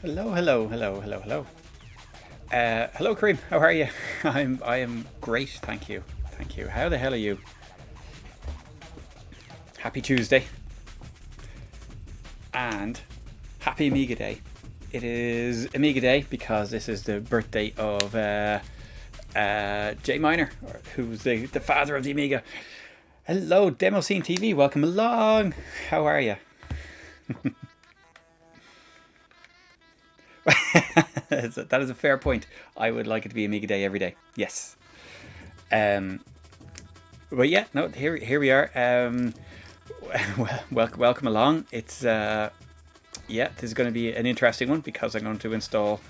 Hello, hello, hello, hello, hello. Hello, Kareem. How are you? I am great, thank you, thank you. How the hell are you? Happy Tuesday and happy Amiga Day. It is Amiga Day because this is the birthday of Jay Miner, who's the father of the Amiga. Hello, Demo Scene TV. Welcome along. How are you? That is a fair point. I would like it to be Amiga Day every day. Yes. Um, but yeah, no. Here we are. Welcome along. It's yeah. This is going to be an interesting one because I'm going to install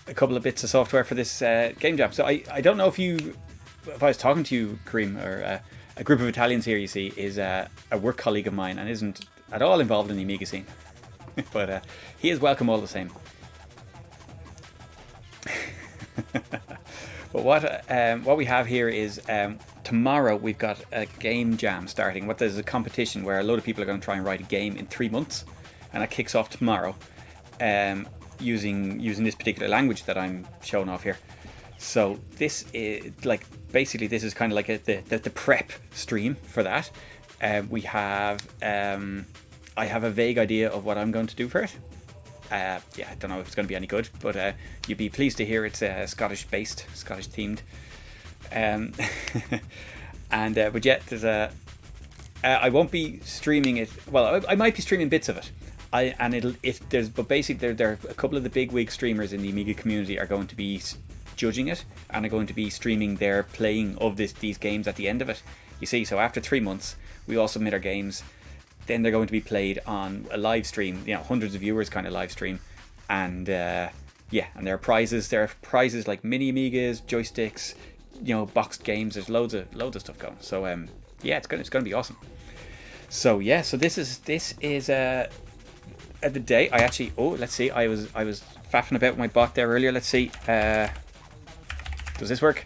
a couple of bits of software for this game jam. So I don't know if I was talking to you, Kareem, or a group of Italians here. You see, is a work colleague of mine and isn't at all involved in the Amiga scene, but he is welcome all the same. But what we have here is tomorrow we've got a game jam starting. What there's a competition where a load of people are going to try and write a game in 3 months, and that kicks off tomorrow, using this particular language that I'm showing off here. So this is like basically this is kind of like the prep stream for that. We have I have a vague idea of what I'm going to do for it. Yeah, I don't know if it's going to be any good, but you'd be pleased to hear it's Scottish-based, Scottish-themed. And but yeah, there's I won't be streaming it. Well, I might be streaming bits of it. But basically there are a couple of the big wig streamers in the Amiga community are going to be judging it and are going to be streaming their playing of these games at the end of it. You see, so after 3 months, we all submit our games. Then they're going to be played on a live stream, hundreds of viewers kind of live stream, and yeah, and there are prizes. There are prizes like mini Amigas, joysticks, boxed games. There's loads of stuff going. So yeah, it's gonna be awesome. So yeah, so this is the day. I actually let's see. I was faffing about with my bot there earlier. Let's see. Does this work?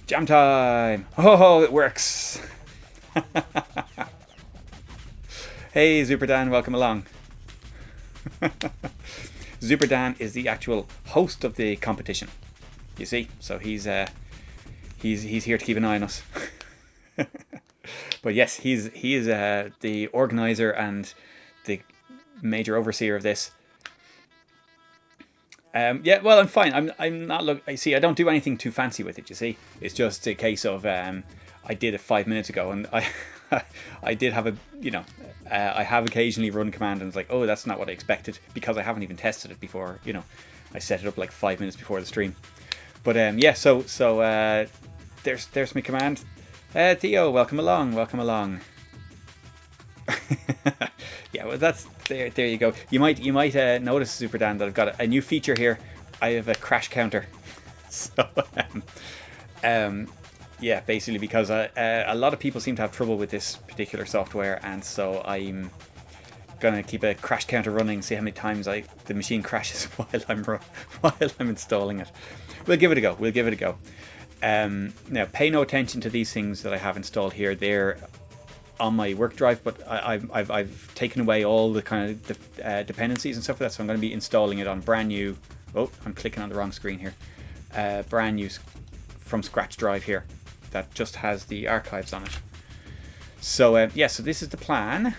Jam time! Oh, it works. Hey, Zuperdan, welcome along. Zuperdan is the actual host of the competition. You see, so he's here to keep an eye on us. But yes, he is the organizer and the major overseer of this. Yeah, well, I'm fine. I'm not look. I see. I don't do anything too fancy with it. You see, it's just a case of I did it 5 minutes ago, and I did have I have occasionally run command and it's like, oh, that's not what I expected because I haven't even tested it before. I set it up like 5 minutes before the stream. But yeah, so there's my command. Theo, welcome along. Yeah, well, that's there you go. You might notice, Super Dan, that I've got a new feature here. I have a crash counter. So yeah, basically because a lot of people seem to have trouble with this particular software, and so I'm gonna keep a crash counter running, see how many times the machine crashes while I'm installing it. We'll give it a go. Now, pay no attention to these things that I have installed here. They're on my work drive, but I've taken away all the kind of dependencies and stuff like that. So I'm going to be installing it on brand new. Oh, I'm clicking on the wrong screen here. Brand new from scratch drive here that just has the archives on it. So yeah, so this is the plan.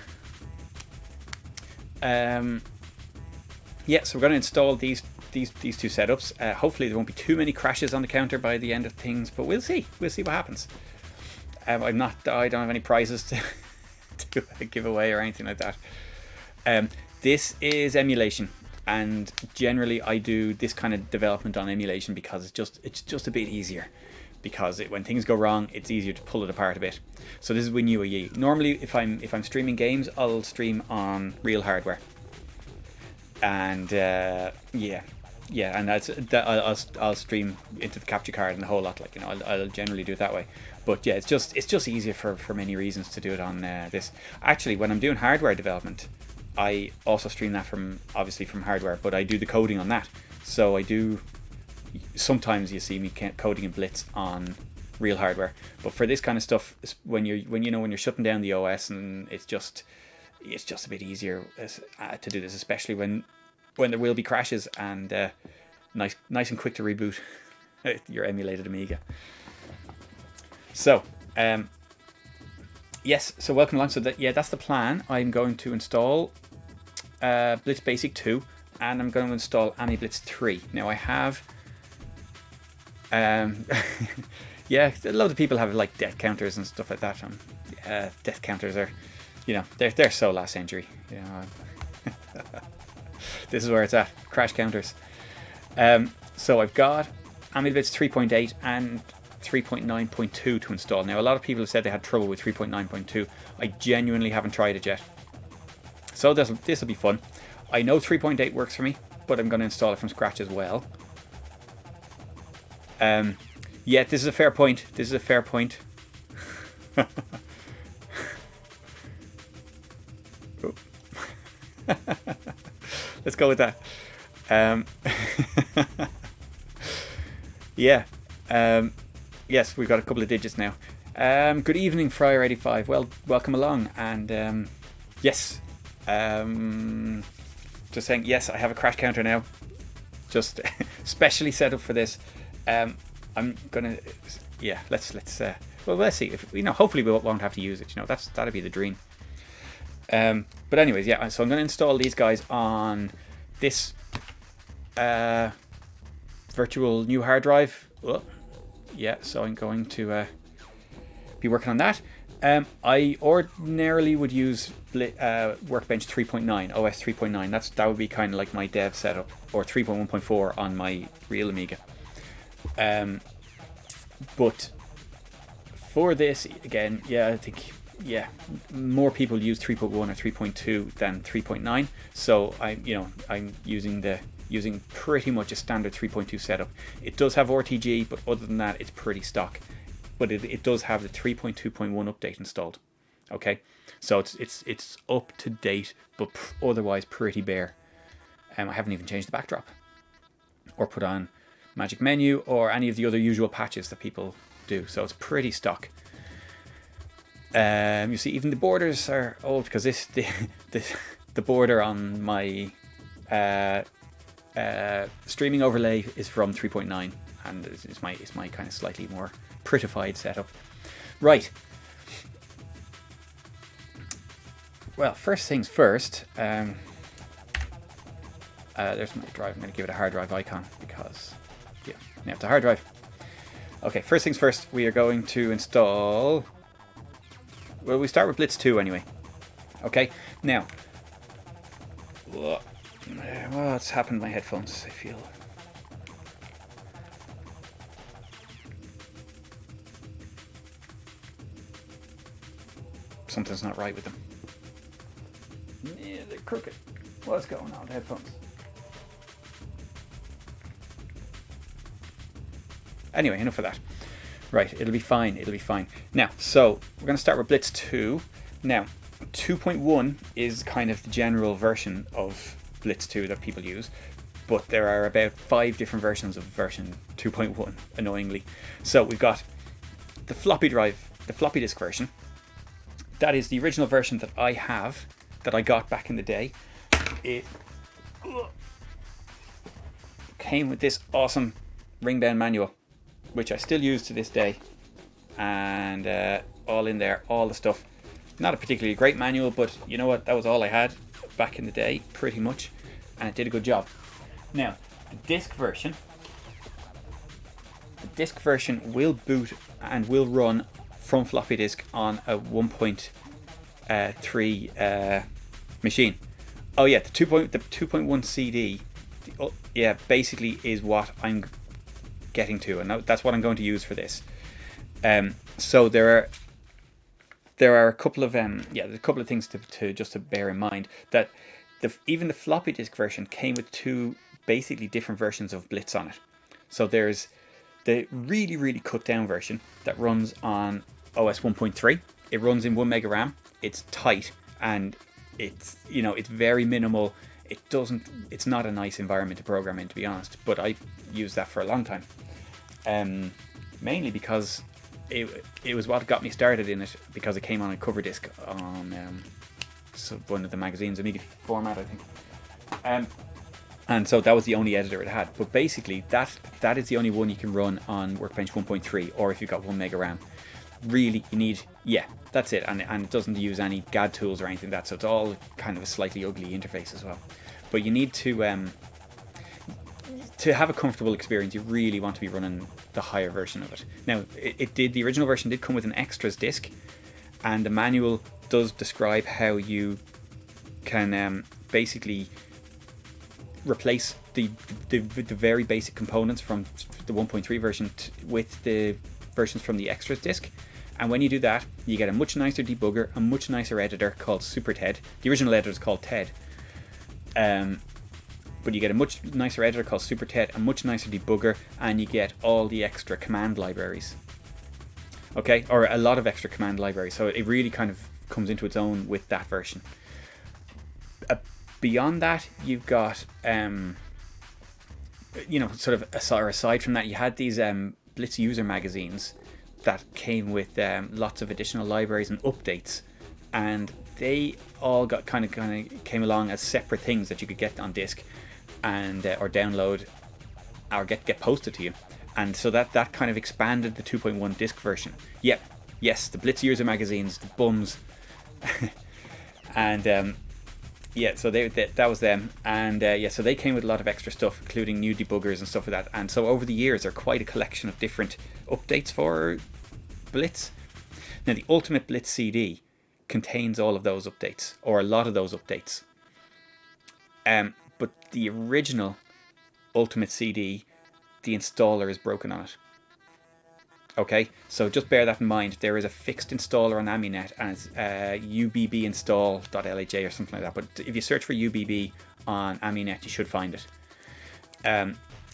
Yeah, so we're going to install these two setups. Hopefully there won't be too many crashes on the counter by the end of things, but we'll see what happens. I don't have any prizes to give away or anything like that. This is emulation, and generally I do this kind of development on emulation because it's just a bit easier. Because when things go wrong, it's easier to pull it apart a bit. So this is with UAE. Normally, if I'm streaming games, I'll stream on real hardware. And yeah, and I'll stream into the capture card and the whole lot. I'll generally do it that way. But yeah, it's just easier for many reasons to do it on this. Actually, when I'm doing hardware development, I also stream that obviously from hardware, but I do the coding on that. So I do. Sometimes you see me coding in Blitz on real hardware, but for this kind of stuff, when you're shutting down the OS, and it's just a bit easier to do this, especially when when there will be crashes, and nice and quick to reboot your emulated Amiga. So yes, so welcome along. So that's the plan. I'm going to install Blitz Basic 2, and I'm going to install AmiBlitz 3. Now I have yeah, a lot of people have like death counters and stuff like that. Death counters are, they're so last century. This is where it's at. Crash counters. So I've got AmiBlitz 3.8 and 3.9.2 to install. Now a lot of people have said they had trouble with 3.9.2. I genuinely haven't tried it yet. So this will be fun. I know 3.8 works for me, but I'm going to install it from scratch as well. Yeah, this is a fair point. This is a fair point. Let's go with that. Yeah. Yes, we've got a couple of digits now. Good evening, Fryer85. Well, welcome along. And yes. Just saying, yes, I have a crash counter now. Just specially set up for this. I'm gonna, yeah. Let's well, let's see. If hopefully we won't have to use it. That'd be the dream. But anyways, yeah. So I'm gonna install these guys on this virtual new hard drive. Oh, yeah. So I'm going to be working on that. I ordinarily would use Workbench 3.9, OS 3.9. That would be kind of like my dev setup, or 3.1.4 on my real Amiga. But for this, again, yeah, I think, yeah, more people use 3.1 or 3.2 than 3.9. So I'm using pretty much a standard 3.2 setup. It does have RTG, but other than that, it's pretty stock. But it does have the 3.2.1 update installed. Okay, so it's up to date, but otherwise pretty bare. I haven't even changed the backdrop or put on Magic Menu or any of the other usual patches that people do. So it's pretty stock. You see, even the borders are old, because the border on my streaming overlay is from 3.9, and it's my kind of slightly more prettified setup. Right. Well, first things first. There's my drive. I'm going to give it a hard drive icon because, yeah, now it's a hard drive. Okay, first things first. We are going to install. Well, we start with Blitz 2 anyway. Okay, now. What's happened to my headphones? I feel. Something's not right with them. Yeah, they're crooked. What's going on with the headphones? Anyway, enough of that. Right, it'll be fine. It'll be fine. Now, so we're going to start with Blitz 2. Now, 2.1 is kind of the general version of Blitz 2 that people use, but there are about 5 different versions of version 2.1, annoyingly. So we've got the floppy drive, the floppy disk version. That is the original version that I have, that I got back in the day. It came with this awesome ring-bound manual, which I still use to this day, and all in there, all the stuff. Not a particularly great manual, but you know what, that was all I had back in the day, pretty much, and it did a good job. Now, the disc version will boot and will run from floppy disk on a 1.3 machine. Oh yeah, the 2.1 CD, yeah, basically is what I'm getting to, and that's what I'm going to use for this. So there are a couple of there's a couple of things to just to bear in mind, that even the floppy disk version came with 2 basically different versions of Blitz on it. So there's the really, really cut down version that runs on OS 1.3. It runs in 1 mega RAM. It's tight, and it's it's very minimal. It's not a nice environment to program in, to be honest, but I used that for a long time. Mainly because it was what got me started in it, because it came on a cover disc on one of the magazines, Amiga format, I think. And so that was the only editor it had. But basically, that is the only one you can run on Workbench 1.3, or if you've got 1 mega RAM. Really, you need, yeah, that's it. And it doesn't use any GAD tools or anything like that, so it's all kind of a slightly ugly interface as well. But you need to have a comfortable experience, you really want to be running the higher version of it. Now, the original version did come with an extras disk, and the manual does describe how you can basically replace the very basic components from the 1.3 version with the versions from the extras disk. And when you do that, you get a much nicer debugger, a much nicer editor called Super TED. The original editor is called TED. But you get a much nicer editor called Super TED, a much nicer debugger, and you get all the extra command libraries. Okay, or a lot of extra command libraries. So it really kind of comes into its own with that version. Beyond that, you've got, sort of aside from that, you had these Blitz user magazines that came with lots of additional libraries and updates, and they all got kind of came along as separate things that you could get on disk and or download or get posted to you. And so that kind of expanded the 2.1 disk version. Yep, yes, the Blitz user magazines, the bums. And yeah, so that was them. And yeah, so they came with a lot of extra stuff, including new debuggers and stuff like that. And so over the years, they're quite a collection of different updates for Blitz. Now, the Ultimate Blitz CD contains all of those updates, or a lot of those updates. But the original Ultimate CD, the installer is broken on it. Okay, so just bear that in mind. There is a fixed installer on AmiNet, and it's ubbinstall.laj or something like that. But if you search for UBB on AmiNet, you should find it.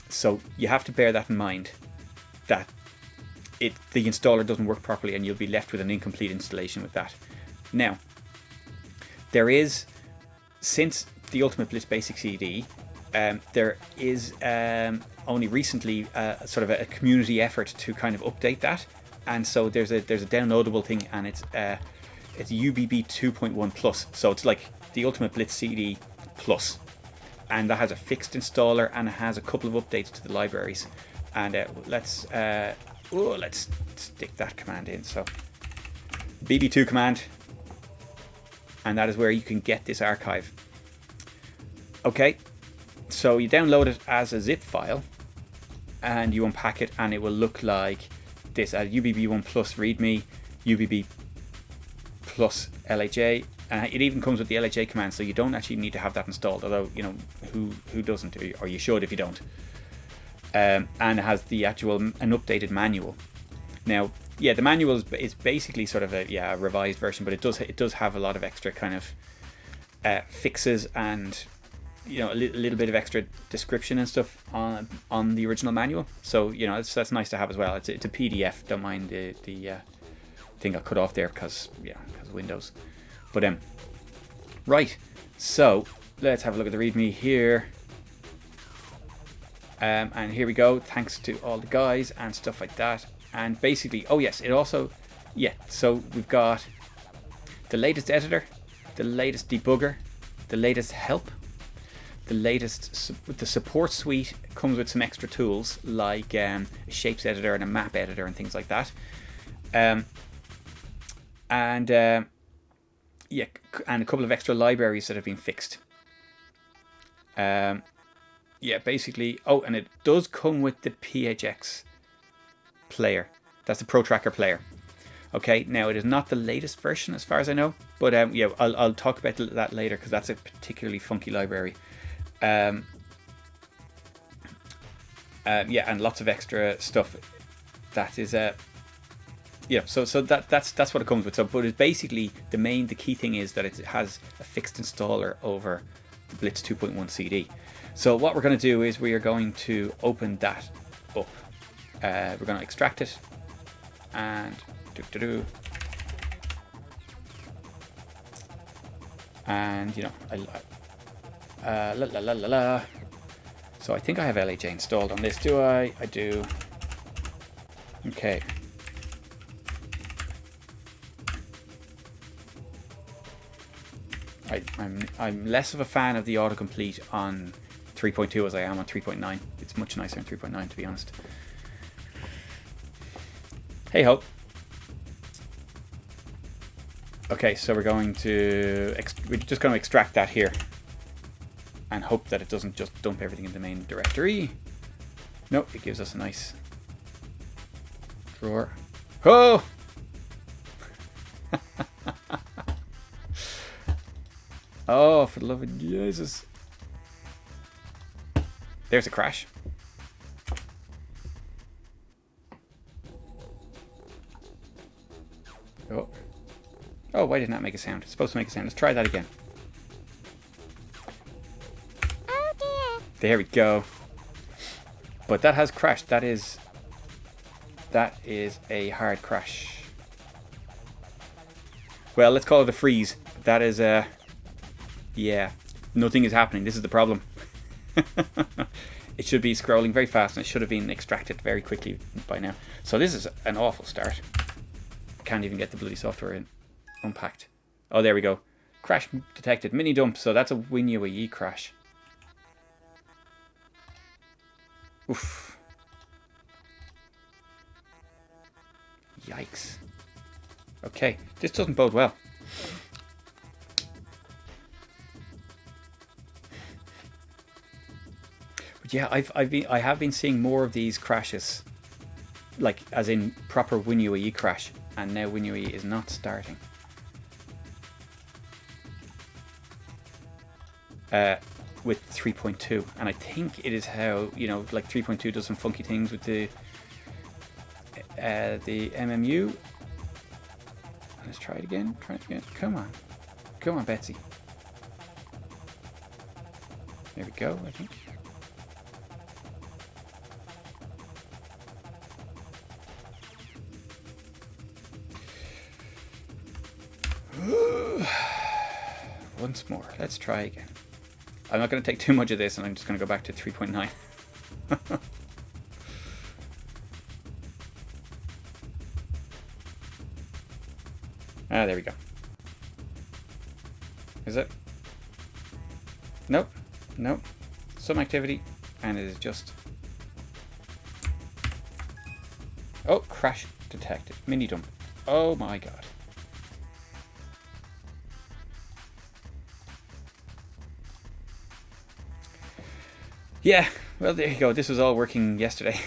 So you have to bear that in mind, that the installer doesn't work properly, and you'll be left with an incomplete installation with that. Now, there is, since the Ultimate Blitz Basic CD, there is only recently sort of a community effort to kind of update that, and so there's a downloadable thing, and it's UBB 2.1 Plus, so it's like the Ultimate Blitz CD Plus, and that has a fixed installer and it has a couple of updates to the libraries. And let's stick that command in. So BB2 command, and that is where you can get this archive. Okay, so you download it as a zip file and you unpack it, and it will look like this: UBB1 Plus README, UBB Plus LHA. It even comes with the LHA command, so you don't actually need to have that installed, although, you know, who doesn't, or you should if you don't. And it has the actual an updated manual. Now, yeah, the manual is basically sort of a revised version, but it does have a lot of extra kind of fixes and, you know, a little bit of extra description and stuff on the original manual. So, you know, that's nice to have as well. It's a PDF. Don't mind the thing got cut off there because of Windows. But right. So let's have a look at the README here. And here we go. Thanks to all the guys and stuff like that. And basically, oh yes, it also, so we've got the latest editor, the latest debugger, the latest help, the support suite comes with some extra tools like a shapes editor and a map editor and things like that. And a couple of extra libraries that have been fixed. Basically, and it does come with the PHX player. That's the Pro Tracker player. Okay, now it is not the latest version as far as I know, but I'll talk about that later because that's a particularly funky library. And lots of extra stuff. That is so that's what it comes with. So, but it's basically the key thing is that it has a fixed installer over the Blitz 2.1 CD. So what we're going to do is we are going to open that up. We're going to extract it and and So I think I have LHA installed on this. Do I? I do. Okay. I'm less of a fan of the autocomplete on 3.2 as I am on 3.9. It's much nicer on 3.9, to be honest. Hey ho. Okay, so we're going to we're just going to extract that here and hope that it doesn't just dump everything in the main directory. Nope, it gives us a nice drawer. Oh! Oh, for the love of Jesus. There's a crash. Oh. Oh, why didn't that make a sound? It's supposed to make a sound. Let's try that again. Oh dear. There we go. But that has crashed. That is a hard crash. Well, let's call it a freeze. That is a... Yeah, nothing is happening. This is the problem. It should be scrolling very fast and it should have been extracted very quickly by now. So this is an awful start. Can't even get the bloody software in. Unpacked. Oh, there we go. Crash detected. Mini dump. So that's a WinUAE crash. Oof. Yikes. Okay, this doesn't bode well. But yeah, I have been seeing more of these crashes, like as in proper WinUAE crash, and now WinUAE is not starting. With 3.2, and I think it is how, you know, like 3.2 does some funky things with the MMU. Let's try it again. Try it again. Come on, come on, Betsy. There we go. I think. Once more. Let's try again. I'm not going to take too much of this, and I'm just going to go back to 3.9. Ah, there we go. Is it? Nope. Nope. Some activity, and it is just... Oh, crash detected. Mini dump. Oh my god. Yeah, well, there you go. This was all working yesterday.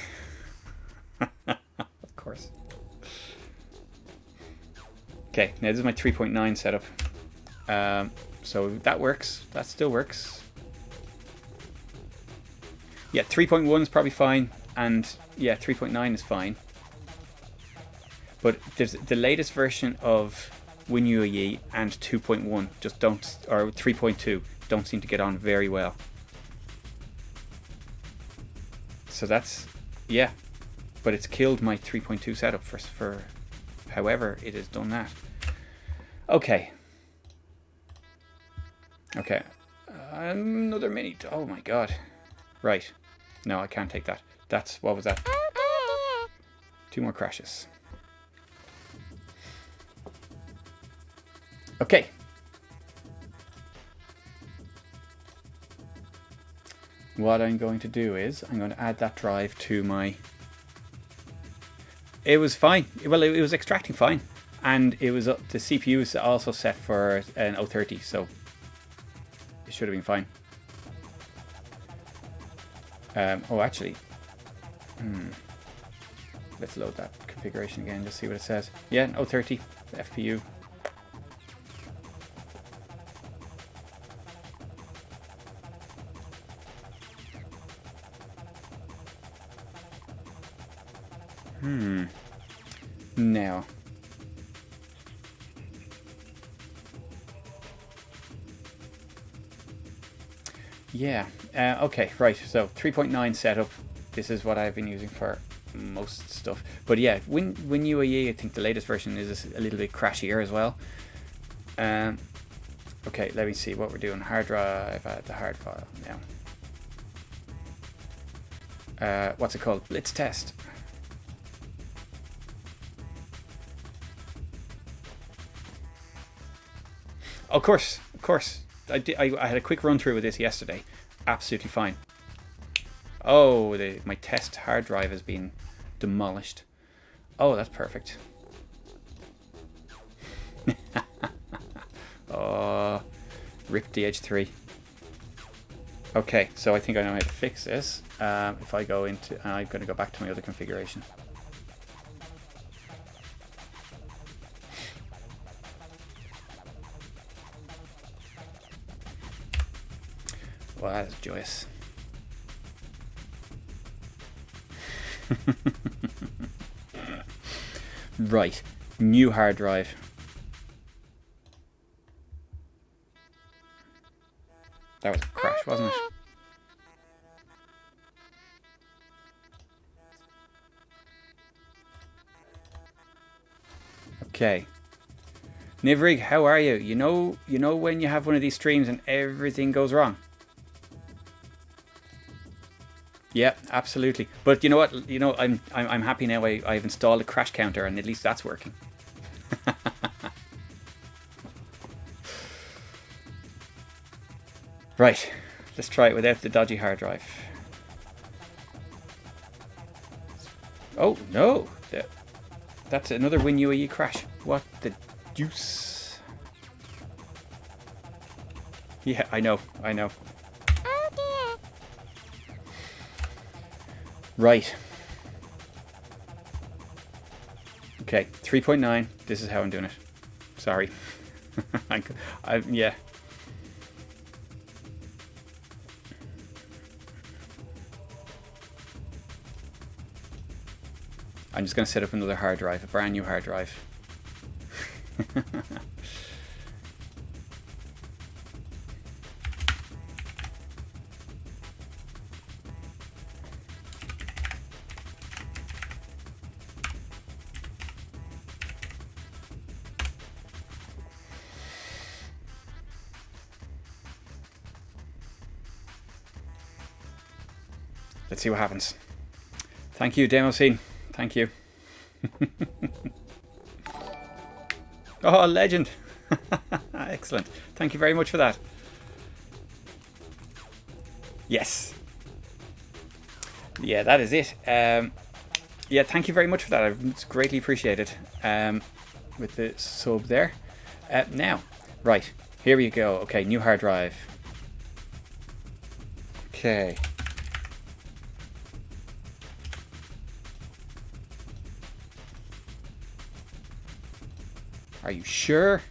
Of course. Okay, now this is my 3.9 setup. So that works. That still works. Yeah, 3.1 is probably fine. And yeah, 3.9 is fine. But there's the latest version of WinUAE and 2.1 just don't, or 3.2 don't seem to get on very well. So that's, yeah, but it's killed my 3.2 setup for however it has done that. Okay. Okay. Another mini. Oh my god. Right. No, I can't take that. That's, what was that? Oh dear. 2 more crashes. Okay. What I'm going to do is I'm going to add that drive to my... It was fine. Well, it was extracting fine. And it was the CPU is also set for an 030, so it should have been fine. Oh, actually, let's load that configuration again, just see what it says. Yeah, 030 FPU. Now. Yeah, okay, right, so 3.9 setup. This is what I've been using for most stuff. But yeah, WinUAE, I think the latest version is a little bit crashier as well. Okay, let me see what we're doing. Hard drive, add the hard file now. What's it called? Blitz test. Of course. I had a quick run through with this yesterday, absolutely fine. Oh, my test hard drive has been demolished. Oh, that's perfect. Oh, rip DH3. Okay, so I think I know how to fix this. If I go into, I'm going to go back to my other configuration. Well, that is joyous. Right, new hard drive. That was a crash, wasn't it? Okay. Nivrig, how are you? You know when you have one of these streams and everything goes wrong? Yeah, absolutely. But you know what? You know, I'm happy now. I've installed a crash counter, and at least that's working. Right, let's try it without the dodgy hard drive. Oh no, that's another WinUAE crash. What the deuce? Yeah, I know. Oh dear. Right. Okay, 3.9. This is how I'm doing it. Sorry. Yeah. I'm just going to set up another hard drive, a brand new hard drive. Let's see what happens. Thank you, Demo Scene. Thank you. Oh, legend. Excellent. Thank you very much for that. Yes. Yeah, that is it. Yeah, thank you very much for that. It's greatly appreciated. With the sub there. Now, right. Here we go. Okay, new hard drive. Okay. Are you sure?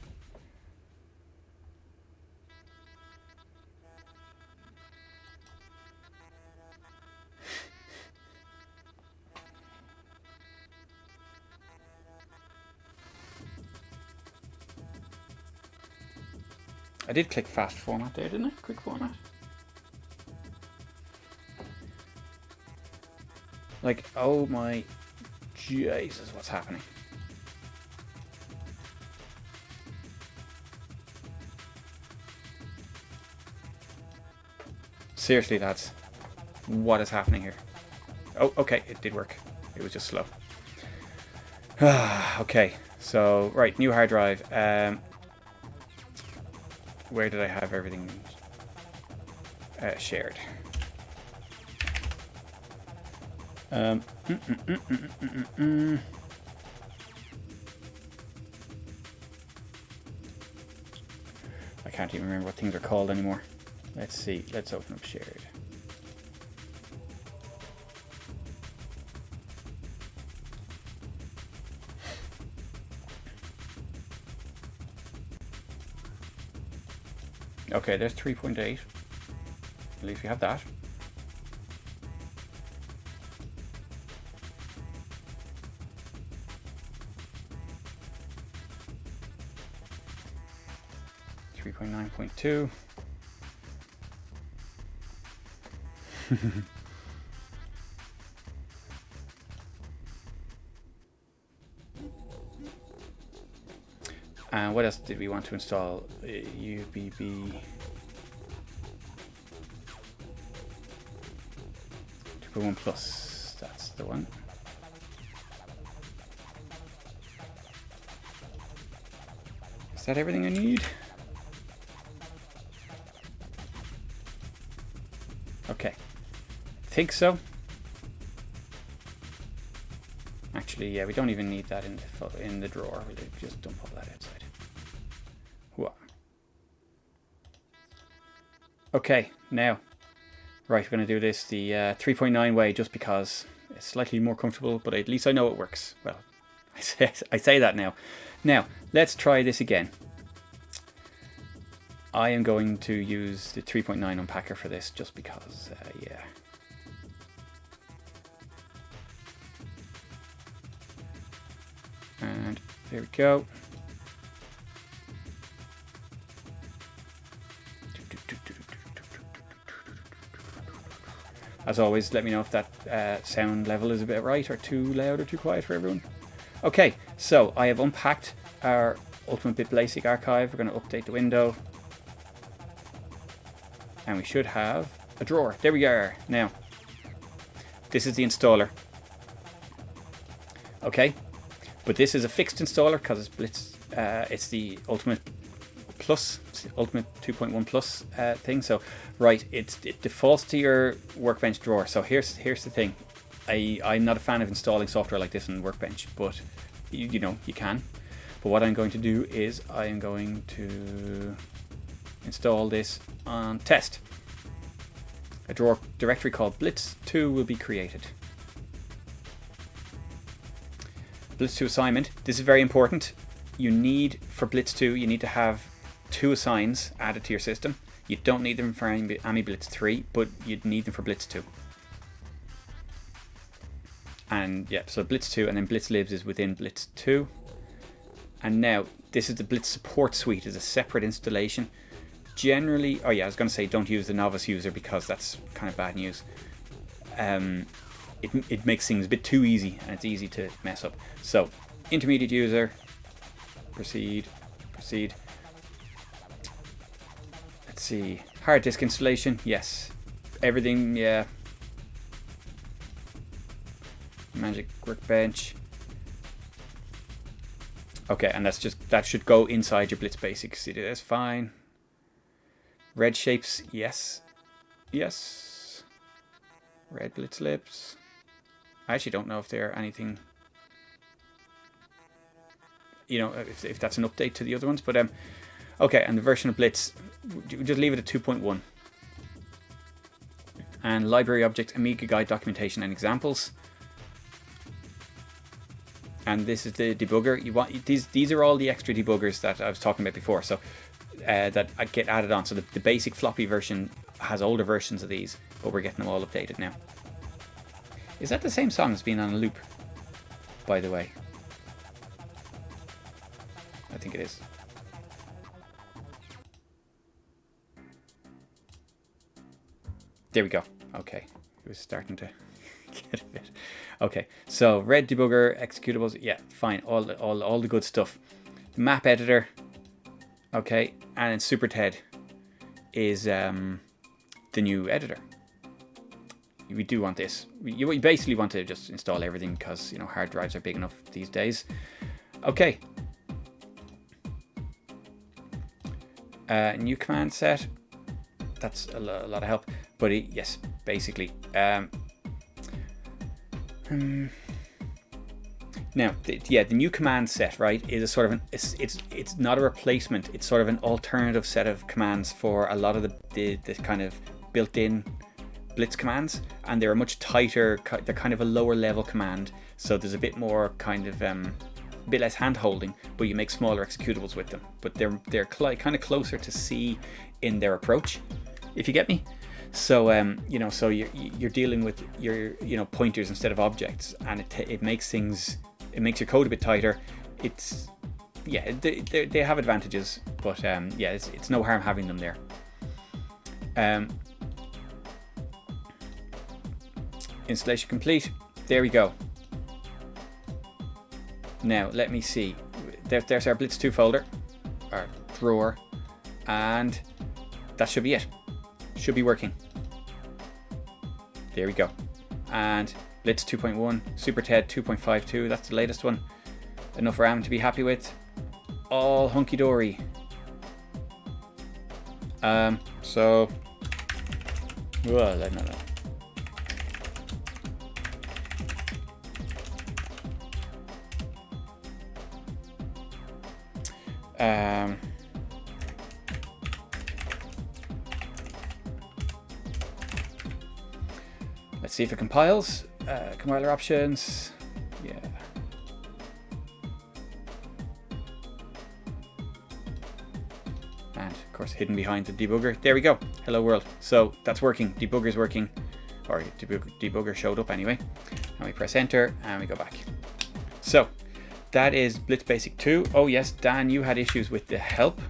I did click fast format there, didn't I? Quick format. Like, oh my Jesus, what's happening? Seriously, lads, what is happening here? Oh, okay, it did work. It was just slow. Okay, so, right, new hard drive. Where did I have everything shared? I can't even remember what things are called anymore. Let's see. Let's open up shared. Okay, there's 3.8. At least we have that. .9.2. And what else did we want to install? UBB 2.1 plus. That's the one. Is that everything I need? Okay, think so. Actually, yeah, we don't even need that in the drawer. We'll just dump all that outside. Whoa. Okay, now, right, we're going to do this the 3.9 way just because it's slightly more comfortable, but at least I know it works. Well, I say that now. Now, let's try this again. I am going to use the 3.9 unpacker for this just because, yeah. And there we go. As always, let me know if that sound level is a bit right or too loud or too quiet for everyone. Okay, so I have unpacked our Ultimate Blitz Basic archive. We're going to update the window. And we should have a drawer. There we are. Now, this is the installer. Okay, but this is a fixed installer because it's Blitz. It's the Ultimate Plus, Ultimate 2.1 Plus thing. So, right, it defaults to your Workbench drawer. So here's the thing. I'm not a fan of installing software like this in Workbench, but you know you can. But what I'm going to do is I am going to install this on test. A drawer directory called Blitz 2 will be created. Blitz 2 assignment. This is very important. You need, for Blitz 2, you need to have 2 assigns added to your system. You don't need them for AmiBlitz 3, but you'd need them for Blitz 2. And yeah, so Blitz 2 and then Blitz Libs is within Blitz 2. And now, this is the Blitz support suite as a separate installation. Generally, oh yeah, I was going to say don't use the novice user because that's kind of bad news. It makes things a bit too easy and it's easy to mess up. So, intermediate user, proceed. Let's see, hard disk installation, yes. Everything, yeah. Magic Workbench. Okay, and that should go inside your Blitz Basics. See, that's fine. Red shapes, yes. Yes. Red Blitz Libs. I actually don't know if they're anything, you know, if that's an update to the other ones, but okay, and the version of Blitz, just leave it at 2.1. And library object, Amiga guide documentation and examples. And this is the debugger. You want these are all the extra debuggers that I was talking about before. So that get added on. So the basic floppy version has older versions of these, but we're getting them all updated now. Is that the same song as being on a loop, by the way? I think it is. There we go. Okay, it was starting to get a bit. Okay, so red debugger, executables, yeah, fine, all the good stuff. Map editor, okay, and then Super TED is the new editor. We do want this. You basically want to just install everything because, you know, hard drives are big enough these days. Okay. New command set. That's a lot of help. But yes, basically. Now, the new command set, right, is a sort of it's not a replacement. It's sort of an alternative set of commands for a lot of the kind of built-in Blitz commands, and they're a much tighter. They're kind of a lower level command, so there's a bit more kind of a bit less hand holding, but you make smaller executables with them. But they're kind of closer to C in their approach, if you get me. So you know, so you're dealing with your pointers instead of objects, and it makes your code a bit tighter. It's yeah, they have advantages, but yeah, it's no harm having them there. Installation complete. There we go. Now let me see. There's our Blitz 2 folder, our drawer, and that should be it. Should be working. There we go. And Blitz 2.1, Super TED 2.52, that's the latest one. Enough RAM to be happy with. All hunky-dory. So Well, no. Let's see if it compiles. Compiler options. Yeah. And of course, hidden behind the debugger. There we go. Hello world. So that's working. Debugger's working. Or debugger showed up anyway. And we press enter and we go back. So that is Blitz Basic 2. Oh yes, Dan, you had issues with the help.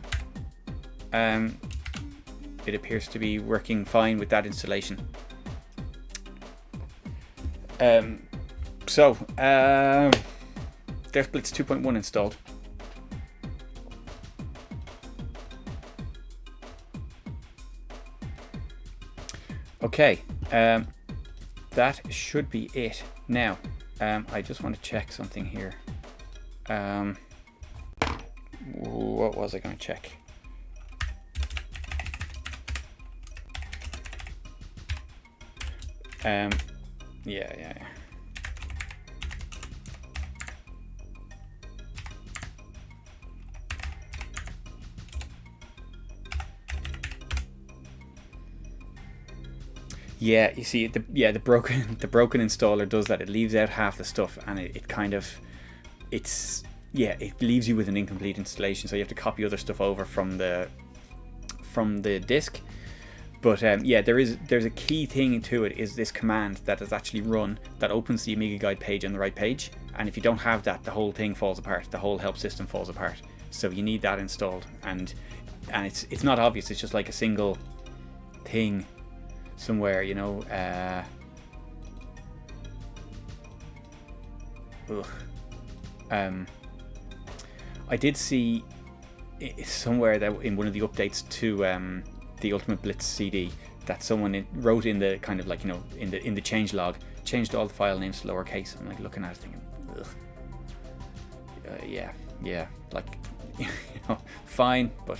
It appears to be working fine with that installation. There's Blitz 2.1 installed. Okay, that should be it. Now, I just want to check something here. What was I going to check? Yeah. Yeah, you see, the broken installer does that. It leaves out half the stuff, and it leaves you with an incomplete installation. So you have to copy other stuff over from the disk. But yeah, there's a key thing to it, is this command that is actually run that opens the Amiga Guide page on the right page. And if you don't have that, the whole thing falls apart. The whole help system falls apart. So you need that installed, and it's not obvious. It's just like a single thing somewhere, you know. I did see somewhere that in one of the updates to the Ultimate Blitz CD that someone wrote in the kind of like, you know, in the change log, changed all the file names to lowercase. I'm like looking at it thinking, ugh. Yeah, like, you know, fine, but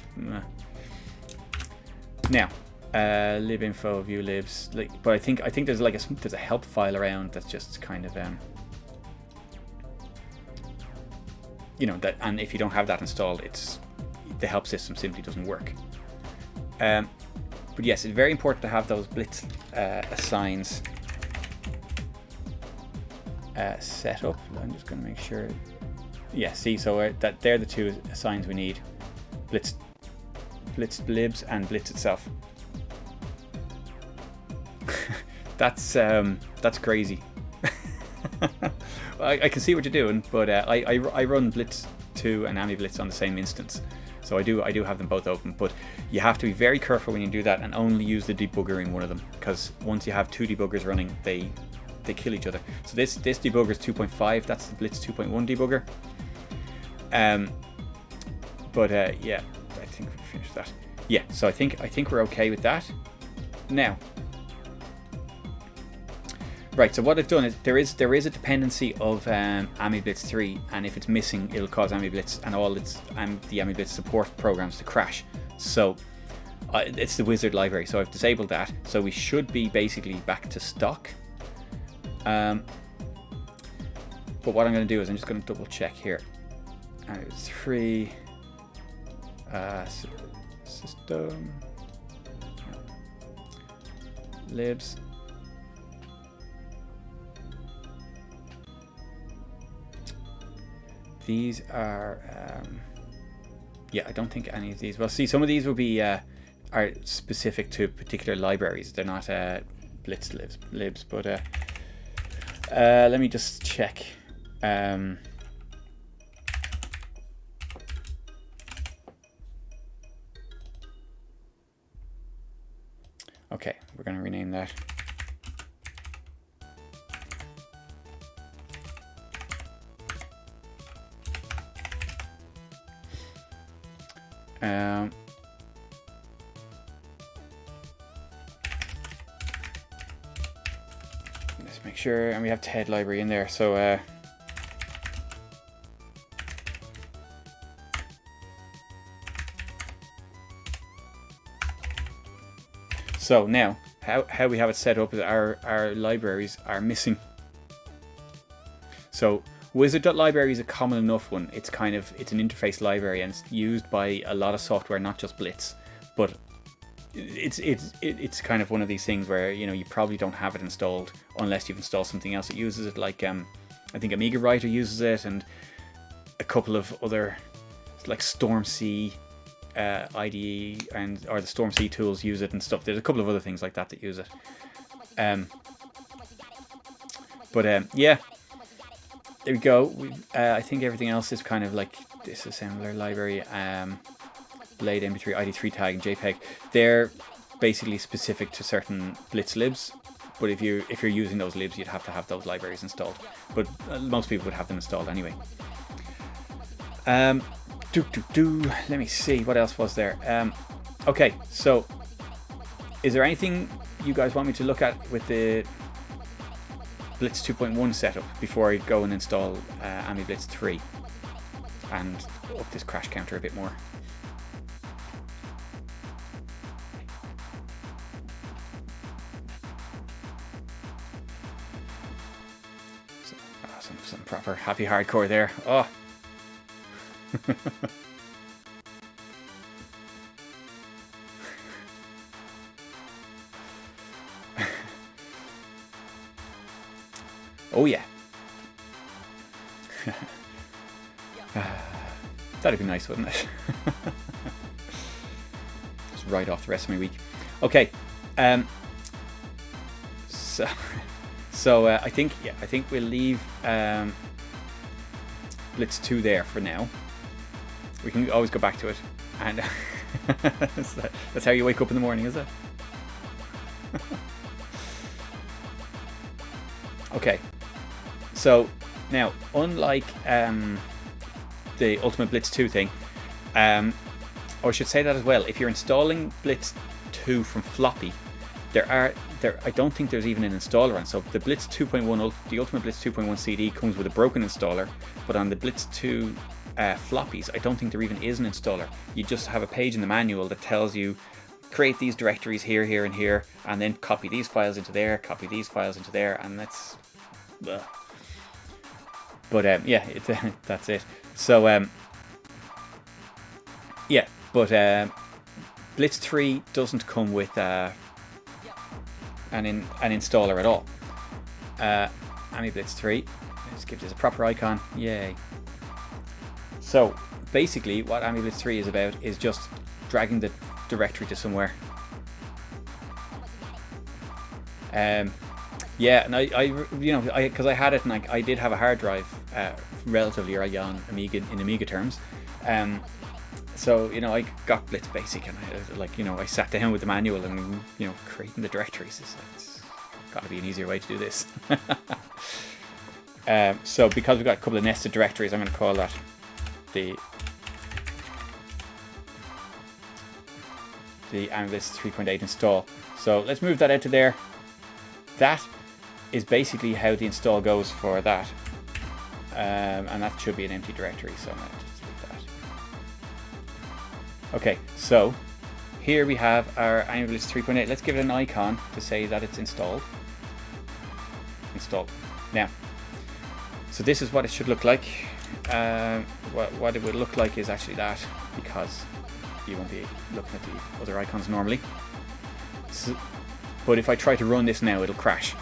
now libinfo view libs, like, but I think there's like there's a help file around that's just kind of you know, that, and if you don't have that installed, the help system simply doesn't work. But yes, it's very important to have those Blitz assigns set up. I'm just going to make sure. Yeah, see, so that they're the two assigns we need: Blitz libs and Blitz itself. That's crazy. I can see what you're doing, but I run Blitz 2 and AmiBlitz on the same instance, so I do have them both open. But you have to be very careful when you do that, and only use the debugger in one of them, because once you have two debuggers running, they kill each other. So this debugger is 2.5. That's the Blitz 2.1 debugger. But yeah, I think we finished that. Yeah, so I think we're okay with that. Now, right, so what I've done is there is a dependency of AmiBlitz 3, and if it's missing, it'll cause AmiBlitz and all the AmiBlitz support programs to crash. So it's the wizard library, so I've disabled that. So we should be basically back to stock. But what I'm going to do is I'm just going to double check here. It's 3 system libs. These are yeah, I don't think any of these. Well, see, some of these will be are specific to particular libraries. They're not Blitz libs, but let me just check. Okay, we're going to rename that. Let's make sure, and we have TED library in there, so so now how we have it set up is our libraries are missing. So wizard.library is a common enough one. It's an interface library, and it's used by a lot of software, not just Blitz. But it's kind of one of these things where you probably don't have it installed unless you've installed something else that uses it. Like I think Amiga Writer uses it, and a couple of other like Storm C IDE or the Storm C tools use it and stuff. There's a couple of other things like that use it. Yeah, there we go. I think everything else is kind of like disassembler library, Blade MP3 ID3 tag and JPEG. They're basically specific to certain Blitz libs, but if you're using those libs, you'd have to have those libraries installed. But most people would have them installed anyway. Let me see, what else was there? Okay, so is there anything you guys want me to look at with the Blitz 2.1 setup before I go and install AmiBlitz 3 and up this crash counter a bit more? Some proper happy hardcore there. Oh. Oh yeah. That'd be nice, wouldn't it? Just write off the rest of my week. Okay. So I think we'll leave Blitz 2 there for now. We can always go back to it, and that's how you wake up in the morning, is it? Okay. So now, unlike the Ultimate Blitz 2 thing, or I should say that as well, if you're installing Blitz 2 from floppy, I don't think there's even an installer on. So the Blitz 2.1, the Ultimate Blitz 2.1 CD comes with a broken installer, but on the Blitz 2 floppies, I don't think there even is an installer. You just have a page in the manual that tells you create these directories here, here, and here, and then copy these files into there, copy these files into there, and that's. Ugh. But yeah, that's it. So yeah, but Blitz 3 doesn't come with an installer at all. AmiBlitz 3, let's give this a proper icon. Yay. So basically what AmiBlitz 3 is about is just dragging the directory to somewhere. Yeah, and because I had it, and I did have a hard drive relatively early on in Amiga terms. So I got Blitz Basic, and I sat down with the manual and creating the directories. It's got to be an easier way to do this. So because we've got a couple of nested directories, I'm going to call that the AmiBlitz 3.8 install. So let's move that out to there. That is basically how the install goes for that, and that should be an empty directory, so I'm going to just delete that. Okay, so here we have our AmiBlitz 3.8. Let's give it an icon to say that it's installed. Now, so this is what it should look like. What it would look like is actually that, because you won't be looking at the other icons normally. So, but if I try to run this now, it'll crash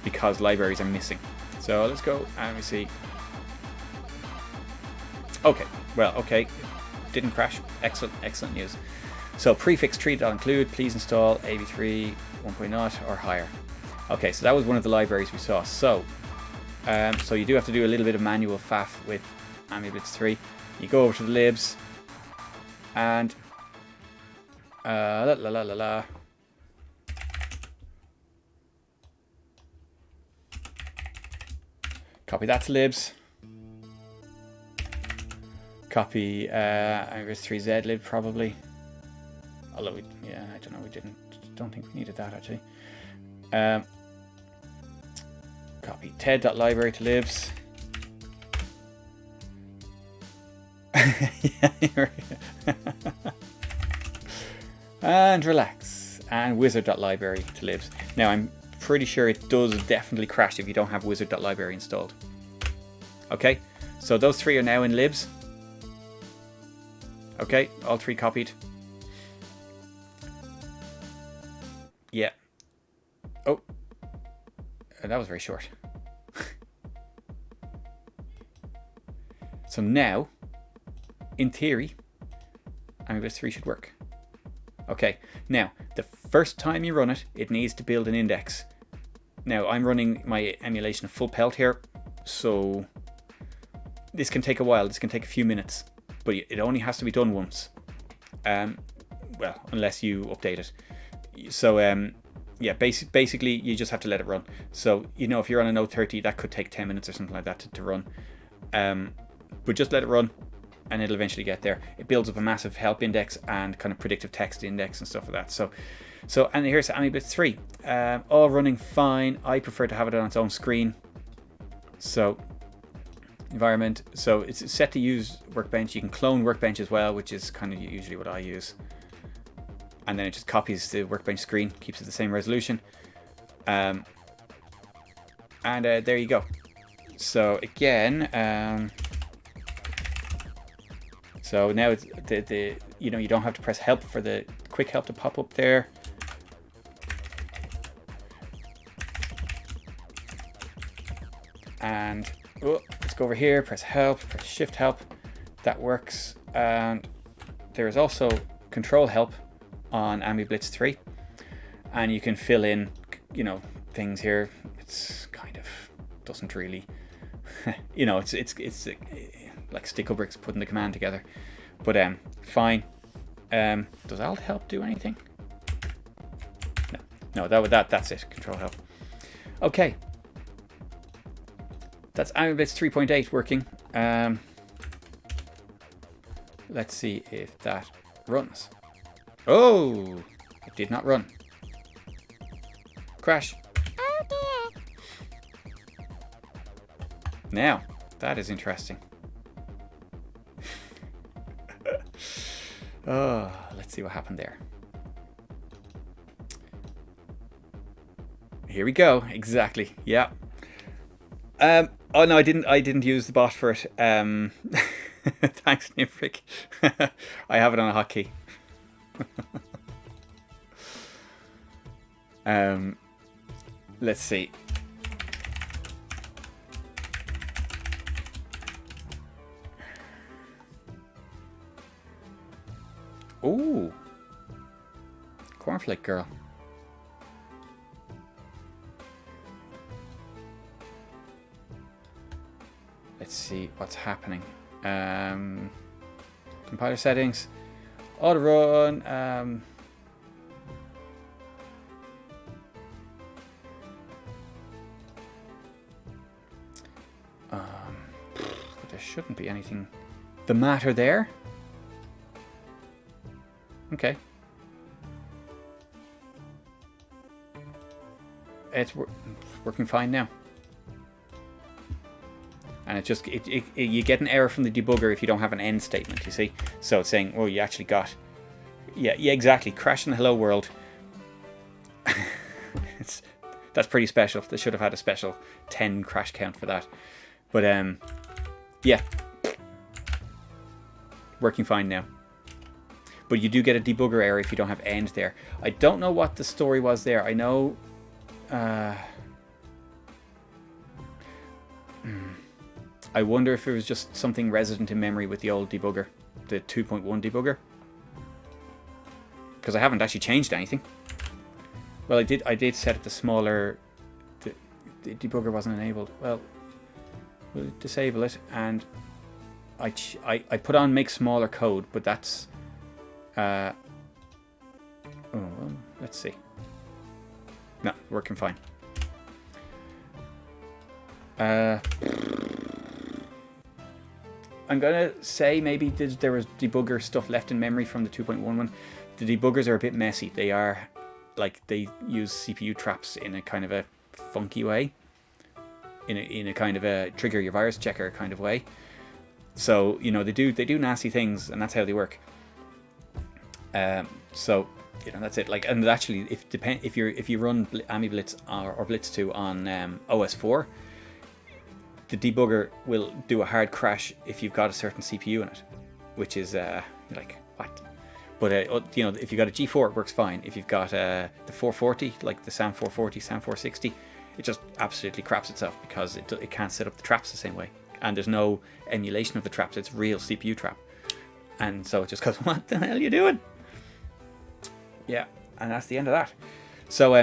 because libraries are missing. So let's go and we see. Okay, well, okay, didn't crash. Excellent news. So prefix tree.include, please install AV3 1.0 or higher. Okay, so that was one of the libraries we saw. So so you do have to do a little bit of manual faff with AmiBlitz 3. You go over to the libs and copy that to libs. Copy AmiBlitz 3Z lib probably. Although I don't know, don't think we needed that actually. Copy ted.library to libs. And relax. and wizard.library to libs. Now I'm pretty sure it does definitely crash if you don't have wizard.library installed. Okay, so those 3 are now in libs. Okay, all 3 copied. Yeah. Oh, that was very short. So now, in theory, AmiBlitz 3 should work. Okay, now, the first time you run it, it needs to build an index. Now, I'm running my emulation of full pelt here, so this can take a while. This can take a few minutes, but it only has to be done once. Well, unless you update it. So, yeah, basically, you just have to let it run. So, you know, if you're on a Note 30, that could take 10 minutes or something like that to run. But just let it run, and it'll eventually get there. It builds up a massive help index and kind of predictive text index and stuff like that. So and here's AmiBlitz 3, all running fine. I prefer to have it on its own screen. So environment, so it's set to use Workbench. You can clone Workbench as well, which is kind of usually what I use. And then it just copies the Workbench screen, keeps it the same resolution. And there you go. So again, so now it's the you know, you don't have to press help for the quick help to pop up there. And let's go over here, press help, press shift help. That works. And there is also control help on AmiBlitz 3, and you can fill in, you know, things here. It's kind of doesn't really, you know, it's like sticker bricks putting the command together. But fine. Does alt help do anything? No, that's it. Control help. Okay. That's AmiBlitz 3.8 working. Let's see if that runs. Oh, it did not run. Crash. Oh dear. Now, that is interesting. Oh, let's see what happened there. Here we go. Exactly. Yeah. Oh no, I didn't use the bot for it. Thanks, Nimbrick. I have it on a hotkey. Let's see. Ooh, cornflake girl. Let's see what's happening. Compiler settings, auto run. There shouldn't be anything the matter there. Okay. It's working fine now. And it just you get an error from the debugger if you don't have an end statement, you see. So it's saying, oh, you actually got, yeah, exactly, crash in the hello world. That's pretty special. They should have had a special 10 crash count for that. But yeah, working fine now. But you do get a debugger error if you don't have end there. I don't know what the story was there. I know. I wonder if it was just something resident in memory with the old debugger, the 2.1 debugger. Because I haven't actually changed anything. Well, I did set it to smaller. The debugger wasn't enabled. Well, we'll disable it, and I put on make smaller code, but that's. Oh, well, let's see. No, working fine. I'm gonna say maybe there was debugger stuff left in memory from the 2.1 one. The debuggers are a bit messy. They are like they use CPU traps in a kind of a funky way, in a kind of a trigger your virus checker kind of way. So you know they do nasty things, and that's how they work. So You know, that's it. Like, and actually, if you run AmiBlitz or Blitz 2 on OS4, the debugger will do a hard crash if you've got a certain CPU in it, which is like what? But you know, if you've got a G4, it works fine. If you've got the 440, like the SAM 440, SAM 460, it just absolutely craps itself because it can't set up the traps the same way, and there's no emulation of the traps. It's real CPU trap, and so it just goes, what the hell are you doing? Yeah, and that's the end of that. So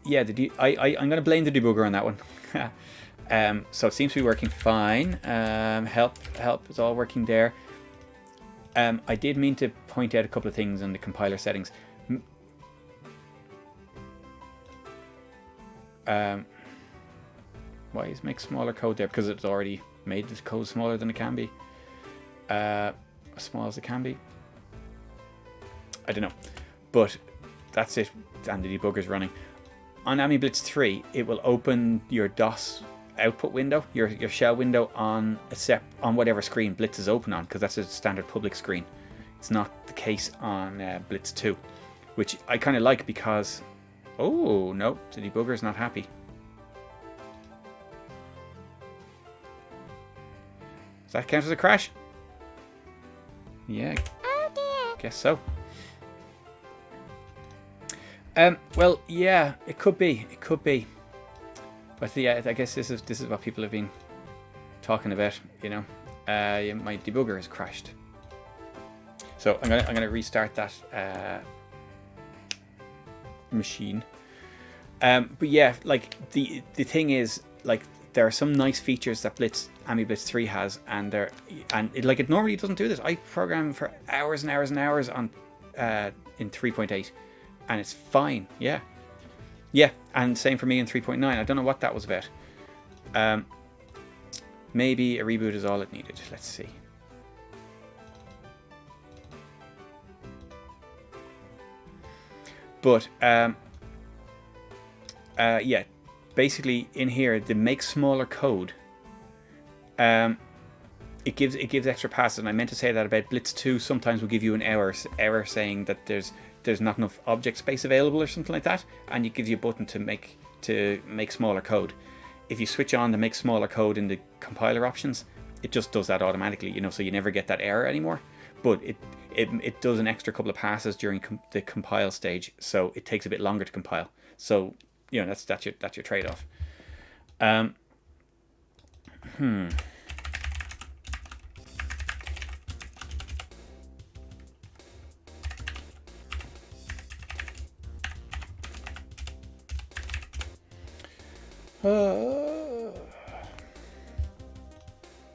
yeah, I'm going to blame the debugger on that one. So it seems to be working fine. Help is all working there. I did mean to point out a couple of things on the compiler settings. Why is make smaller code there? Because it's already made the code smaller than it can be. As small as it can be. I don't know. But that's it, and the debugger's running. On AmiBlitz 3, it will open your DOS output window, your shell window on whatever screen Blitz is open on, because that's a standard public screen. It's not the case on Blitz 2, which I kind of like because, oh no, the debugger's not happy. Does that count as a crash? Yeah, Oh dear. guess so. Well, yeah, it could be. It could be. But yeah, I guess this is what people have been talking about. You know, my debugger has crashed. So I'm gonna restart that machine. But yeah, like the thing is, like, there are some nice features that AmiBlitz 3 has, and it normally doesn't do this. I program for hours and hours and hours on in 3.8. And it's fine, yeah. Yeah, and same for me in 3.9. I don't know what that was about. Maybe a reboot is all it needed. Let's see. But, yeah, basically in here, the make smaller code, it gives extra passes. And I meant to say that about Blitz 2 sometimes will give you an error saying that there's not enough object space available or something like that, and it gives you a button to make smaller code. If you switch on the make smaller code in the compiler options, it just does that automatically, you know, so you never get that error anymore. But it does an extra couple of passes during the compile stage, so it takes a bit longer to compile. So, you know, that's your trade-off.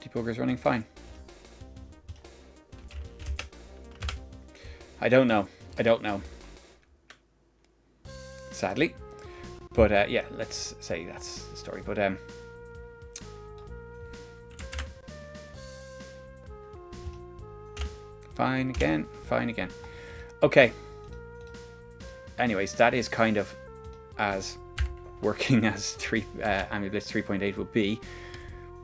Debugger's running fine. I don't know. Sadly. But yeah, let's say that's the story. But fine again. Okay. Anyways, that is kind of as working as AmiBlitz 3.8 would be.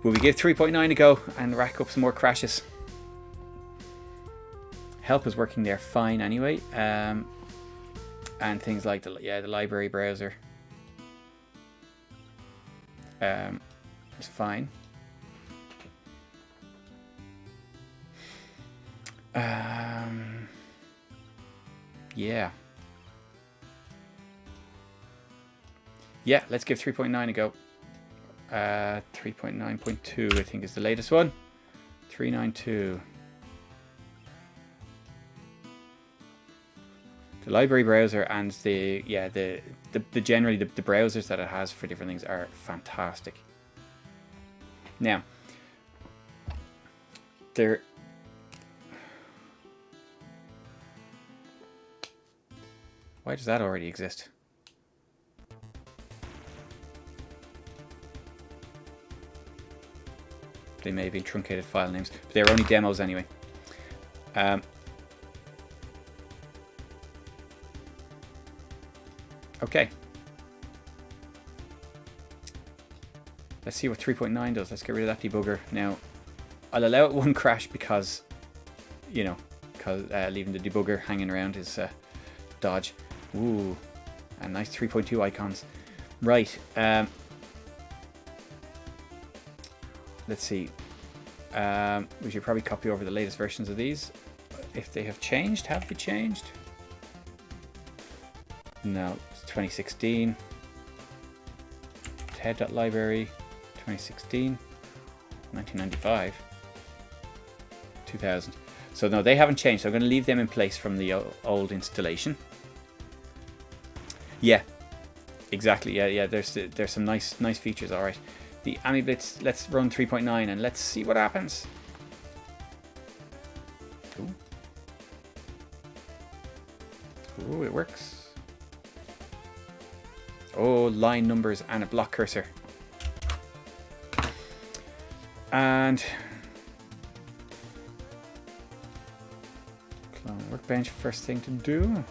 Will we give 3.9 a go and rack up some more crashes? Help is working there fine anyway, and things like the library browser is fine. Yeah. Yeah, let's give 3.9 a go. 3.9.2 I think is the latest one. 392. The library browser and the generally the browsers that it has for different things are fantastic. Now, why does that already exist? They may have been truncated file names, but they're only demos anyway. Okay. Let's see what 3.9 does. Let's get rid of that debugger. Now, I'll allow it one crash because, you know, leaving the debugger hanging around is dodge. Ooh, a nice 3.2 icons. Right. Let's see. We should probably copy over the latest versions of these. If they have changed, have they changed? No, it's 2016. TED.library, 2016, 1995, 2000. So no, they haven't changed. So I'm going to leave them in place from the old installation. Yeah, exactly. Yeah. There's some nice features. All right. The AmiBlitz, let's run 3.9 and let's see what happens. Ooh, it works. Oh, line numbers and a block cursor. And clone workbench, first thing to do.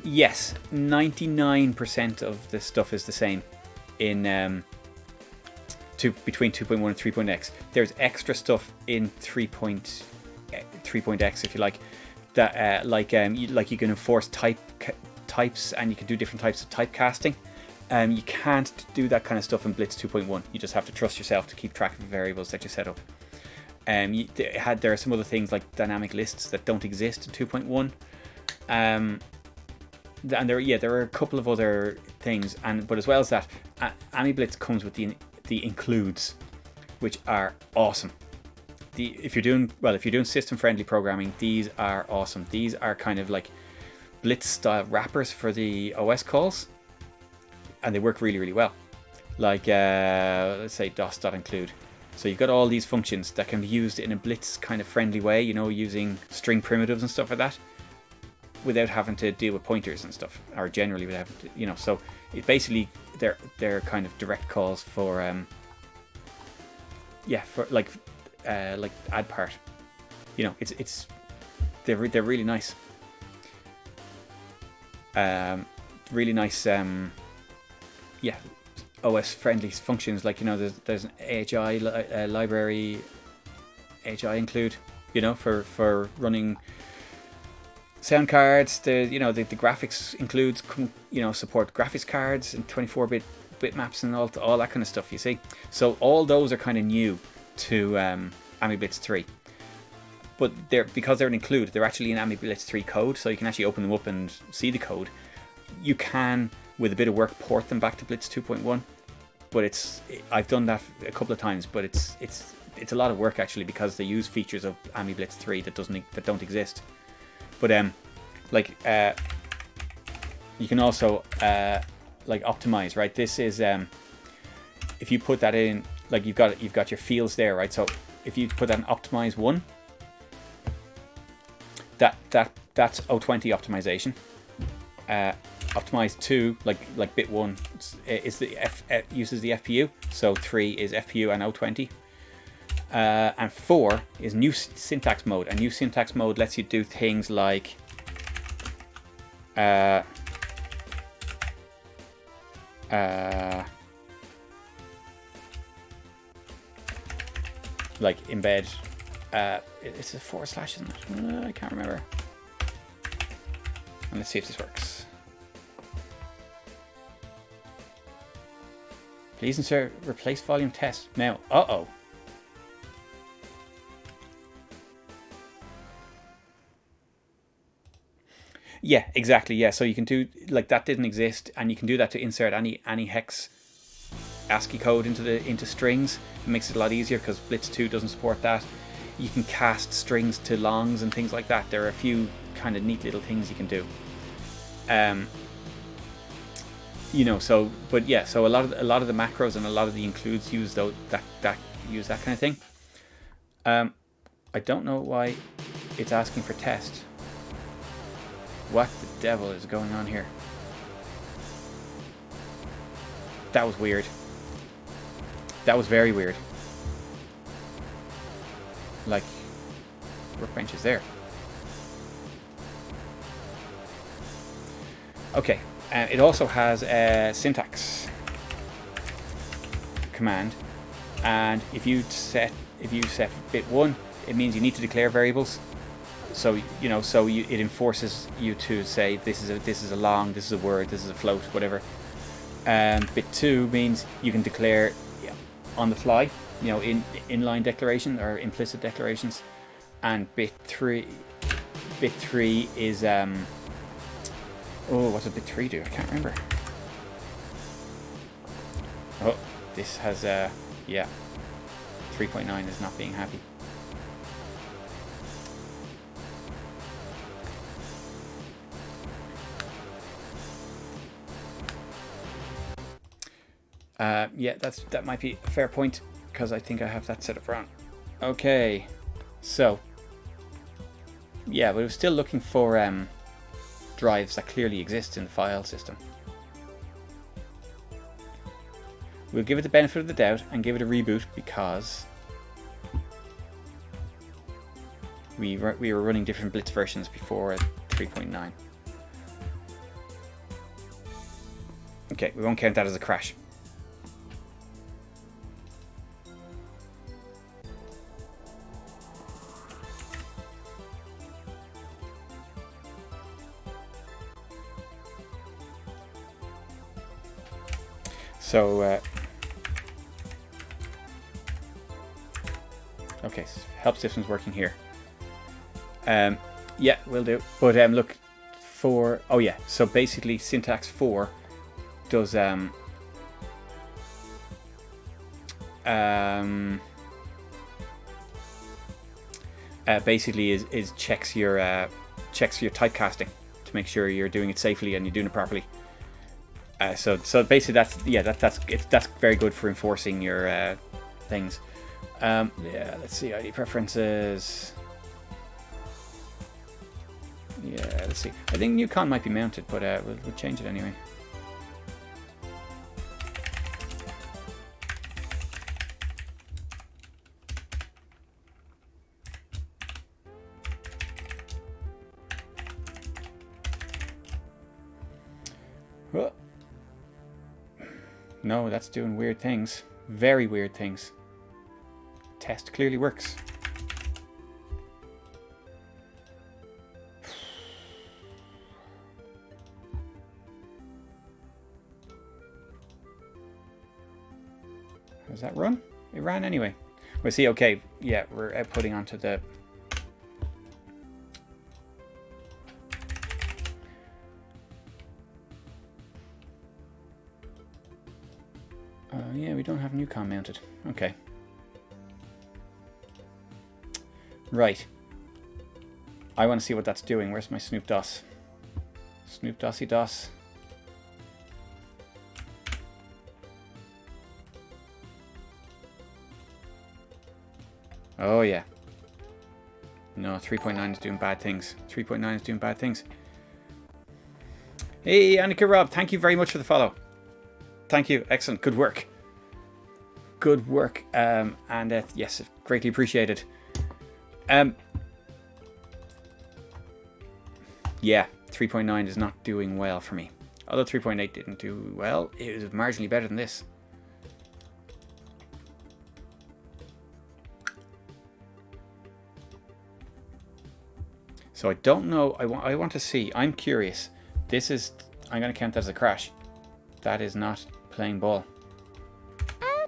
Yes, 99% of the stuff is the same in between 2.1 and 3.x. There's extra stuff in 3.x if you like. That like you can enforce types and you can do different types of typecasting. You can't do that kind of stuff in Blitz 2.1. You just have to trust yourself to keep track of the variables that you set up. There are some other things like dynamic lists that don't exist in 2.1. And there are a couple of other things. But as well as that, AmiBlitz comes with the includes, which are awesome. If you're doing system-friendly programming, these are awesome. These are kind of like Blitz-style wrappers for the OS calls, and they work really, really well. Like let's say dos.include. So you've got all these functions that can be used in a Blitz kind of friendly way, using string primitives and stuff like that, without having to deal with pointers and stuff, or generally without having to, So it basically they're kind of direct calls for for like add part. They're really nice. Really nice. OS friendly functions, like there's an AHI library, AHI include, for running sound cards. The graphics includes support graphics cards and 24-bit bitmaps and all that kind of stuff. You see, so all those are kind of new to AmiBlitz 3, but because they're an include, they're actually in AmiBlitz 3 code, so you can actually open them up and see the code. You can, with a bit of work, port them back to Blitz 2.1, but I've done that a couple of times, but it's a lot of work actually, because they use features of AmiBlitz 3 that don't exist. But you can also optimize, right? This is if you put that in, like you've got your fields there, right? So if you put that in optimize 1, that's O20 optimization. Optimize 2, like bit 1 is uses the FPU, so 3 is FPU and O20, and 4 is new syntax mode. And new syntax mode lets you do things like embed. It's a / isn't it? I can't remember. And let's see if this works. Please insert replace volume test now. Yeah, exactly. Yeah, so you can do that didn't exist, and you can do that to insert any hex ASCII code into strings. It makes it a lot easier because Blitz 2 doesn't support that. You can cast strings to longs and things like that. There are a few kind of neat little things you can do. So a lot of the macros and a lot of the includes use that kind of thing. I don't know why it's asking for test. What the devil is going on here? That was weird. That was very weird. Like, workbench is there. Okay, it also has a syntax command, and if you set bit 1, it means you need to declare variables. So you know, so it enforces you to say this is a long, this is a word, this is a float, whatever. Bit 2 means you can declare on the fly, you know, in inline declaration or implicit declarations. And bit 3 is oh, what does bit 3 do? I can't remember. Oh, this has yeah, 3.9 is not being happy. Yeah, that might be a fair point, because I think I have that set up wrong. Okay, so yeah, but it was still looking for drives that clearly exist in the file system. We'll give it the benefit of the doubt and give it a reboot, because we were running different Blitz versions before 3.9. Okay, we won't count that as a crash. So, okay, so help system's working here. Yeah, will do. But look for, oh yeah, so basically syntax 4 does basically is checks your typecasting to make sure you're doing it safely and you're doing it properly. So basically that's very good for enforcing your things. Yeah, let's see, ID preferences. Yeah, let's see. I think new con might be mounted, but we'll change it anyway. Oh. No, that's doing weird things. Very weird things. Test clearly works. Does that run? It ran anyway. We'll see. Okay, yeah, we're outputting onto the... yeah, we don't have newcom mounted. Okay. Right. I want to see what that's doing. Where's my Snoop DOS? Snoop Dossy DOS. Oh yeah. No, 3.9 is doing bad things. 3.9 is doing bad things. Hey, Annika Rob, thank you very much for the follow. Thank you. Excellent. Good work. Good work. And yes, greatly appreciated. Yeah, 3.9 is not doing well for me. Although 3.8 didn't do well, it was marginally better than this. So I don't know. I want to see. I'm curious. This is... I'm going to count that as a crash. That is not playing ball. Oh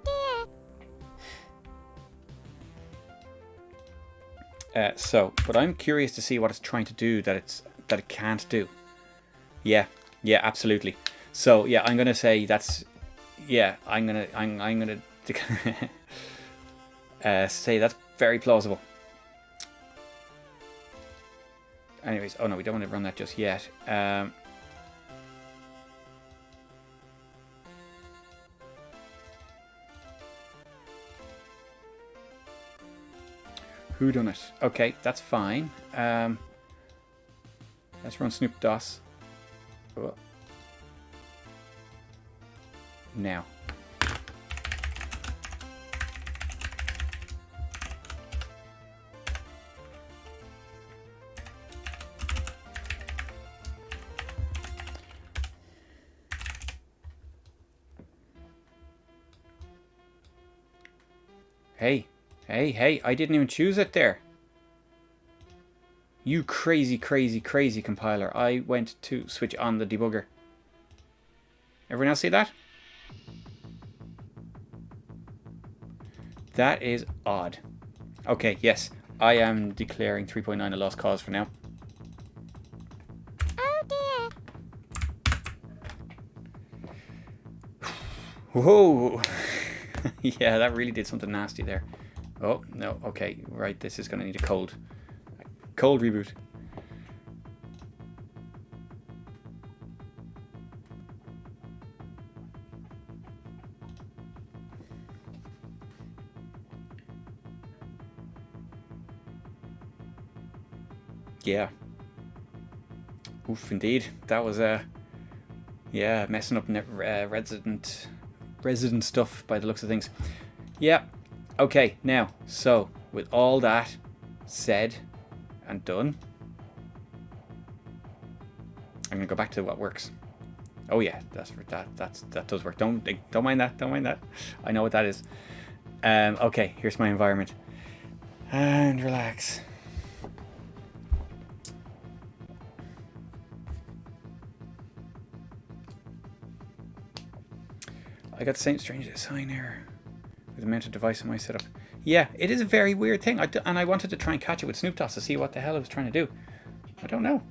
dear. But I'm curious to see what it's trying to do that it can't do. Yeah, absolutely. So yeah, I'm gonna say that's... Yeah, I'm gonna say that's very plausible. Anyways, oh no, we don't want to run that just yet. Who done it? Okay, that's fine. Let's run Snoop DOS. Oh. Now. Hey, I didn't even choose it there. You crazy, crazy, crazy compiler. I went to switch on the debugger. Everyone else see that? That is odd. Okay, yes. I am declaring 3.9 a lost cause for now. Oh dear. Whoa! Yeah, that really did something nasty there. Oh, no. Okay, right. This is going to need a cold reboot. Yeah. Oof, indeed. That was yeah, messing up resident stuff by the looks of things. Yeah. Okay, now, so with all that said and done, I'm gonna go back to what works. Oh yeah, that does work. Don't mind that. Don't mind that. I know what that is. Okay, here's my environment. And relax. I got the same strange sign error with a mounted device in my setup. Yeah, it is a very weird thing. And I wanted to try and catch it with Snoop Toss to see what the hell it was trying to do. I don't know.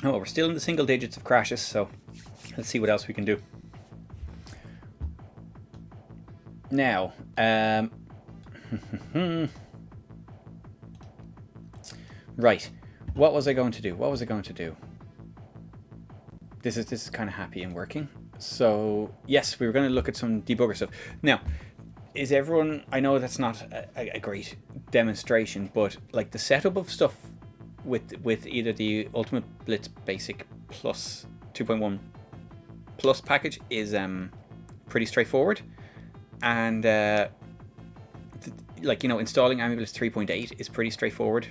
Oh, we're still in the single digits of crashes, so let's see what else we can do. Now, right. What was I going to do? This is kind of happy and working. So yes, we were going to look at some debugger stuff. Now, is everyone? I know that's not a great demonstration, but like the setup of stuff with either the Ultimate Blitz Basic Plus 2.1 Plus package is pretty straightforward, and like, you know, installing AmiBlitz 3.8 is pretty straightforward.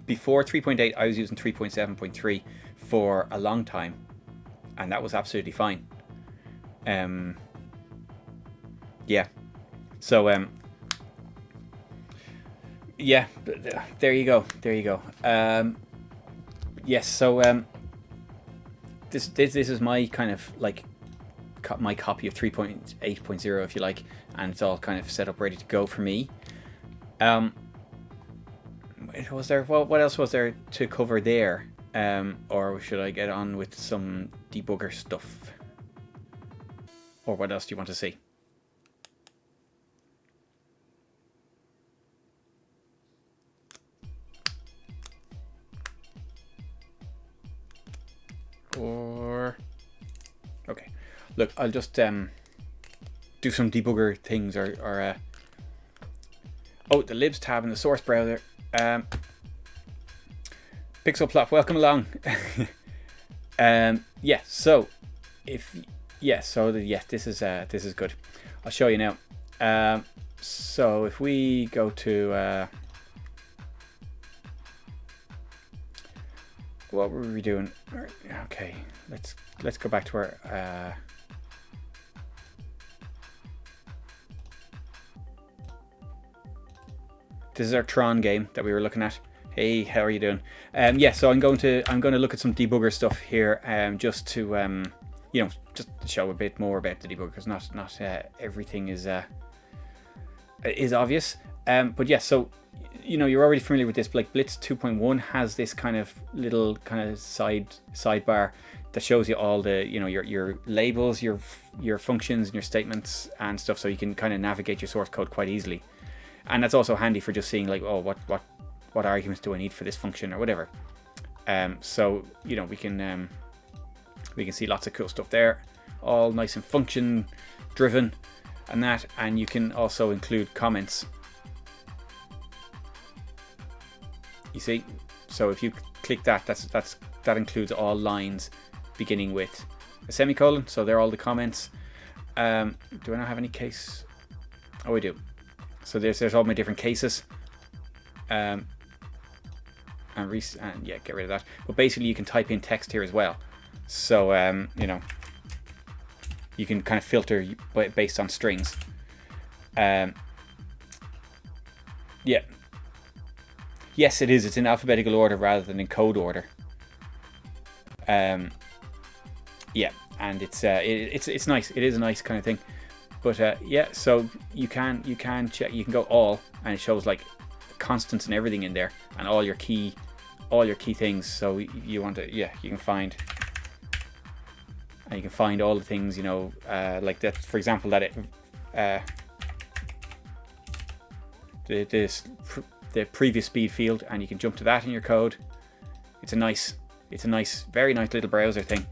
Before 3.8, I was using 3.7.3 for a long time, and that was absolutely fine. Yeah. So yeah, there you go. Yes. So this is my kind of like my copy of 3.8.0, if you like, and it's all kind of set up ready to go for me. Was there what else was there to cover there? Or should I get on with some debugger stuff? Or what else do you want to see? Or okay, look, I'll just do some debugger things, or oh, the libs tab in the source browser. Pixelplop, welcome along. Yeah, so if this is good. I'll show you now. So if we go to what were we doing? Okay, let's go back to our this is our Tron game that we were looking at. Hey, how are you doing? Yeah, so I'm going to look at some debugger stuff here, just to you know, just to show a bit more about the debugger, because not everything is obvious. But yeah, so you know, you're already familiar with this. Like Blitz 2.1 has this kind of little kind of sidebar that shows you all the, you know, your labels, your functions and your statements and stuff, so you can kind of navigate your source code quite easily. And that's also handy for just seeing like, oh, what arguments do I need for this function or whatever. So you know, we can see lots of cool stuff there, all nice and function driven and that. And you can also include comments. You see, so if you click that, that includes all lines beginning with a semicolon. So they're all the comments. Do I not have any case? Oh, I do. So there's all my different cases. And yeah, get rid of that. But basically, you can type in text here as well. So you know, you can kind of filter based on strings. Yeah. Yes, it is. It's in alphabetical order rather than in code order. Yeah, and it's nice. It is a nice kind of thing. But yeah, so you can check. You can go all, and it shows like constants and everything in there, and all your key things. So you want to, yeah, you can find, and you can find all the things, you know, like that. For example, that the previous speed field, and you can jump to that in your code. It's a nice, very nice little browser thing.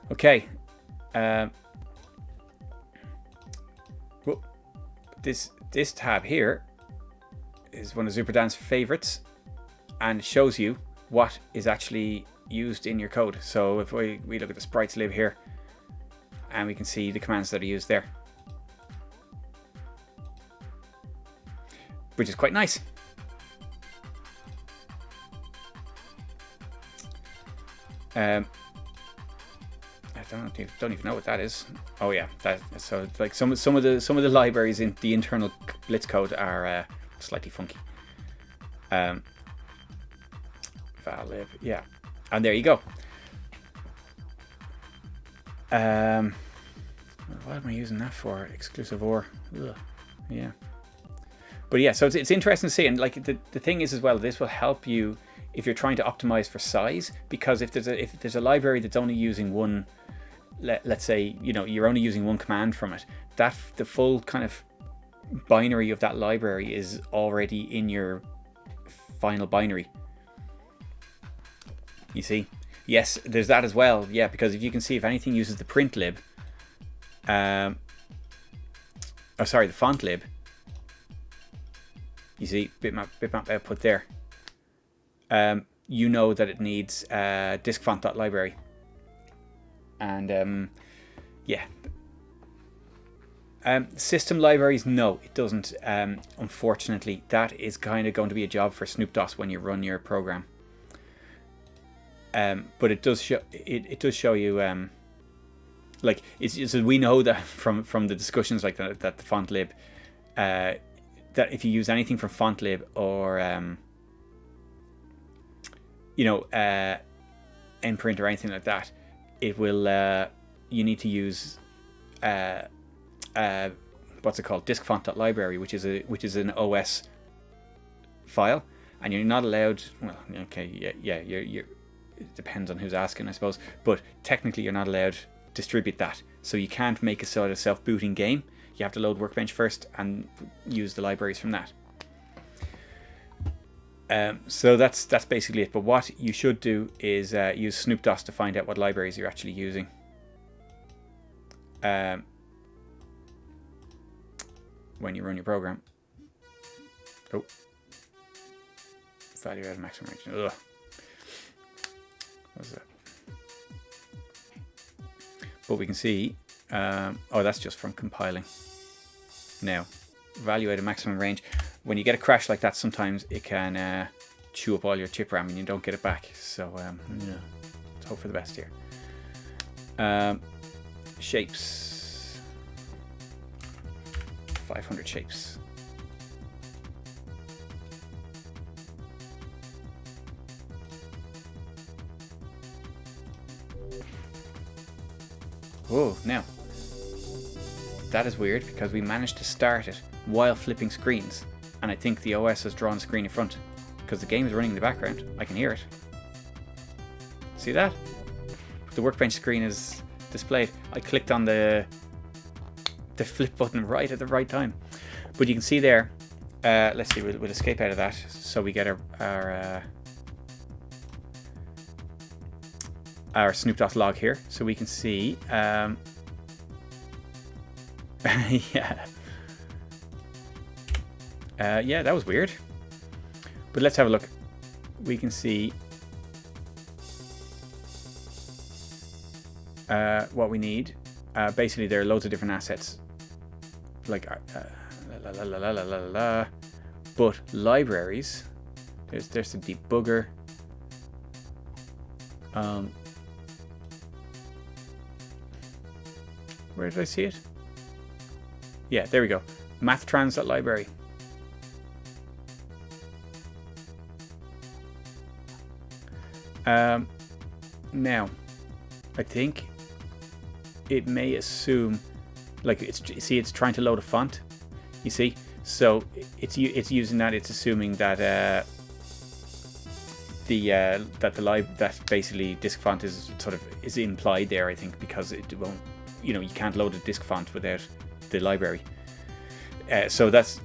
Okay. Well, this tab here is one of Zuperdan's favorites, and shows you what is actually used in your code. So if we look at the sprites lib here, and we can see the commands that are used there, which is quite nice. I don't even know what that is. Oh yeah, so like some of the libraries in the internal Blitz code are slightly funky. Valib, yeah, and there you go. What am I using that for? Exclusive or? Ugh. Yeah. But yeah, so it's interesting to see, and like the thing is as well, this will help you if you're trying to optimize for size, because if there's a library that's only using one, let's say, you know, you're only using one command from it, that the full kind of binary of that library is already in your final binary. You see? Yes, there's that as well. Yeah, because if you can see, if anything uses the print lib, the font lib, you see bitmap output there. You know that it needs diskfont.library, and yeah. System libraries, no, it doesn't. Unfortunately, that is kind of going to be a job for SnoopDOS when you run your program. But it does show you, like we know that from the discussions like that the font lib, that if you use anything from font lib or you know, nprint or anything like that, it will you need to use what's it called, diskfont.library, which is an OS file, and you're not allowed. Well, okay, yeah, you're it depends on who's asking, I suppose, but technically you're not allowed to distribute that, so you can't make a sort of self-booting game. You have to load Workbench first and use the libraries from that. So that's basically it. But what you should do is use SnoopDOS to find out what libraries you're actually using. When you run your program. Oh, value out of maximum range. Ugh. What was that? But we can see. Oh, that's just from compiling. Now, value out of maximum range. When you get a crash like that, sometimes it can chew up all your chip RAM and you don't get it back. So yeah, let's hope for the best here. Shapes. 500 shapes. Whoa, now that is weird because we managed to start it while flipping screens, and I think the OS has drawn a screen in front because the game is running in the background. I can hear it. See that? The Workbench screen is displayed. I clicked on the flip button right at the right time, but you can see there. Let's see, we'll escape out of that so we get our SnoopDOS log here, so we can see. Yeah. Yeah, that was weird. But let's have a look. We can see what we need. Basically, there are loads of different assets, like but libraries. There's the debugger. Where did I see it? Yeah, there we go. Mathtrans.library. Now, I think it may assume, like it's trying to load a font. You see, so it's using that. It's assuming that that basically disk font is is implied there. I think because it won't, you can't load a disk font without the library. So that's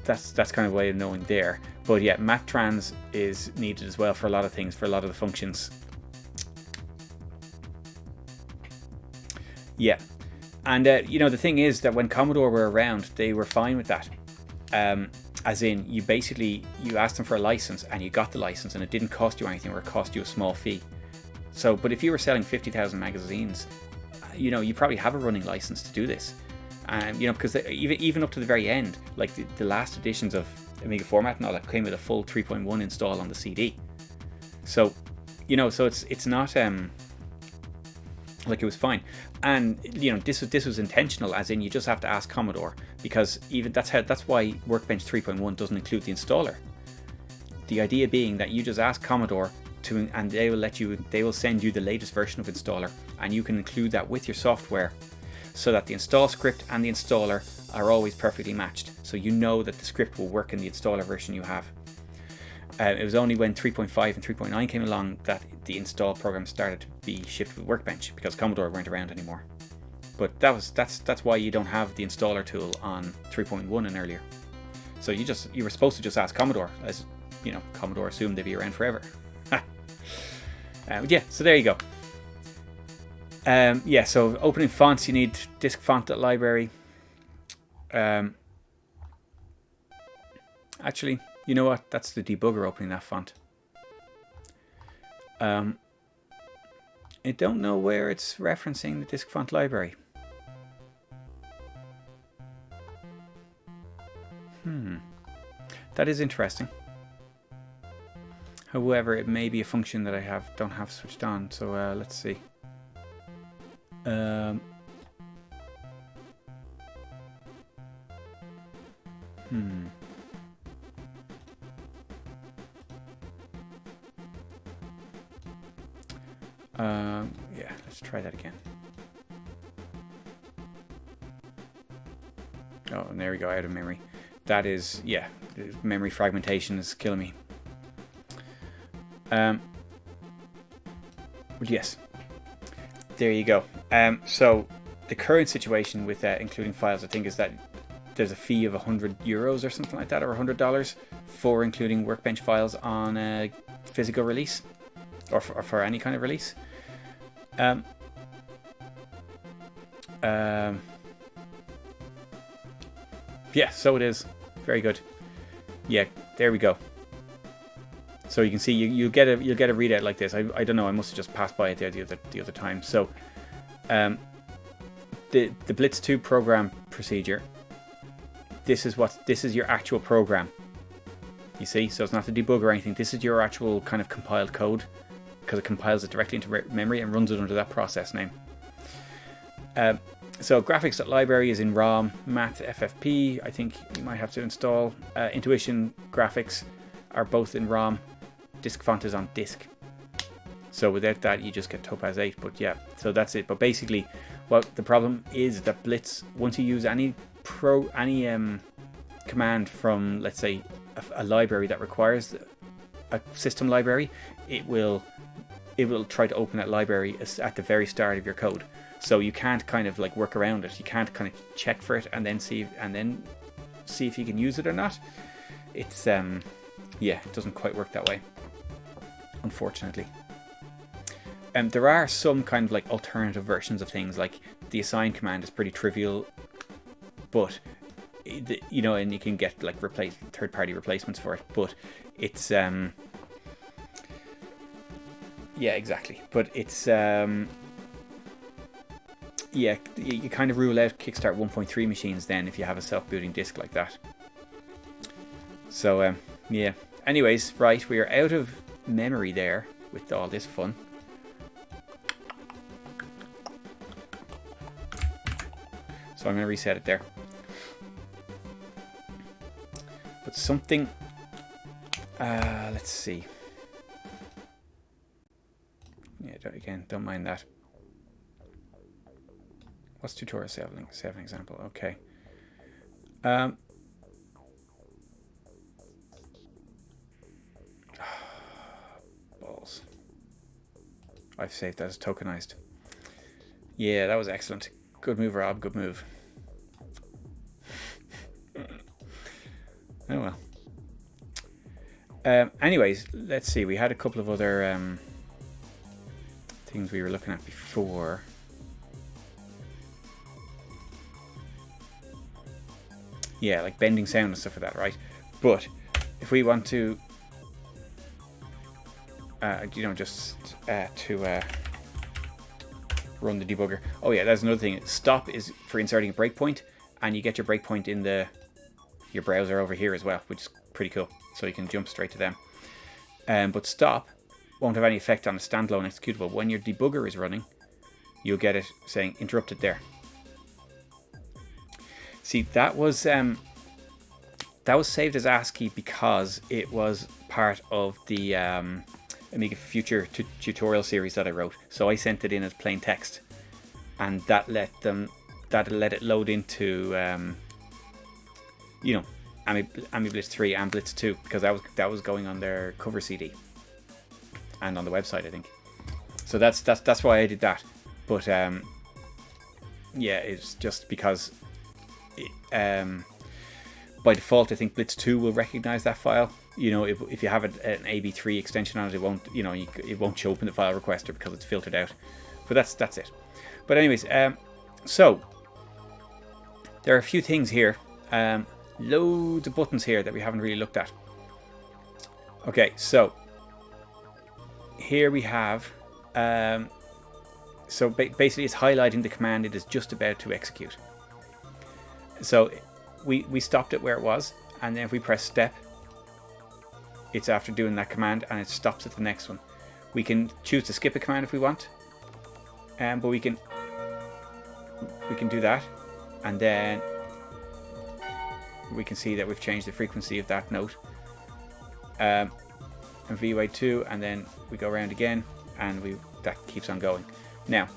kind of a way of knowing there. But yeah, mattrans is needed as well for a lot of things, for a lot of the functions. Yeah, and the thing is that when Commodore were around, they were fine with that. As in, you asked them for a license and you got the license, and it didn't cost you anything, or it cost you a small fee. So, but if you were selling 50,000 magazines, you probably have a running license to do this. Because even up to the very end, like the last editions of Amiga Format and all that came with a full 3.1 install on the CD. So, so it's not like it was fine. And this was intentional, as in you just have to ask Commodore, because even that's why Workbench 3.1 doesn't include the installer. The idea being that you just ask Commodore and they will send you the latest version of installer, and you can include that with your software, so that the install script and the installer are always perfectly matched. So you know that the script will work in the installer version you have. It was only when 3.5 and 3.9 came along that the install program started to be shipped with Workbench, because Commodore weren't around anymore. But that's why you don't have the installer tool on 3.1 and earlier. So you were supposed to just ask Commodore, as Commodore assumed they'd be around forever. Yeah, so there you go. Yeah, so opening fonts, you need disk font library. Actually, you know what? That's the debugger opening that font. I don't know where it's referencing the disk font library. That is interesting. However, it may be a function that I don't have switched on. So let's see. Yeah, let's try that again. Oh, and there we go, out of memory. That is, yeah, memory fragmentation is killing me. Well, yes, there you go. So the current situation with including files, I think, is that there's a fee of €100 or something like that, or $100 for including Workbench files on a physical release, or for any kind of release. Yeah, so it is. Very good. Yeah, there we go. So you can see you'll get a readout like this. I don't know. I must have just passed by it there the other time. So the Blitz 2 program procedure. This is your actual program. You see, so it's not the debug or anything. This is your actual kind of compiled code, because it compiles it directly into memory and runs it under that process name. So graphics.library is in ROM, Math FFP, I think you might have to install. Intuition graphics are both in ROM. Disk font is on disk. So without that, you just get Topaz 8. But yeah, so that's it. But basically, what the problem is that Blitz, once you use any command from, let's say, a library that requires a system library, it will try to open that library at the very start of your code. So you can't kind of like work around it. You can't kind of check for it and then see if you can use it or not. It's yeah, it doesn't quite work that way, unfortunately. There are some kind of like alternative versions of things, like the assign command is pretty trivial, but and you can get like third-party replacements for it, but it's yeah, exactly. But it's yeah, you kind of rule out Kickstart 1.3 machines then if you have a self-booting disk like that. So yeah. Anyways, right, we are out of memory there with all this fun. So I'm going to reset it there. But something, let's see. Yeah, again, don't mind that. What's tutorial 7 example? Okay. Balls. I've saved that as tokenized. Yeah, that was excellent. Good move, Rob. Good move. Oh well. Anyways, let's see. We had a couple of other things we were looking at before. Yeah, like bending sound and stuff like that, right? But if we want to, just to run the debugger. Oh yeah, that's another thing. Stop is for inserting a breakpoint, and you get your breakpoint in your browser over here as well, which is pretty cool. So you can jump straight to them. But stop won't have any effect on a standalone executable. When your debugger is running, you'll get it saying interrupted there. See, that was saved as ASCII because it was part of the Amiga Future tutorial series that I wrote. So I sent it in as plain text, and that let it load into AmiBlitz 3 and Blitz 2, because that was going on their cover CD and on the website, I think. So that's why I did that. But yeah, it's just because by default I think Blitz 2 will recognize that file. If you have an AB3 extension on it, it won't it won't show up in the file requester because it's filtered out. But that's it. But anyways, so there are a few things here. Loads of buttons here that we haven't really looked at. Okay, so here we have so basically it's highlighting the command it is just about to execute. So we stopped it where it was, and then if we press step, it's after doing that command and it stops at the next one. We can choose to skip a command if we want, but we can do that, and then we can see that we've changed the frequency of that note, and VY2, and then we go around again, and that keeps on going. Now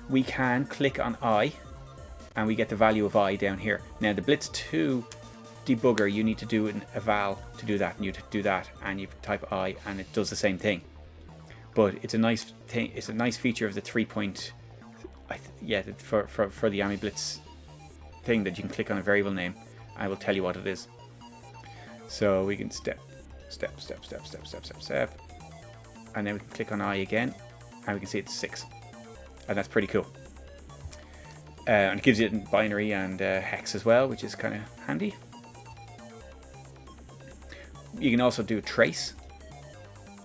we can click on I, and we get the value of I down here. Now the Blitz 2 debugger, you need to do an eval to do that, and you do that, and you type I, and it does the same thing. But it's a nice thing. It's a nice feature of the 3. For the AmiBlitz thing, that you can click on a variable name. I will tell you what it is. So we can step, and then we can click on I again, and we can see it's 6, and that's pretty cool. And it gives you it in binary and hex as well, which is kind of handy. You can also do a trace,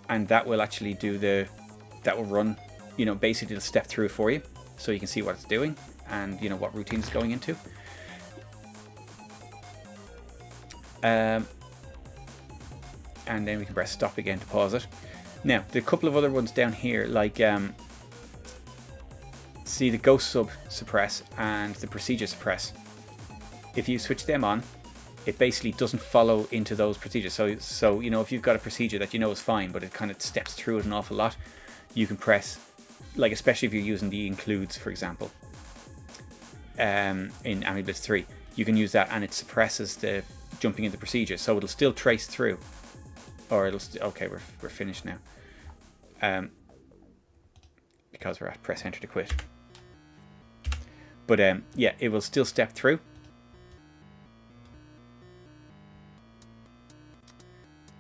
and that will actually that will run, basically it'll step through it for you, so you can see what it's doing and what routine it's going into. And then we can press stop again to pause it. Now, there are a couple of other ones down here, like see the ghost sub suppress and the procedure suppress. If you switch them on, it basically doesn't follow into those procedures. So if you've got a procedure that is fine, but it kind of steps through it an awful lot, you can press, like especially if you're using the includes, for example, in AmiBlitz 3, you can use that, and it suppresses the jumping into procedures, so it'll still trace through, or it'll okay, we're finished now, because we're at press enter to quit. But yeah, it will still step through.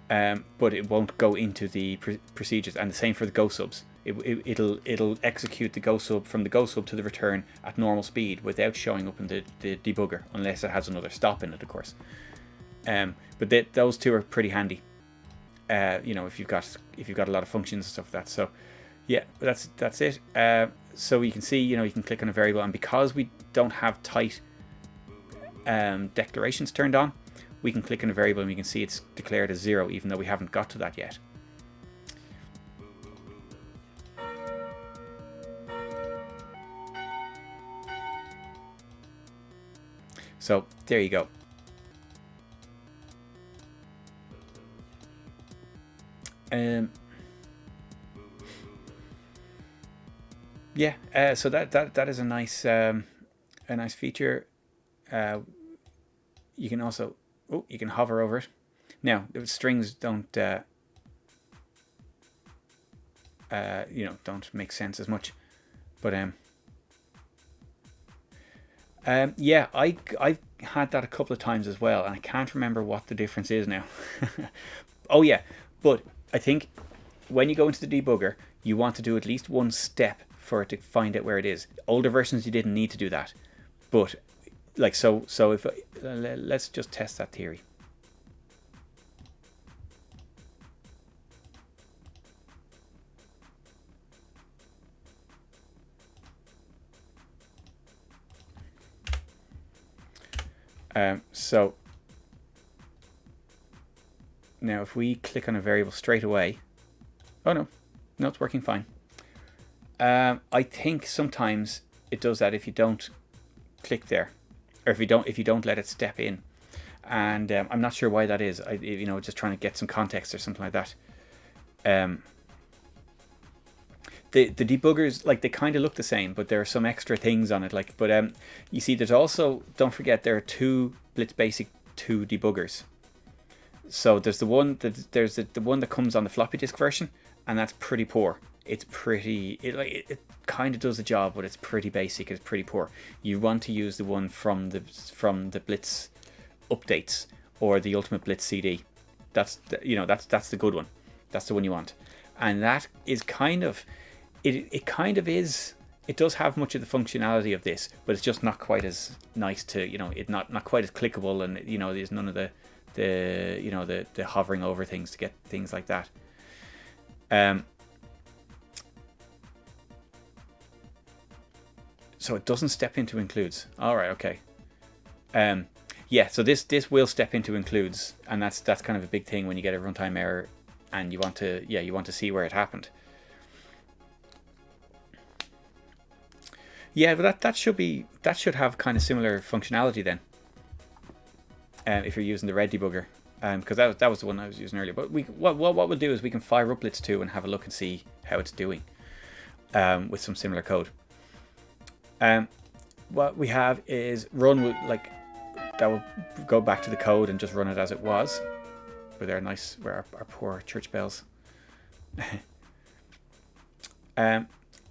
But it won't go into the procedures, and the same for the go subs. It'll execute the go sub from the go sub to the return at normal speed without showing up in the debugger, unless it has another stop in it, of course. But those two are pretty handy. If you've got a lot of functions and stuff like that. So yeah, that's it. So you can see, you can click on a variable, and because we don't have tight declarations turned on, we can click on a variable and we can see it's declared as 0, even though we haven't got to that yet. So there you go. Yeah, so that is a nice feature. You can also you can hover over it. Now the strings don't don't make sense as much, but yeah, I've had that a couple of times as well, and I can't remember what the difference is now. Oh yeah, but I think when you go into the debugger, you want to do at least one step for it to find out where it is. Older versions you didn't need to do that, but like so if let's just test that theory. So now if we click on a variable straight away, oh no, it's working fine. I think sometimes it does that if you don't click there, or if you don't let it step in, and I'm not sure why that is. Just trying to get some context or something like that. The debuggers, like, they kind of look the same, but there are some extra things on it. Like, but you see, there's also, don't forget, there are two Blitz Basic 2 debuggers. So there's the one that comes on the floppy disk version, and that's pretty poor. It's pretty, it kind of does the job, but it's pretty basic. It's pretty poor. You want to use the one from the Blitz updates or the Ultimate Blitz CD. That's the good one. That's the one you want, and that is kind of. It kind of is. It does have much of the functionality of this, but it's just not quite as nice to, it's not quite as clickable, and there's none of the hovering over things to get things like that. So it doesn't step into includes. All right, okay. Yeah, so this will step into includes, and that's kind of a big thing when you get a runtime error, and you want to see where it happened. Yeah, but that should have kind of similar functionality then. If you're using the red debugger, because that was the one I was using earlier. But what we'll do is we can fire up Blitz 2 and have a look and see how it's doing with some similar code. What we have is run with, like, that will go back to the code and just run it as it was with our poor church bells.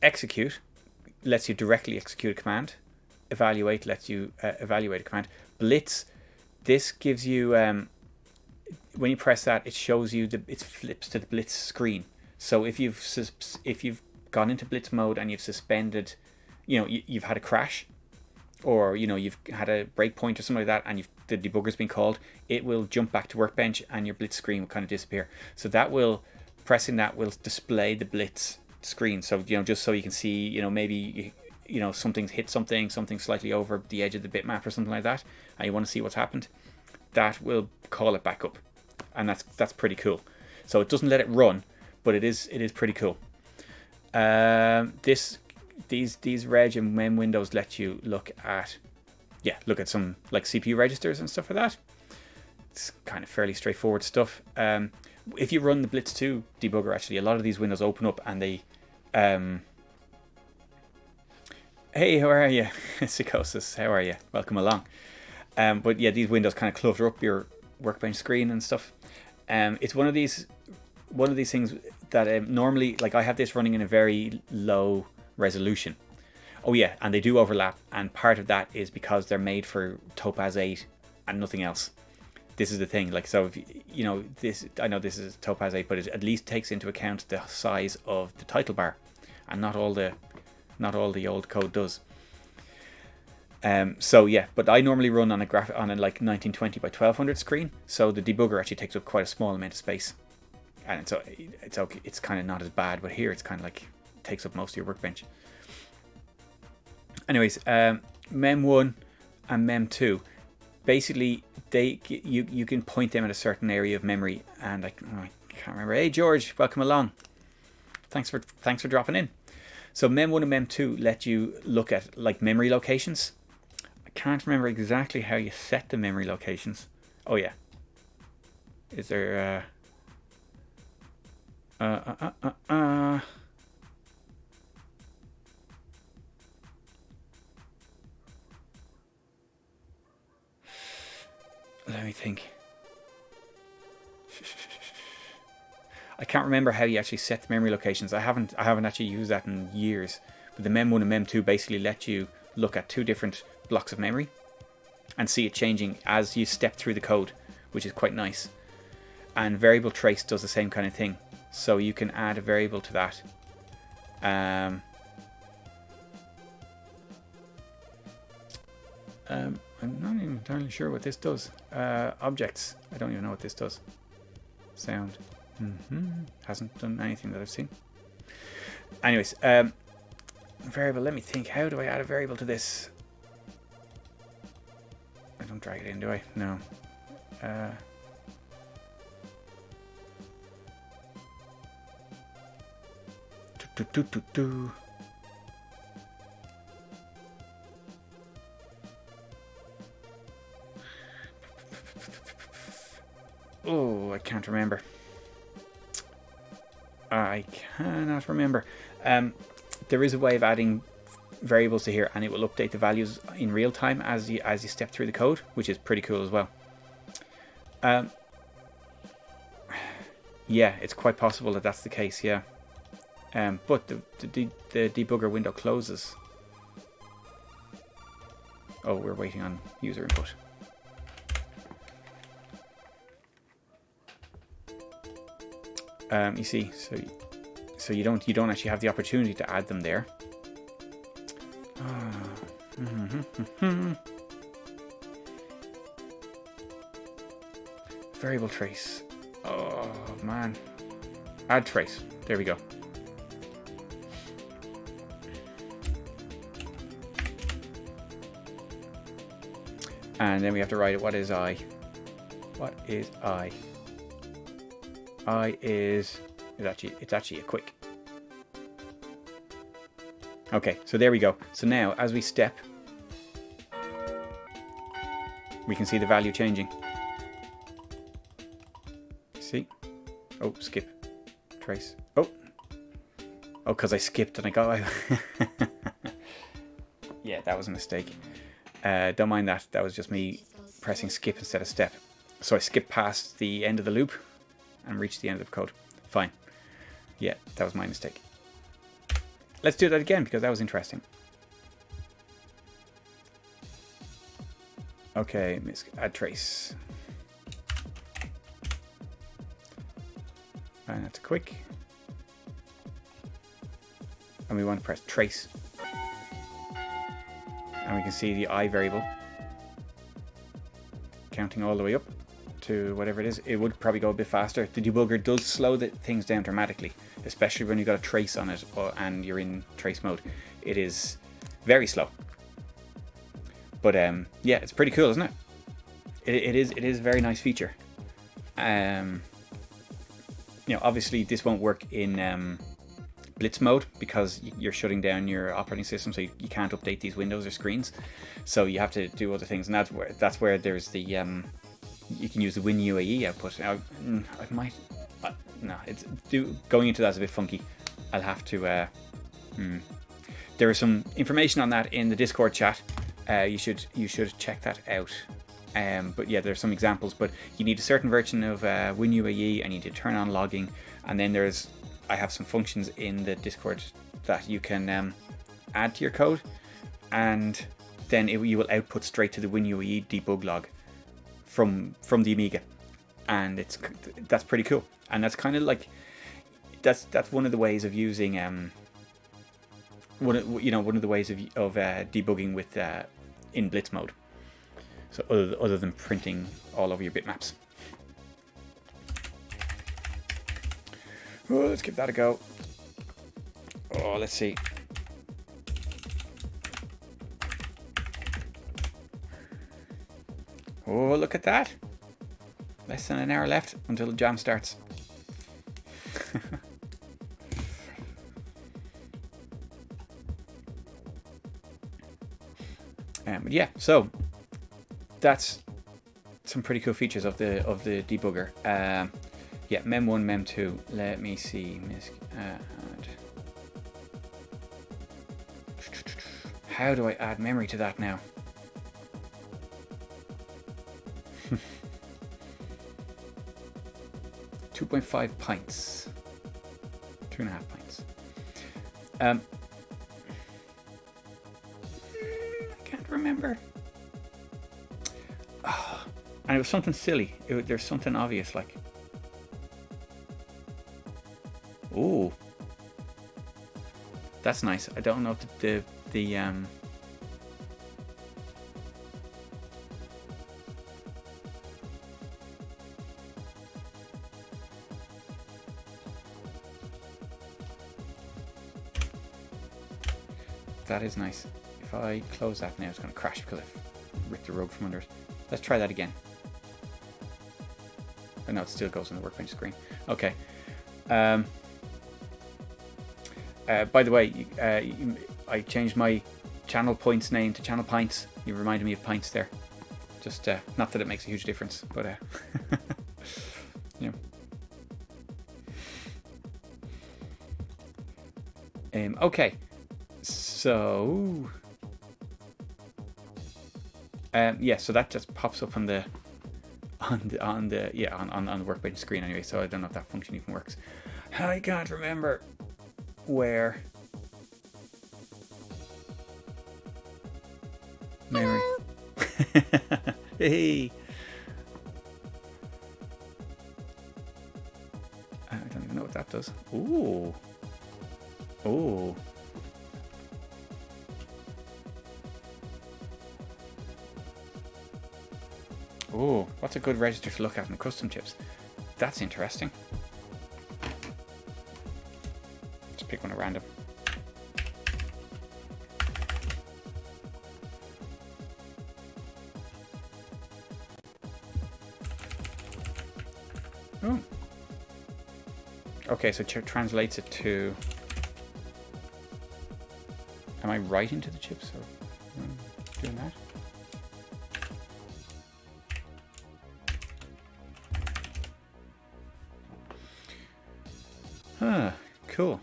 Execute lets you directly execute a command. Evaluate lets you evaluate a command. Blitz, this gives you when you press that, it shows you it flips to the Blitz screen. So if you've gone into Blitz mode and you've suspended, you've had a crash, or you've had a breakpoint or something like that, and the debugger's been called, it will jump back to Workbench and your Blitz screen will kind of disappear. So pressing that will display the Blitz screen. So just so you can see, maybe something's hit something slightly over the edge of the bitmap or something like that, and you want to see what's happened. That will call it back up, and that's pretty cool. So it doesn't let it run, but it is pretty cool. These reg and mem windows let you look at some like CPU registers and stuff like that. It's kind of fairly straightforward stuff. If you run the Blitz 2 debugger, actually, a lot of these windows open up and they hey, how are you? Psychosis, how are you? Welcome along. But yeah, these windows kind of clutter up your Workbench screen and stuff. It's one of these things that normally, like, I have this running in a very low resolution. Oh yeah, and they do overlap, and part of that is because they're made for Topaz 8 and nothing else. This is the thing, like, so if I know this is Topaz 8, but it at least takes into account the size of the title bar, and not all the old code does. So yeah, but I normally run on a like 1920 by 1200 screen, so the debugger actually takes up quite a small amount of space, and it's okay. It's kind of not as bad, but here it's kind of like takes up most of your Workbench. Anyways, mem1 and mem2, basically you can point them at a certain area of memory, and I can't remember. Hey George, welcome along. Thanks for dropping in. So mem1 and mem2 let you look at, like, memory locations. I can't remember exactly how you set the memory locations. Oh yeah. Is there remember how you actually set the memory locations. I haven't actually used that in years. But the mem1 and mem2 basically let you look at 2 different blocks of memory and see it changing as you step through the code, which is quite nice. And variable trace does the same kind of thing. So you can add a variable to that. I'm not even entirely sure what this does. Objects. I don't even know what this does. Sound. Hasn't done anything that I've seen. Anyways, variable. Let me think. How do I add a variable to this? I don't drag it in, do I? No. Oh, I can't remember. I cannot remember. There is a way of adding variables to here, and it will update the values in real time as you step through the code, which is pretty cool as well. Yeah, it's quite possible that that's the case. Yeah, but the debugger window closes. Oh, we're waiting on user input. You see, so you don't actually have the opportunity to add them there. Variable trace. Oh man, add trace. There we go. And then we have to write it. What is I? What is I? I is it's actually a quick. Okay, so there we go. So now as we step, we can see the value changing. See? Oh, skip. Trace. Oh, because I skipped and I got. Yeah, that was a mistake. Don't mind that. That was just me pressing skip instead of step. So I skipped past the end of the loop and reached the end of the code. Fine. Yeah, that was my mistake. Let's do that again because that was interesting. Okay, add trace. And that's a quick. And we want to press trace. And we can see the I variable counting all the way up to whatever it is. It would probably go a bit faster. The debugger does slow things down dramatically, especially when you've got a trace on it and you're in trace mode. It is very slow. But yeah, it's pretty cool, isn't it? It is a very nice feature. You know, obviously this won't work in Blitz mode because you're shutting down your operating system, so you can't update these windows or screens. So you have to do other things, and that's where there's the you can use the WinUAE output. Now, I might no, going into that's a bit funky. I'll have to. There is some information on that in the Discord chat. You should check that out. But yeah, there's some examples. But you need a certain version of WinUAE, and you need to turn on logging. And then I have some functions in the Discord that you can add to your code, and then you will output straight to the WinUAE debug log from the Amiga, and that's pretty cool. And that's kind of like that's one of the ways of using one of the ways of debugging with in Blitz mode. So other than printing all over your bitmaps. Oh, let's give that a go. Oh, let's see. Oh, look at that. Less than an hour left until the jam starts. But yeah, so that's some pretty cool features of the debugger. Yeah, mem1, mem2. Let me see. How do I add memory to that now? 2.5 pints. 2.5 pints. I can't remember. Oh, and it was something silly. There's something obvious like. Ooh, that's nice. I don't know if the that is nice. If I close that now, it's going to crash because I've ripped the rug from under it. Let's try that again. Oh no, it still goes on the workbench screen. Okay. By the way, I changed my channel points name to Channel Pints. You reminded me of pints there. Just not that it makes a huge difference, but yeah. Okay. So yeah, so that just pops up on the workbench screen anyway. So I don't know if that function even works. I can't remember where. Memory. Hey. I don't even know what that does. Ooh. Ooh. Ooh, what's a good register to look at in the custom chips? That's interesting. Let's pick one at random. Oh. Okay, so it translates it to... Am I writing to the chips or doing that? Huh, cool.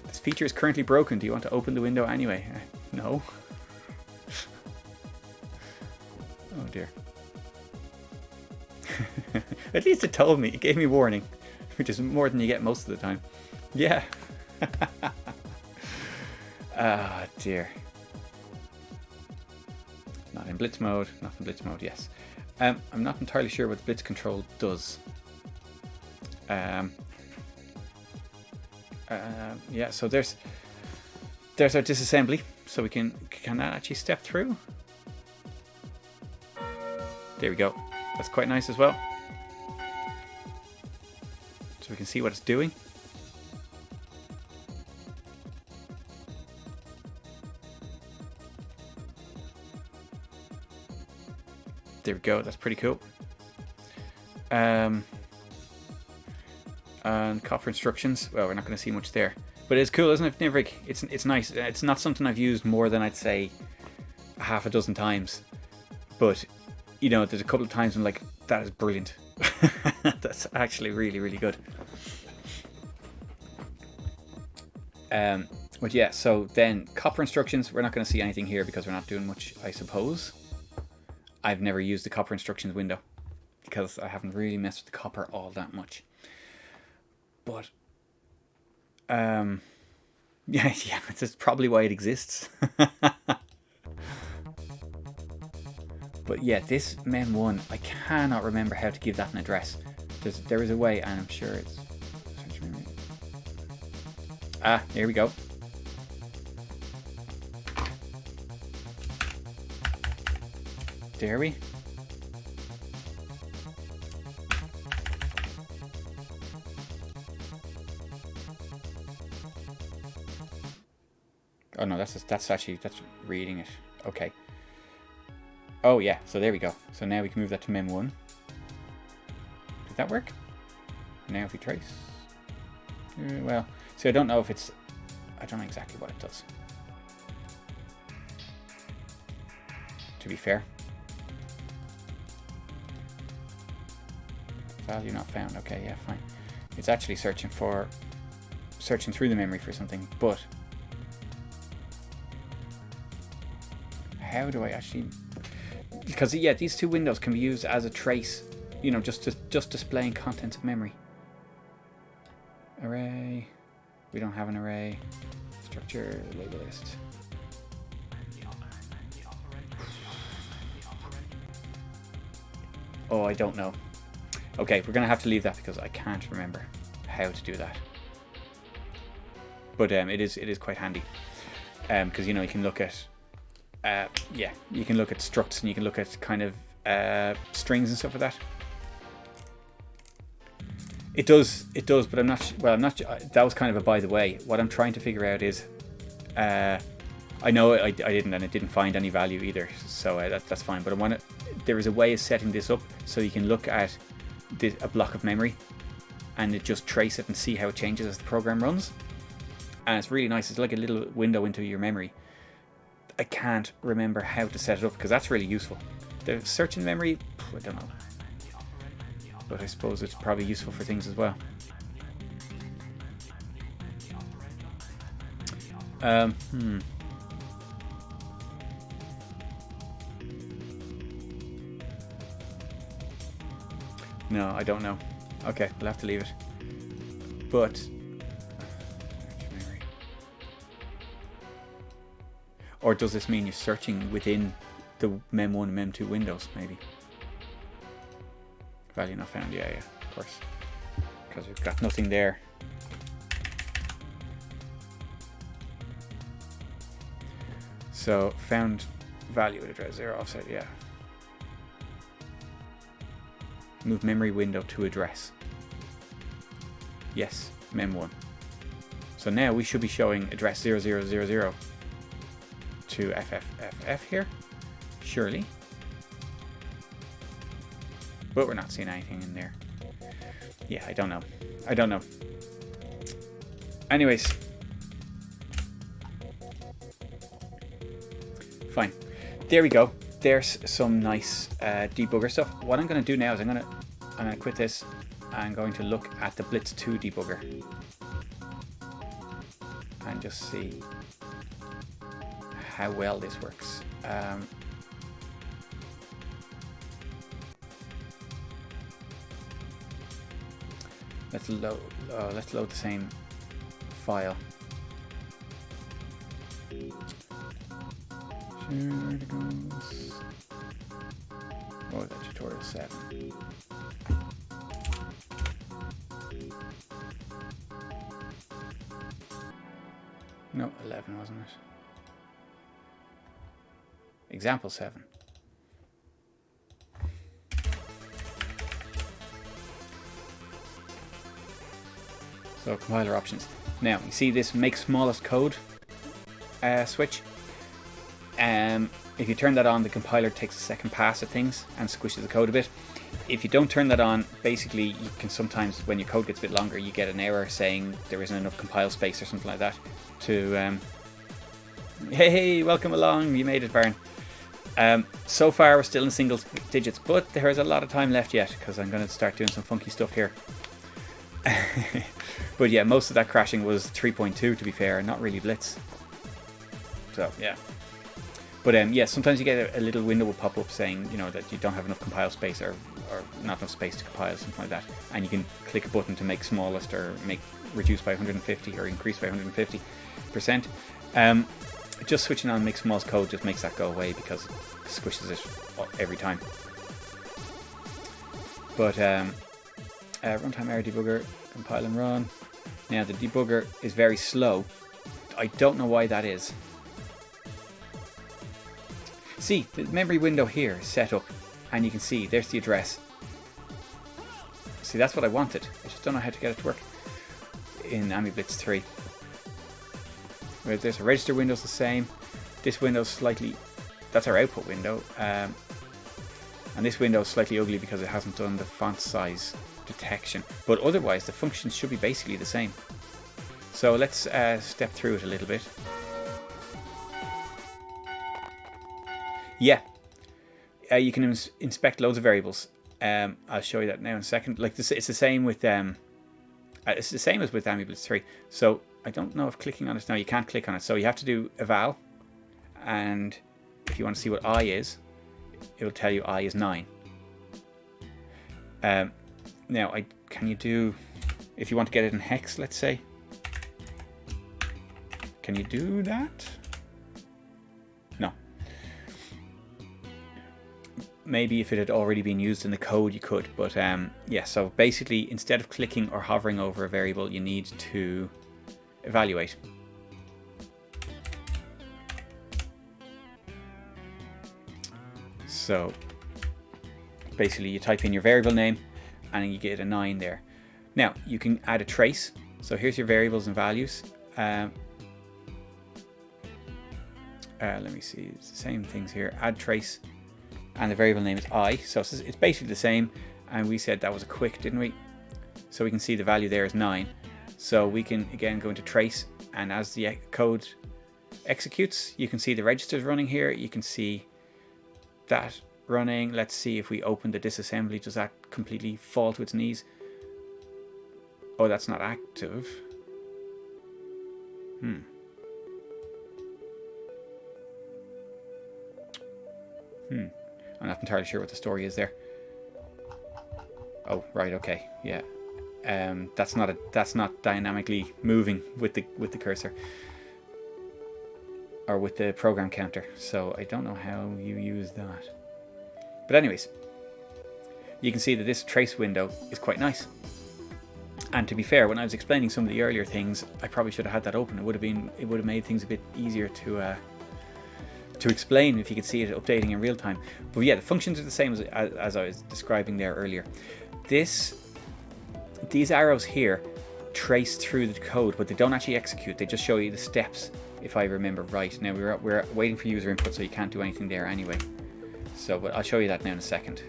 This feature is currently broken. Do you want to open the window anyway? No. Oh dear. At least it told me. It gave me warning, which is more than you get most of the time. Yeah. Ah, dear. Not in Blitz mode. Not in Blitz mode, yes. I'm not entirely sure what the Blitz control does. Yeah, so there's our disassembly. So we can that actually step through? There we go. That's quite nice as well. So we can see what it's doing. There we go. That's pretty cool. And copper instructions. Well, we're not going to see much there, but it's cool, isn't it, Nivrig? It's nice. It's not something I've used more than I'd say half a dozen times, but you know, there's a couple of times I'm like, that is brilliant. That's actually really, really good. But yeah, so then copper instructions. We're not going to see anything here because we're not doing much, I suppose. I've never used the copper instructions window because I haven't really messed with the copper all that much. But yeah, that's probably why it exists. But yeah, this Mem1, I cannot remember how to give that an address. There is a way, and I'm sure it's... Ah, here we go. Dare we? Oh no, that's reading it. Okay. Oh yeah, so there we go. So now we can move that to Mem1. Did that work? Now if we trace. Well, see, I don't know exactly what it does. To be fair. Value not found. Okay, yeah, fine. It's actually searching through the memory for something, but how do I actually... Because, yeah, these two windows can be used as a trace, you know, just displaying contents of memory. Array. We don't have an array. Structure, label list. Oh, I don't know. Okay, we're going to have to leave that because I can't remember how to do that. But it is quite handy. Because, you know, you can look at... yeah, you can look at structs and you can look at kind of strings and stuff like that. It does, but I'm not... Well, I'm not... That was kind of a by the way. What I'm trying to figure out is... I know I didn't, and it didn't find any value either, so that's fine. But I want to... There is a way of setting this up so you can look at a block of memory and it just trace it and see how it changes as the program runs. And it's really nice. It's like a little window into your memory. I can't remember how to set it up because that's really useful. The search in memory, I don't know. But I suppose it's probably useful for things as well. No, I don't know. Okay, we'll have to leave it. But... Or does this mean you're searching within the mem1 and mem2 windows, maybe? Value not found, yeah, of course. Because we've got nothing there. So, found value at address 0 offset, yeah. Move memory window to address. Yes, mem1. So now we should be showing address 0000 to FFFF here, surely. But we're not seeing anything in there. Yeah, I don't know. I don't know. Anyways. Fine. There we go. There's some nice debugger stuff. What I'm going to do now is I'm going to quit this. I'm going to look at the Blitz 2 debugger and just see how well this works. Let's load the same file. There it goes. Oh, that tutorial 7. No, 11 wasn't it? Example 7. So compiler options. Now you see this make smallest code switch. If you turn that on, the compiler takes a second pass at things and squishes the code a bit. If you don't turn that on, basically you can sometimes, when your code gets a bit longer, you get an error saying there isn't enough compile space or something like that to hey, welcome along, you made it, Varn. So far we're still in single digits, but there's a lot of time left yet because I'm going to start doing some funky stuff here. But yeah, most of that crashing was 3.2 to be fair, not really Blitz. So yeah. But yeah, sometimes you get a little window will pop up saying, you know, that you don't have enough compile space or not enough space to compile, something like that. And you can click a button to make smallest or make reduce by 150 or increase by 150%. Just switching on make smallest code just makes that go away because it squishes it every time. But runtime error debugger, compile and run. Now the debugger is very slow. I don't know why that is. See, the memory window here is set up and you can see there's the address. See, that's what I wanted. I just don't know how to get it to work in AmiBlitz 3. Where there's a register window's the same. This window's slightly, that's our output window. And this window is slightly ugly because it hasn't done the font size detection. But otherwise the functions should be basically the same. So let's step through it a little bit. Yeah, you can inspect loads of variables. I'll show you that now in a second. Like this, it's the same with it's the same as with AmiBlitz 3. So I don't know if clicking on it now, you can't click on it. So you have to do eval, and if you want to see what I is, it'll tell you I is 9. Now, can you do, if you want to get it in hex, let's say, can you do that? No. Maybe if it had already been used in the code, you could, but yeah, so basically, instead of clicking or hovering over a variable, you need to evaluate. So basically, you type in your variable name, and you get a 9 there. Now, you can add a trace. So here's your variables and values. Let me see, it's the same things here. Add trace, and the variable name is I. So it's basically the same, and we said that was a quick, didn't we? So we can see the value there is 9. So we can again go into trace, and as the code executes, you can see the registers running here. You can see that running. Let's see if we open the disassembly, does that completely fall to its knees? Oh, that's not active. I'm not entirely sure what the story is there. Oh, right, okay, yeah. That's not dynamically moving with the cursor or with the program counter. So I don't know how you use that. But anyways, you can see that this trace window is quite nice. And to be fair, when I was explaining some of the earlier things, I probably should have had that open. It would have made things a bit easier to explain if you could see it updating in real time. But yeah, the functions are the same as I was describing there earlier. These arrows here trace through the code, but they don't actually execute. They just show you the steps, if I remember right. Now we're waiting for user input, so you can't do anything there anyway. So, but I'll show you that now in a second.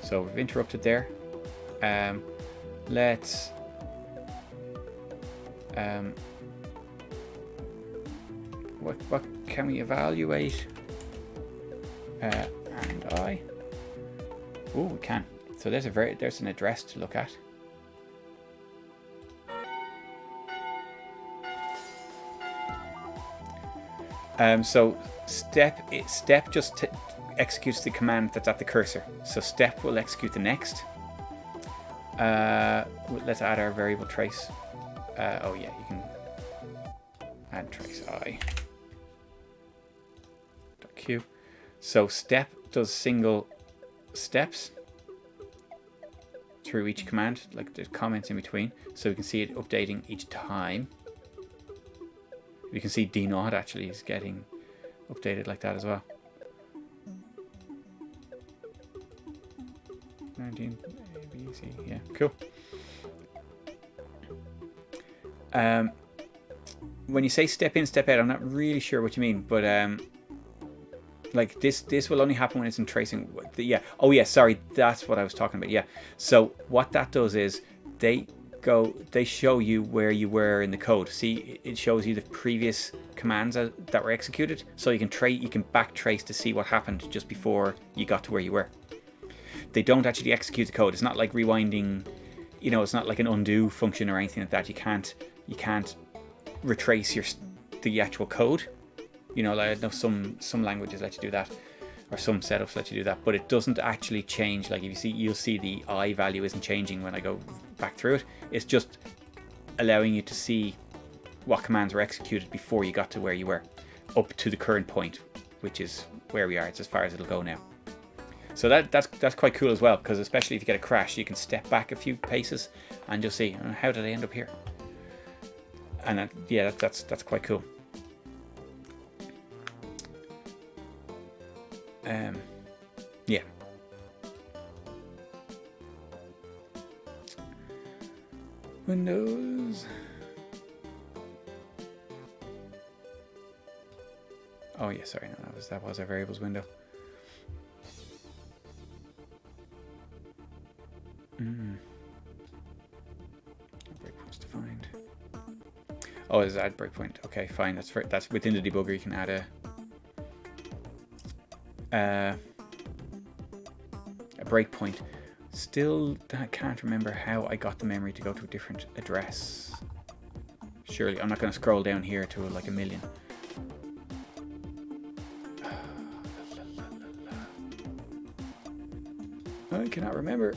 So we've interrupted there. Let's what can we evaluate? And I. Oh, we can. So there's an address to look at. So step just executes the command that's at the cursor. So step will execute the next. Let's add our variable trace. Oh yeah, you can add trace I. Q. So step does single steps through each command, like there's comments in between, so we can see it updating each time. You can see D0 actually is getting updated like that as well. 19 A, B, C, yeah, cool. When you say step in, step out, I'm not really sure what you mean, but like this will only happen when it's in tracing. Yeah. Oh yeah. Sorry, that's what I was talking about. Yeah. So what that does is they show you where you were in the code. See, it shows you the previous commands that were executed, so you can back trace to see what happened just before you got to where you were. They don't actually execute the code. It's not like rewinding. You know, it's not like an undo function or anything like that. You can't retrace the actual code. You know, like I know some languages let you do that, or some setups let you do that, but it doesn't actually change. Like if you see, you'll see the I value isn't changing when I go back through it. It's just allowing you to see what commands were executed before you got to where you were, up to the current point, which is where we are. It's as far as it'll go now. So that's quite cool as well, because especially if you get a crash, you can step back a few paces and you'll see, how did I end up here? And yeah, that's quite cool. Yeah. Windows. Oh yeah, sorry, no, that was our variables window. Breakpoints defined. Oh, there's add breakpoint. Okay, fine. That's within the debugger. You can add a breakpoint. Still, I can't remember how I got the memory to go to a different address. Surely, I'm not going to scroll down here to like 1,000,000. I cannot remember.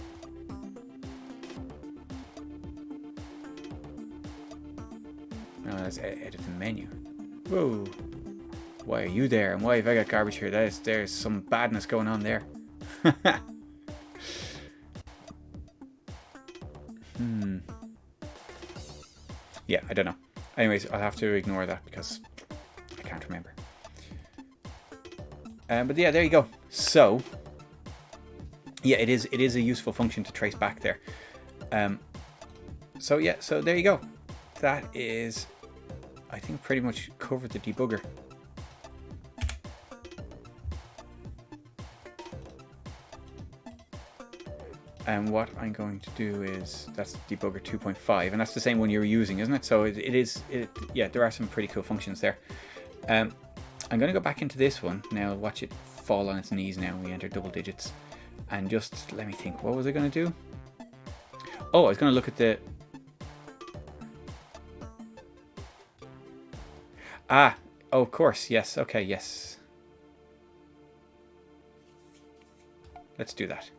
No, let's edit the menu. Whoa. Why are you there? And why have I got garbage here? There's some badness going on there. Yeah, I don't know. Anyways, I'll have to ignore that because I can't remember. But yeah, there you go. So, yeah, it is a useful function to trace back there. So yeah, so there you go. That is, I think, pretty much covered the debugger. And what I'm going to do is, that's debugger 2.5, and that's the same one you're using, isn't it? So yeah, there are some pretty cool functions there. I'm going to go back into this one now. Watch it fall on its knees now. We enter double digits, and just let me think. What was I going to do? Oh, I was going to look at the. Oh, of course. Yes. Okay. Yes. Let's do that.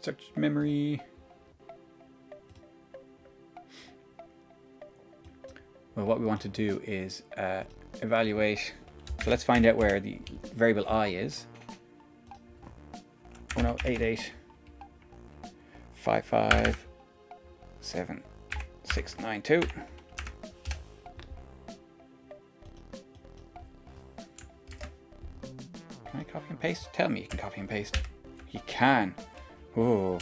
Search memory. Well, what we want to do is evaluate. So let's find out where the variable I is. 1088 55 7692. Can I copy and paste? Tell me you can copy and paste. You can. Oh.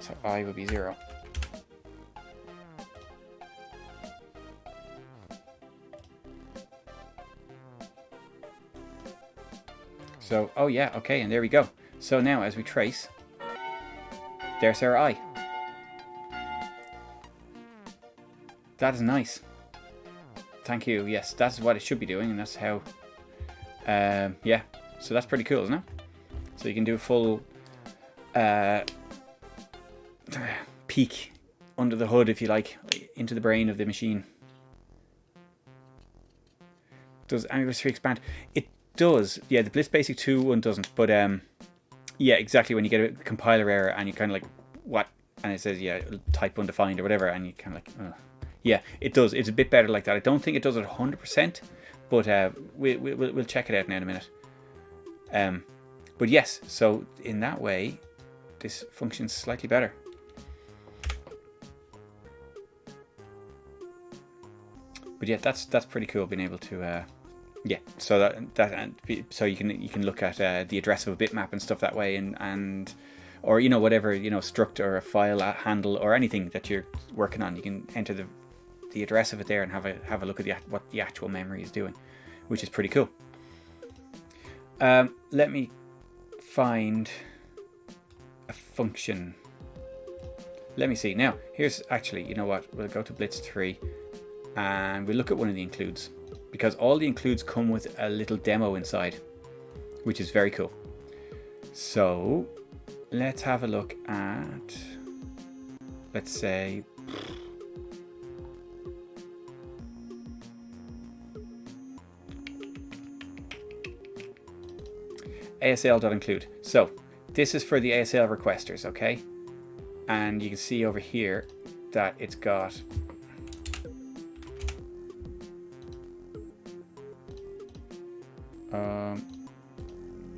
So I will be 0. So, oh yeah, okay, and there we go. So now as we trace, there's our I. That is nice. Thank you. Yes, that's what it should be doing, and that's how. Yeah, so that's pretty cool, isn't it? So you can do a full peek under the hood, if you like, into the brain of the machine. Does AmiBlitz 3 expand? It does. Yeah, the Blitz Basic 2 one doesn't, but yeah, exactly. When you get a compiler error and you kind of like, what? And it says, yeah, type undefined or whatever, and you kind of like, yeah, it does. It's a bit better like that. I don't think it does it 100%, but we'll check it out now in a minute. But yes, so in that way, this functions slightly better. But yeah, that's pretty cool being able to, yeah. So so you can look at the address of a bitmap and stuff that way, and or whatever struct or a file handle or anything that you're working on, you can enter the address of it there and have a look at what the actual memory is doing, which is pretty cool. Let me find a function. Let me see. Now, here's actually, you know what? We'll go to Blitz 3 and we'll look at one of the includes, because all the includes come with a little demo inside, which is very cool. So let's have a look at, let's say, ASL.include. So this is for the ASL requesters, okay? And you can see over here that it's got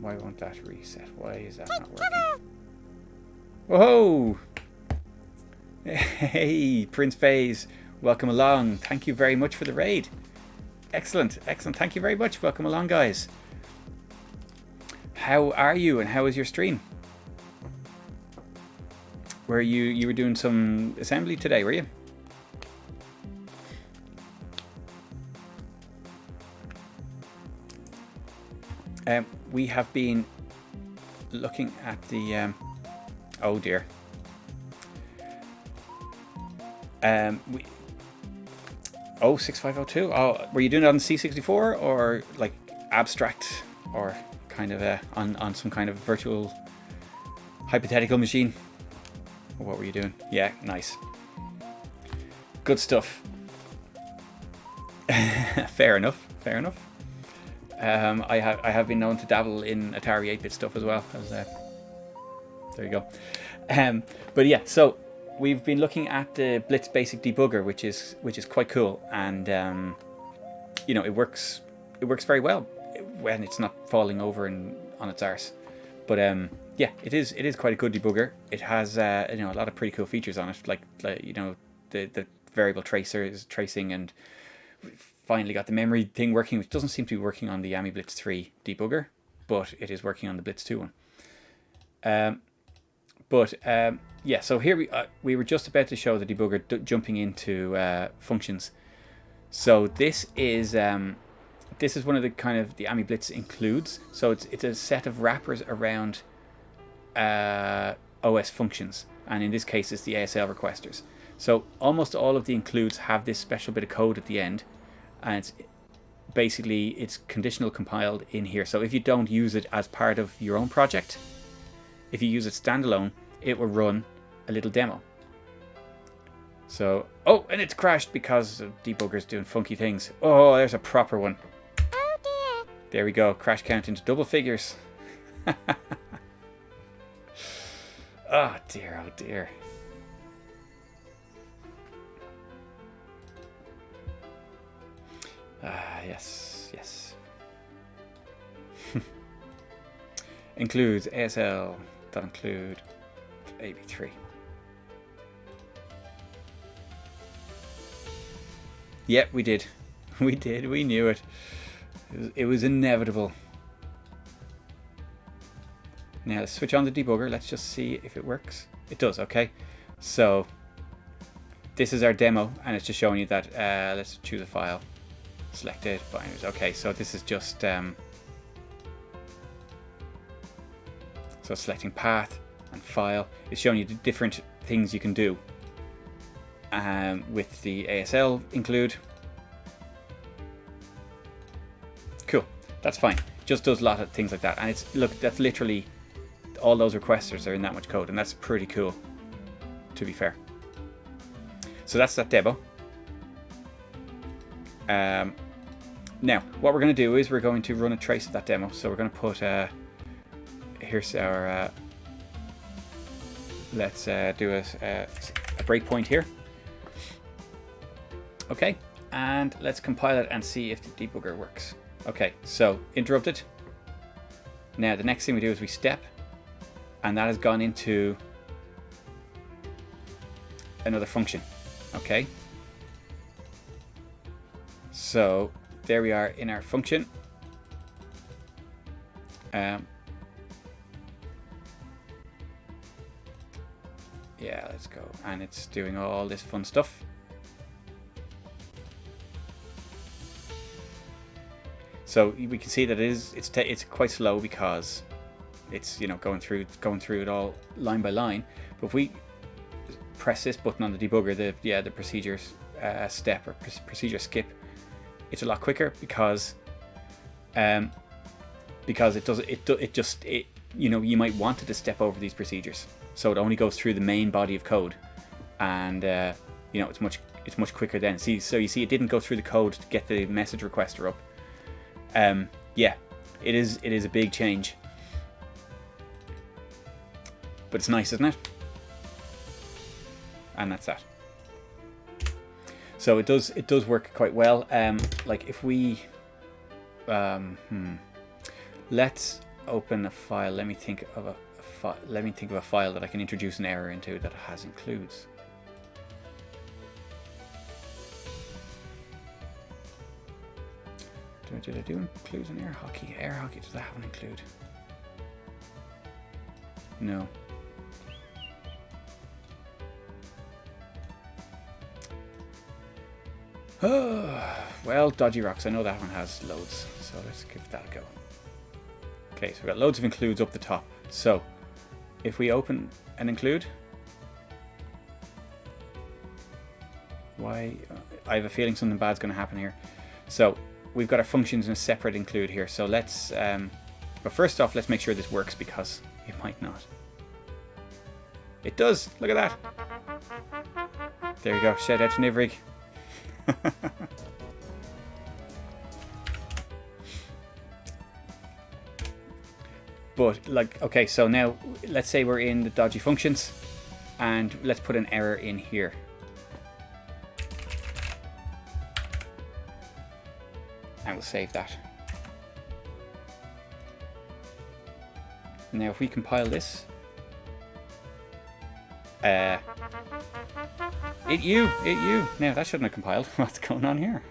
why won't that reset? Why is that not working? Whoa! Hey, Prince Faze, welcome along. Thank you very much for the raid. Excellent, excellent. Thank you very much. Welcome along, guys. How are you, and how is your stream? Were you were doing some assembly today, were you? We have been looking at the oh dear. 6502. Oh, were you doing it on C64 or like abstract or kind of on some kind of virtual hypothetical machine. What were you doing? Yeah, nice. Good stuff. Fair enough. Fair enough. I have been known to dabble in Atari 8-bit stuff as well. There you go. But yeah, so we've been looking at the Blitz Basic debugger, which is quite cool, and you know, it works very well when it's not falling over on its arse. But yeah, it is quite a good debugger. It has you know, a lot of pretty cool features on it, like you know, the variable tracing, and finally got the memory thing working, which doesn't seem to be working on the AmiBlitz 3 debugger, but it is working on the Blitz 2 one. Yeah, so here we were just about to show the debugger jumping into functions. So this is one of the kind of the AmiBlitz includes. So it's a set of wrappers around OS functions, and in this case it's the ASL requesters. So almost all of the includes have this special bit of code at the end, and it's conditional compiled in here. So if you don't use it as part of your own project, if you use it standalone, it will run a little demo. So, oh, and it's crashed because the debugger's doing funky things. Oh, there's a proper one. Oh dear. There we go. Crash count into double figures. Oh dear, oh dear. Yes, yes. Includes ASL, dot include AB3. Yep, we did. We did. We knew it. It was inevitable. Now let's switch on the debugger. Let's just see if it works. It does. Okay. So this is our demo, and it's just showing you that. Let's choose a file. Select it. Binaries. Okay. So this is just so selecting path and file. It's showing you the different things you can do with the ASL include. Cool, that's fine. Just does a lot of things like that, and it's, look, that's literally all those requesters are in that much code, and that's pretty cool, to be fair. So that's that demo. Now what we're going to do is we're going to run a trace of that demo. So we're going to put here's our let's do a breakpoint here. Okay, and let's compile it and see if the debugger works. Okay, so interrupted. Now the next thing we do is we step, and that has gone into another function. Okay, so there we are in our function. Yeah, let's go, and it's doing all this fun stuff. So we can see that it's quite slow because it's, you know, going through it all line by line. But if we press this button on the debugger, the procedure step or procedure skip, it's a lot quicker because it you know, you might want it to step over these procedures, so it only goes through the main body of code, and you know, it's much quicker then. So you see, it didn't go through the code to get the message requester up. Yeah, it is a big change, but it's nice, isn't it? And that's that. So it does work quite well. Like if we let's open a file. Let me think of a file that I can introduce an error into that has includes. Did I do includes in air hockey? Air hockey, does that have an include? No. Well, Dodgy Rocks, I know that one has loads, so let's give that a go. Okay, so we've got loads of includes up the top. So if we open an include, why? I have a feeling something bad's going to happen here. So we've got our functions in a separate include here. So let's But first off, let's make sure this works because it might not. It does. Look at that. There you go. Shed out to Nivrig. But like, okay, so now let's say we're in the dodgy functions and let's put an error in here. And we'll save that. Now if we compile this, it you. Now that shouldn't have compiled. What's going on here?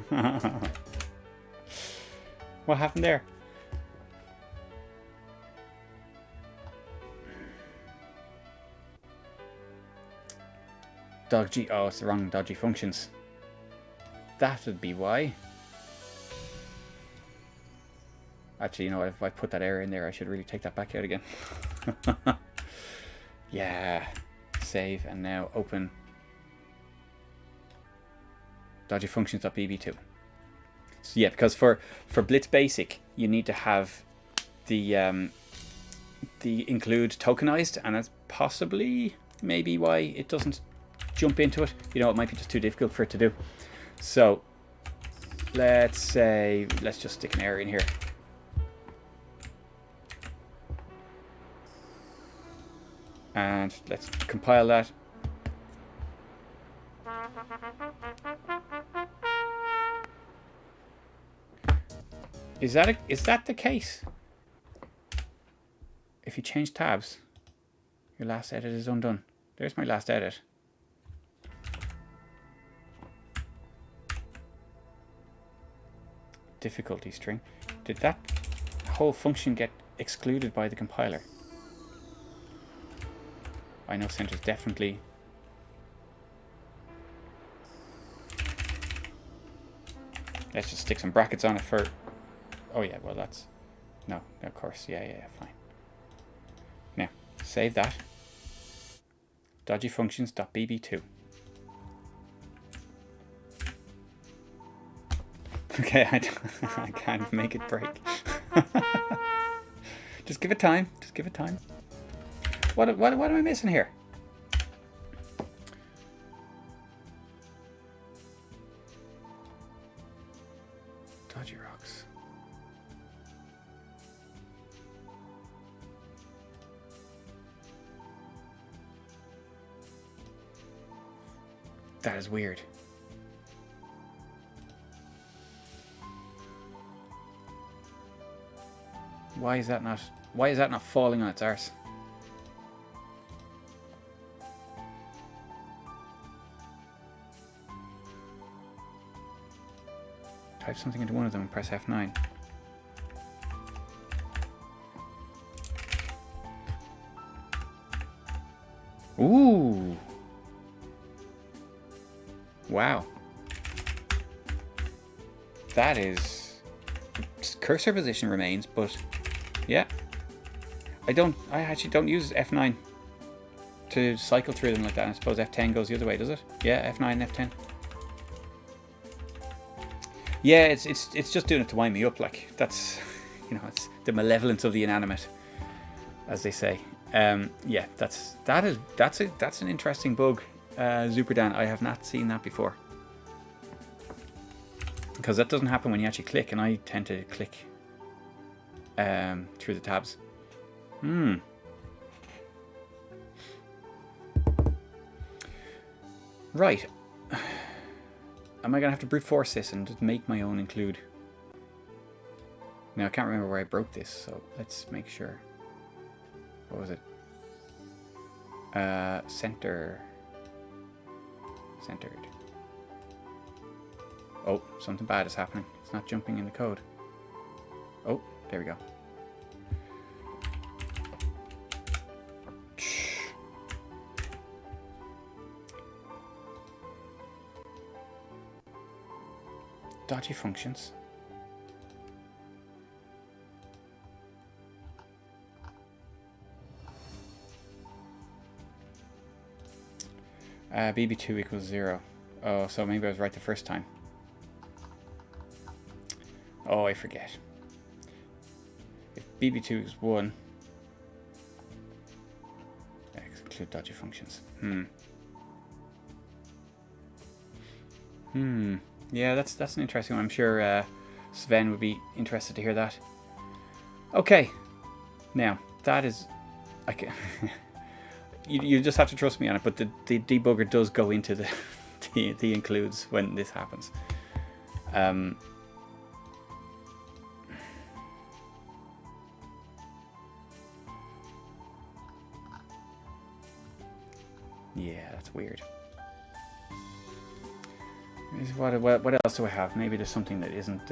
What happened there? Dodgy, oh, it's the wrong dodgy functions. That would be why. Actually, you know what, if I put that error in there, I should really take that back out again. Yeah. Save, and now open dodgy functions.bb2. So yeah, because for Blitz Basic, you need to have the include tokenized, and that's possibly maybe why it doesn't jump into it. You know, it might be just too difficult for it to do. So let's say, let's just stick an error in here. And let's compile that. Is that the case? If you change tabs, your last edit is undone. There's my last edit. Difficulty string. Did that whole function get excluded by the compiler? I know center's definitely. Let's just stick some brackets on it for. Oh yeah, well that's. No, of course, yeah, fine. Now, save that. Dodgy functions.bb2. Okay, I can't make it break. Just give it time. Just give it time. What am I missing here? Dodgy rocks. That is weird. Why is that not falling on its arse? Type something into one of them and press F9. Ooh. Wow. That is... Cursor position remains, but... Yeah. I actually don't use F9 to cycle through them like that. I suppose F10 goes the other way, does it? Yeah, F9, F10. Yeah, it's just doing it to wind me up. Like that's, you know, it's the malevolence of the inanimate, as they say. Yeah, that's an interesting bug, Zuperdan. I have not seen that before, because that doesn't happen when you actually click, and I tend to click through the tabs. Right. Am I going to have to brute force this and just make my own include? Now, I can't remember where I broke this, so let's make sure. What was it? Centered. Oh, something bad is happening. It's not jumping in the code. Oh, there we go. Dodgy functions. BB2 equals 0. Oh, so maybe I was right the first time. Oh, I forget. If BB2 is 1. Exclude dodgy functions. Yeah, that's an interesting one. I'm sure Sven would be interested to hear that. Okay. Now, that is... I can, you just have to trust me on it, but the debugger does go into the includes when this happens. Yeah, that's weird. What else do I have? Maybe there's something that isn't...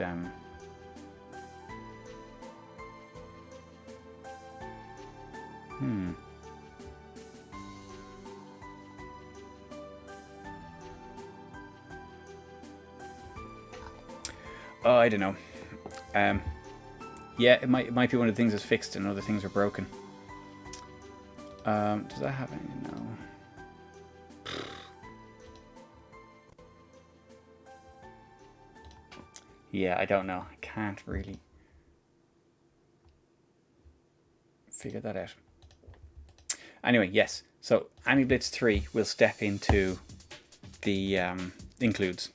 Oh, I don't know. Yeah, it might be one of the things that's fixed and other things are broken. Does that have any? No. Yeah, I don't know. I can't really figure that out. Anyway, yes. So AmiBlitz 3 will step into the includes,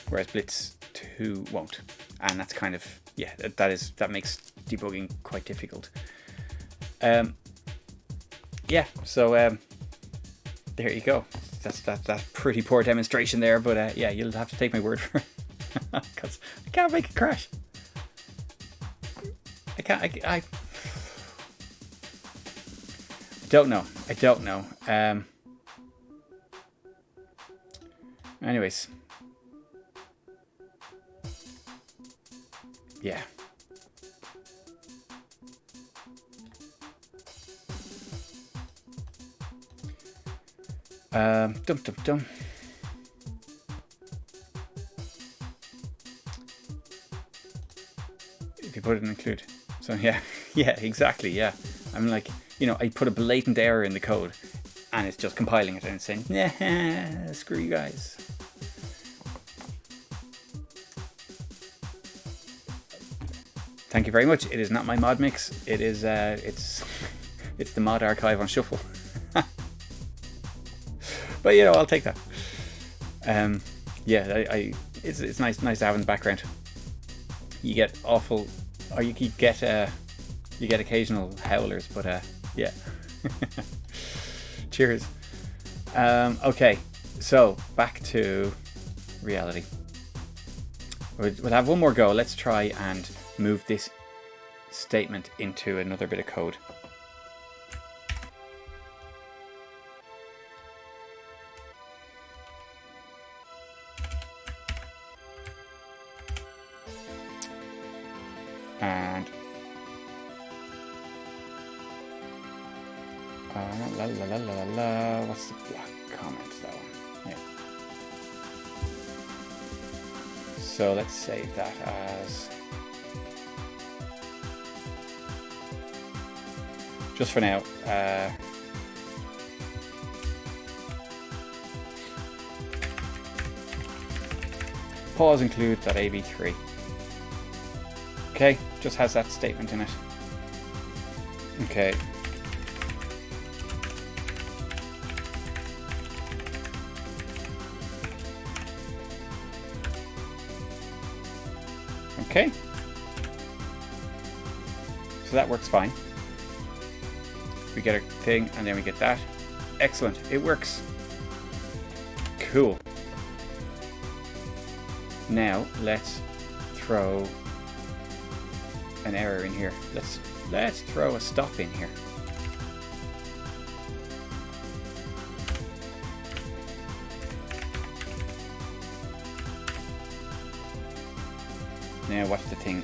whereas Blitz 2 won't. And that's kind of, yeah, that makes debugging quite difficult. Yeah, so there you go. That's pretty poor demonstration there, but yeah, you'll have to take my word for it. Because I can't make it crash. I don't know. I don't know. Anyways. Yeah. Dum. If you put it in include. So yeah, yeah, exactly, yeah. I'm like, you know, I put a blatant error in the code and it's just compiling it and it's saying, nah, screw you guys. Thank you very much. It is not my mod mix. It is it's the mod archive on shuffle. But you know, I'll take that. Yeah, it's nice to have in the background. You get awful, or you get occasional howlers, but yeah. Cheers. Okay, so back to reality. We'll have one more go. Let's try and move this statement into another bit of code. And what's the block comment? That one. Yeah. So let's save that as, just for now, pause include.ab3. Okay, just has that statement in it. Okay. Okay. So that works fine. We get a thing and then we get that. Excellent, it works. Cool. Now let's throw an error in here. Let's throw a stop in here. Now watch the thing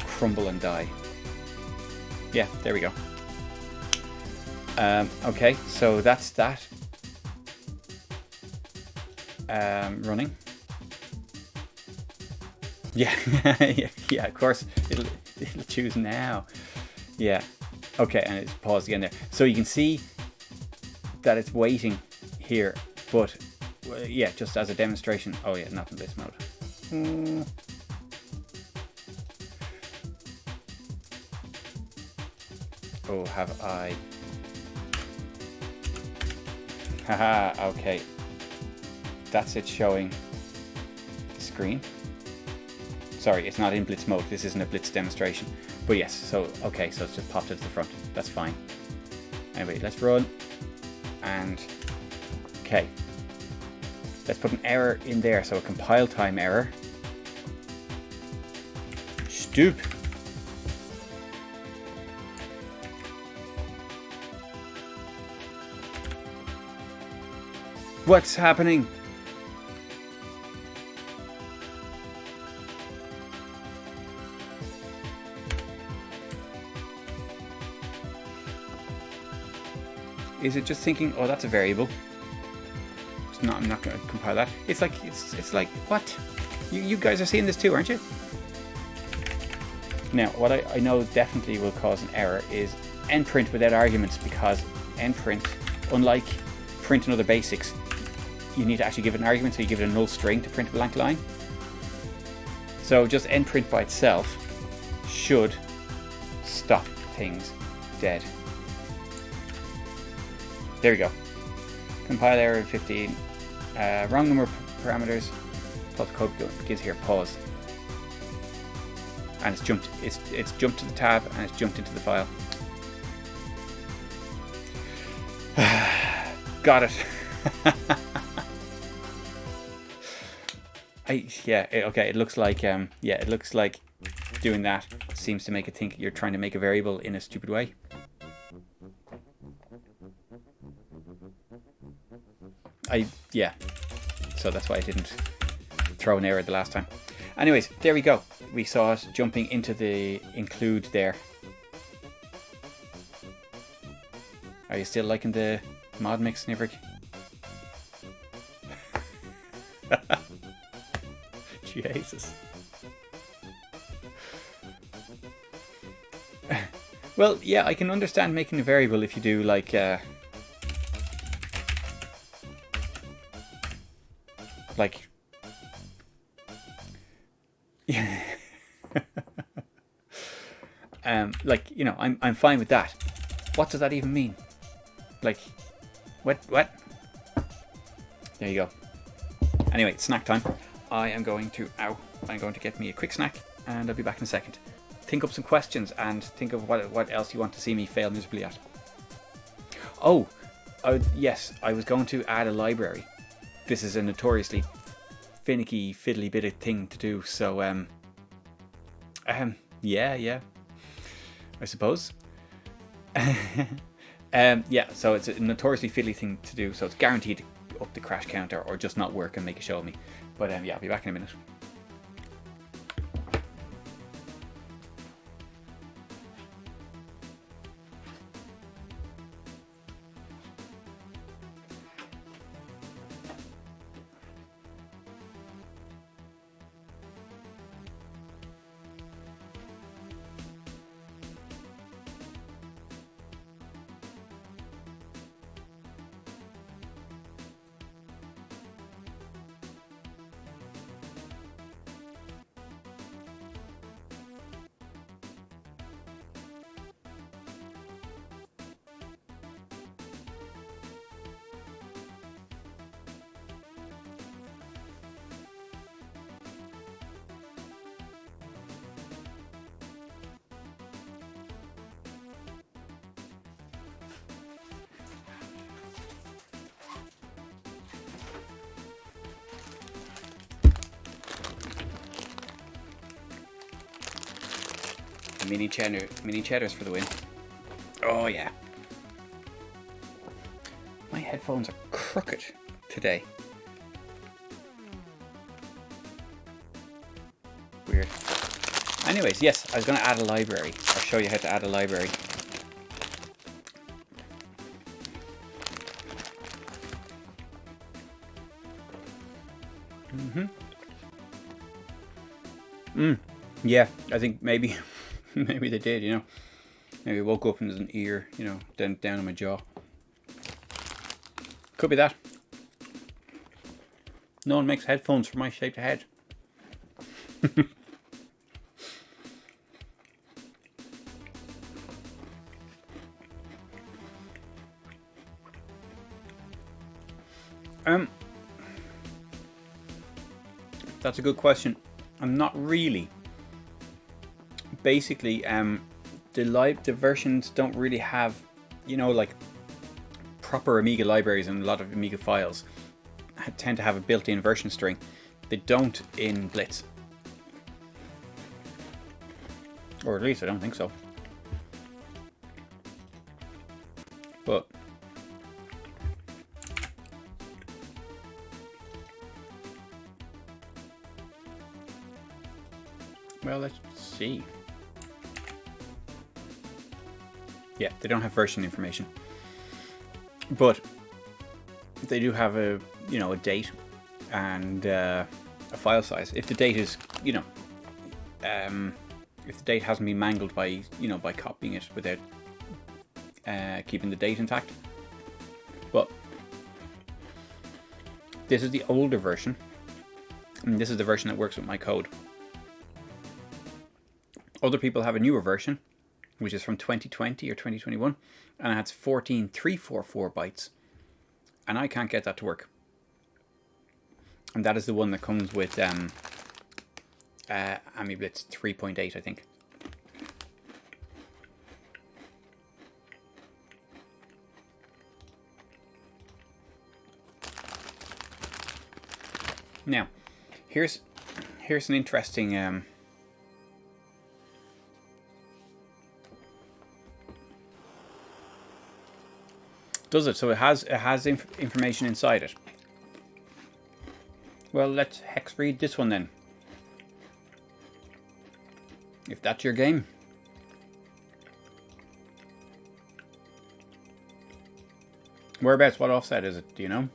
crumble and die. Yeah, there we go. Okay, so that's that running. Yeah, yeah, of course it'll choose now. Yeah, okay, and it's paused again there. So you can see that it's waiting here, but yeah, just as a demonstration. Oh yeah, not in this mode. Oh, have I? Haha, okay. That's it showing the screen. Sorry, it's not in Blitz mode. This isn't a Blitz demonstration. But yes, so, okay, so it's just popped it to the front. That's fine. Anyway, let's run. And, okay. Let's put an error in there. So a compile time error. Stoop. What's happening? Is it just thinking, oh, that's a variable? It's not. I'm not going to compile that. It's like like what? You guys are seeing this too, aren't you? Now, what I know definitely will cause an error is endprint without arguments, because endprint, unlike print and other basics, you need to actually give it an argument, so you give it a null string to print a blank line. So just endprint by itself should stop things dead. There we go. Compile error 15. Wrong number of parameters. Plus code gives here pause. And it's jumped. It's jumped to the tab and it's jumped into the file. Got it. Okay. It looks like it looks like doing that seems to make it think you're trying to make a variable in a stupid way. So that's why I didn't throw an error the last time. Anyways, there we go. We saw it jumping into the include there. Are you still liking the mod mix, Nivrik? Jesus. Well, yeah, I can understand making a variable if you do like yeah. Like, you know, I'm fine with that. What does that even mean? Like, what? There you go. Anyway, it's snack time. I'm going to get me a quick snack, and I'll be back in a second. Think up some questions and think of what else you want to see me fail miserably at. Oh, yes, I was going to add a library. This is a notoriously finicky, fiddly bit of thing to do, so yeah, I suppose. Yeah, so it's a notoriously fiddly thing to do, so it's guaranteed to up the crash counter or just not work and make a show of me. But yeah, I'll be back in a minute. Mini cheddars for the win. Oh yeah. My headphones are crooked today. Weird. Anyways, yes, I was going to add a library. I'll show you how to add a library. Yeah, I think maybe maybe they did, you know. Maybe I woke up and there's an ear, you know, down on my jaw. Could be that. No one makes headphones for my shaped head. That's a good question. I'm not really. Basically, the versions don't really have, you know, like proper Amiga libraries, and a lot of Amiga files tend to have a built-in version string. They don't in Blitz, or at least I don't think so. But well, let's see. Yeah, they don't have version information, but they do have a, you know, a date and a file size. If the date is, you know, if the date hasn't been mangled by, you know, by copying it without keeping the date intact. But this is the older version, and this is the version that works with my code. Other people have a newer version, which is from 2020 or 2021, and it has 14,344 bytes, and I can't get that to work. And that is the one that comes with AmiBlitz 3.8, I think. Now, here's an interesting does it? So it has information inside it. Well, let's hex read this one then, if that's your game. Whereabouts? What offset is it? Do you know?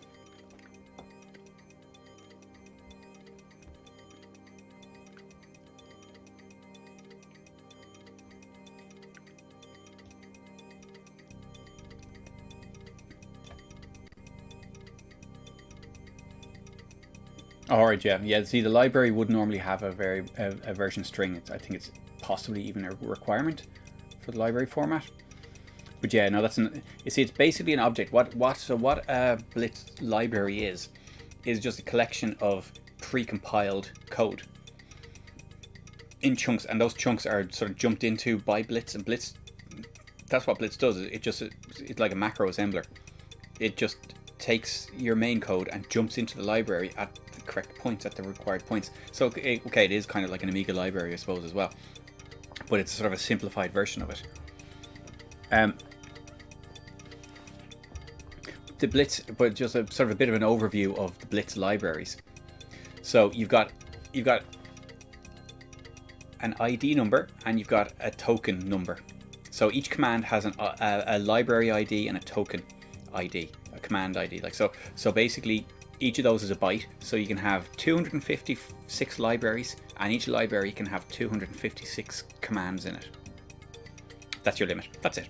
Alright, yeah. See, the library would normally have a version string. I think it's possibly even a requirement for the library format. But yeah, no, you see, it's basically an object. What a Blitz library is just a collection of pre-compiled code in chunks, and those chunks are sort of jumped into by Blitz, and Blitz, that's what Blitz does. It's like a macro assembler. It just takes your main code and jumps into the library at the correct points, at the required points. So okay, it is kind of like an Amiga library, I suppose, as well, but it's sort of a simplified version of it. The Blitz, but just a sort of a bit of an overview of the Blitz libraries. So you've got an ID number and you've got a token number. So each command has a library ID and a token ID, a command ID. Like so basically each of those is a byte. So you can have 256 libraries, and each library can have 256 commands in it. That's your limit. That's it.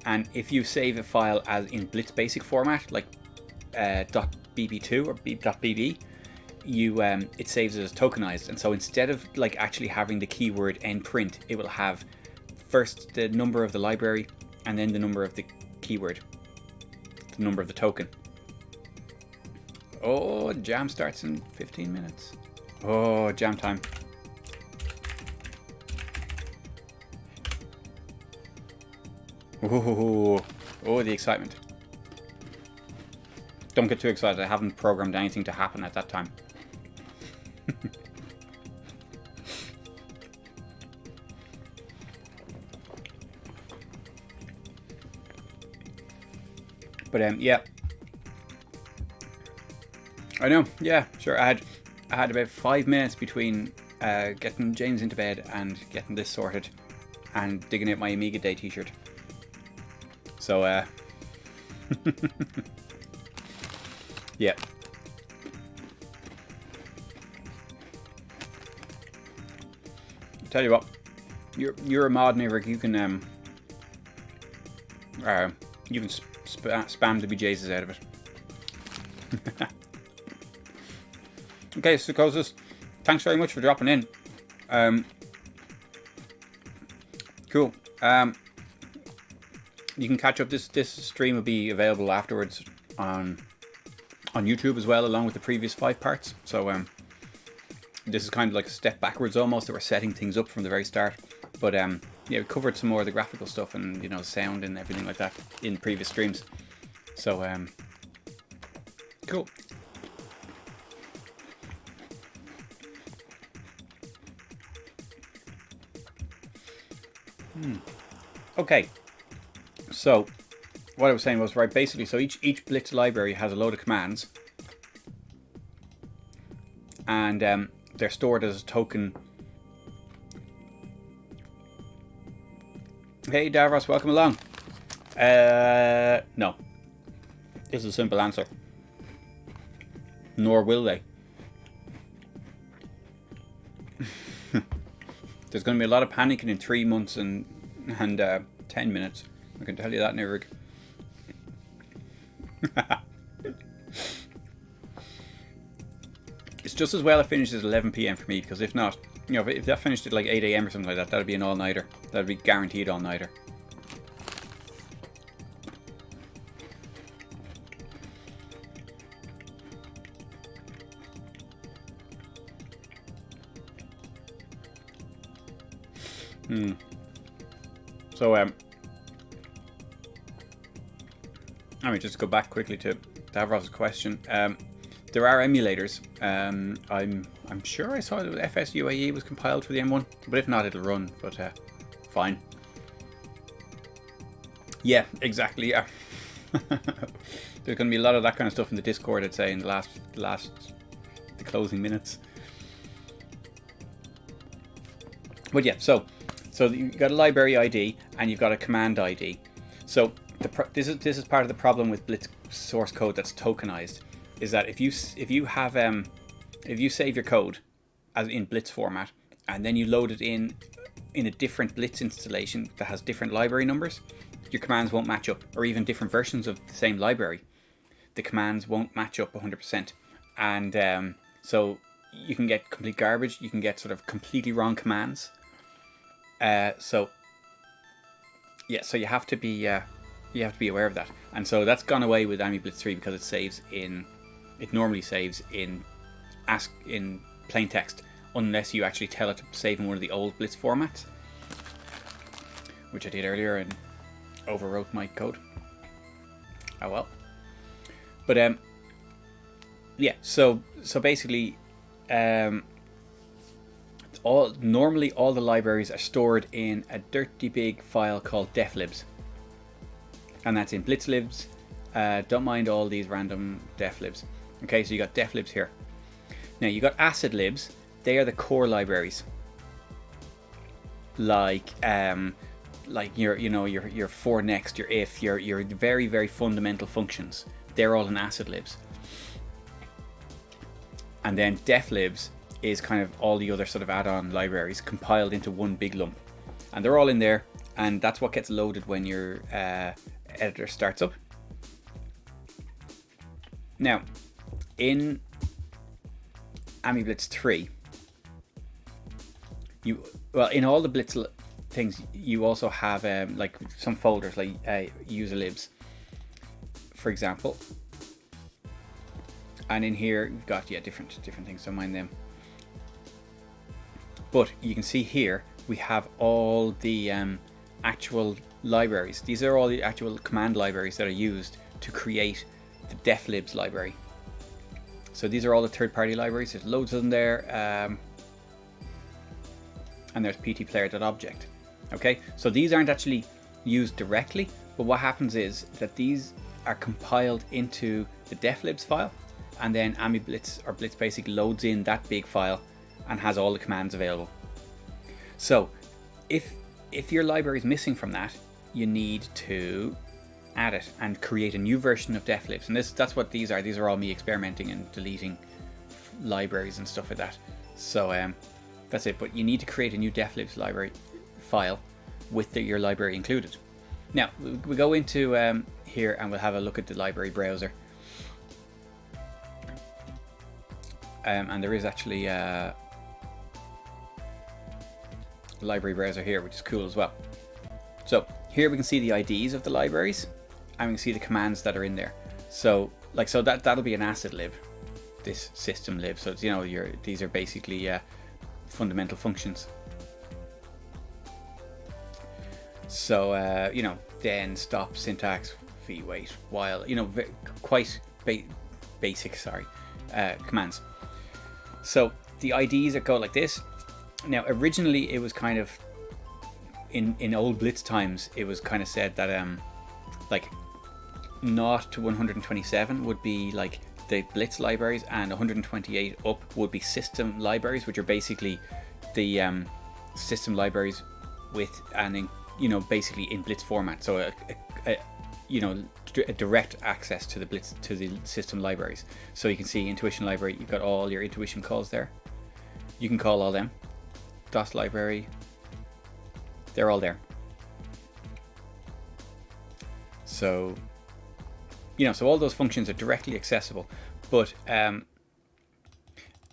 And if you save a file as in Blitz Basic format, like .bb2 or .bb, it saves it as tokenized. And so instead of like actually having the keyword endprint, it will have first the number of the library and then the number of the keyword, the number of the token. Oh, jam starts in 15 minutes. Oh, jam time. Oh, the excitement. Don't get too excited. I haven't programmed anything to happen at that time. But yeah. I know, yeah, sure. I had about 5 minutes between getting James into bed and getting this sorted and digging out my Amiga Day t-shirt. So, yeah. Tell you what, you're a mod, Maverick. You can spam the bejesus out of it. Okay, Psychosis, thanks very much for dropping in. Cool. You can catch up. This stream will be available afterwards on on YouTube as well, along with the previous 5 parts. So this is kind of like a step backwards almost, that we're setting things up from the very start. But yeah, we covered some more of the graphical stuff and, you know, sound and everything like that in previous streams. So cool. Okay, so what I was saying was, right, basically, so each Blitz library has a load of commands, and they're stored as a token. Hey Davros, welcome along. No. This is a simple answer. Nor will they. There's going to be a lot of panicking in 3 months and 10 minutes. I can tell you that, Nirig. It's just as well it finishes at 11 PM for me, because if not, you know, if that finished at like 8 AM or something like that, that'd be an all-nighter. That'd be guaranteed all-nighter. So let me just go back quickly to Davros's question. There are emulators. I'm sure I saw that FSUAE was compiled for the M1, but if not, it'll run. But fine. Yeah, exactly. Yeah. There's going to be a lot of that kind of stuff in the Discord, I'd say, in the closing minutes. But yeah, so you've got a library ID and you've got a command ID. So this is part of the problem with Blitz source code that's tokenized, is that if you save your code as in Blitz format and then you load it in a different Blitz installation that has different library numbers, your commands won't match up, or even different versions of the same library. The commands won't match up 100%, and so you can get complete garbage. You can get sort of completely wrong commands. So yeah, so you have to be aware of that, and so that's gone away with AmiBlitz 3 because it normally saves in plain text, unless you actually tell it to save in one of the old Blitz formats, which I did earlier and overwrote my code. Oh well. But yeah, so basically normally all the libraries are stored in a dirty big file called deflibs, and that's in blitzlibs. Don't mind all these random deflibs. Okay, so you got deflibs here. Now you got acid libs. They are the core libraries, like your for next, your if, your very, very fundamental functions. They're all in acid libs. And then deflibs is kind of all the other sort of add-on libraries compiled into one big lump, and they're all in there, and that's what gets loaded when your editor starts up. Now in AmiBlitz 3, in all the Blitz things you also have like some folders like user libs, for example, and in here you've got different things, so mind them. But you can see here we have all the actual libraries. These are all the actual command libraries that are used to create the deflibs library. So these are all the third-party libraries. There's loads of them there, and there's ptplayer.object. Okay, so these aren't actually used directly, but what happens is that these are compiled into the deflibs file, and then AmiBlitz or Blitz Basic loads in that big file and has all the commands available. So if your library is missing from that, you need to add it and create a new version of deflibs. And that's what these are. These are all me experimenting and deleting libraries and stuff like that. So that's it. But you need to create a new deflibs library file with your library included. Now we go into here and we'll have a look at the library browser. And there is actually a library browser here, which is cool as well. So here we can see the IDs of the libraries, and we can see the commands that are in there. So like, so that'll be an asset lib, this system lib. So it's, you know, these are basically fundamental functions. So you know, then, stop, syntax, v, wait, while, you know, quite basic, commands. So the IDs that go like this. Now originally it was kind of, in old Blitz times, it was kind of said that like 0 to 127 would be like the Blitz libraries, and 128 up would be system libraries, which are basically the system libraries with you know, basically in Blitz format. So you know, a direct access to the system libraries. So you can see intuition library, you've got all your intuition calls there. You can call all them. DOS library, they're all there. So, you know, so all those functions are directly accessible, but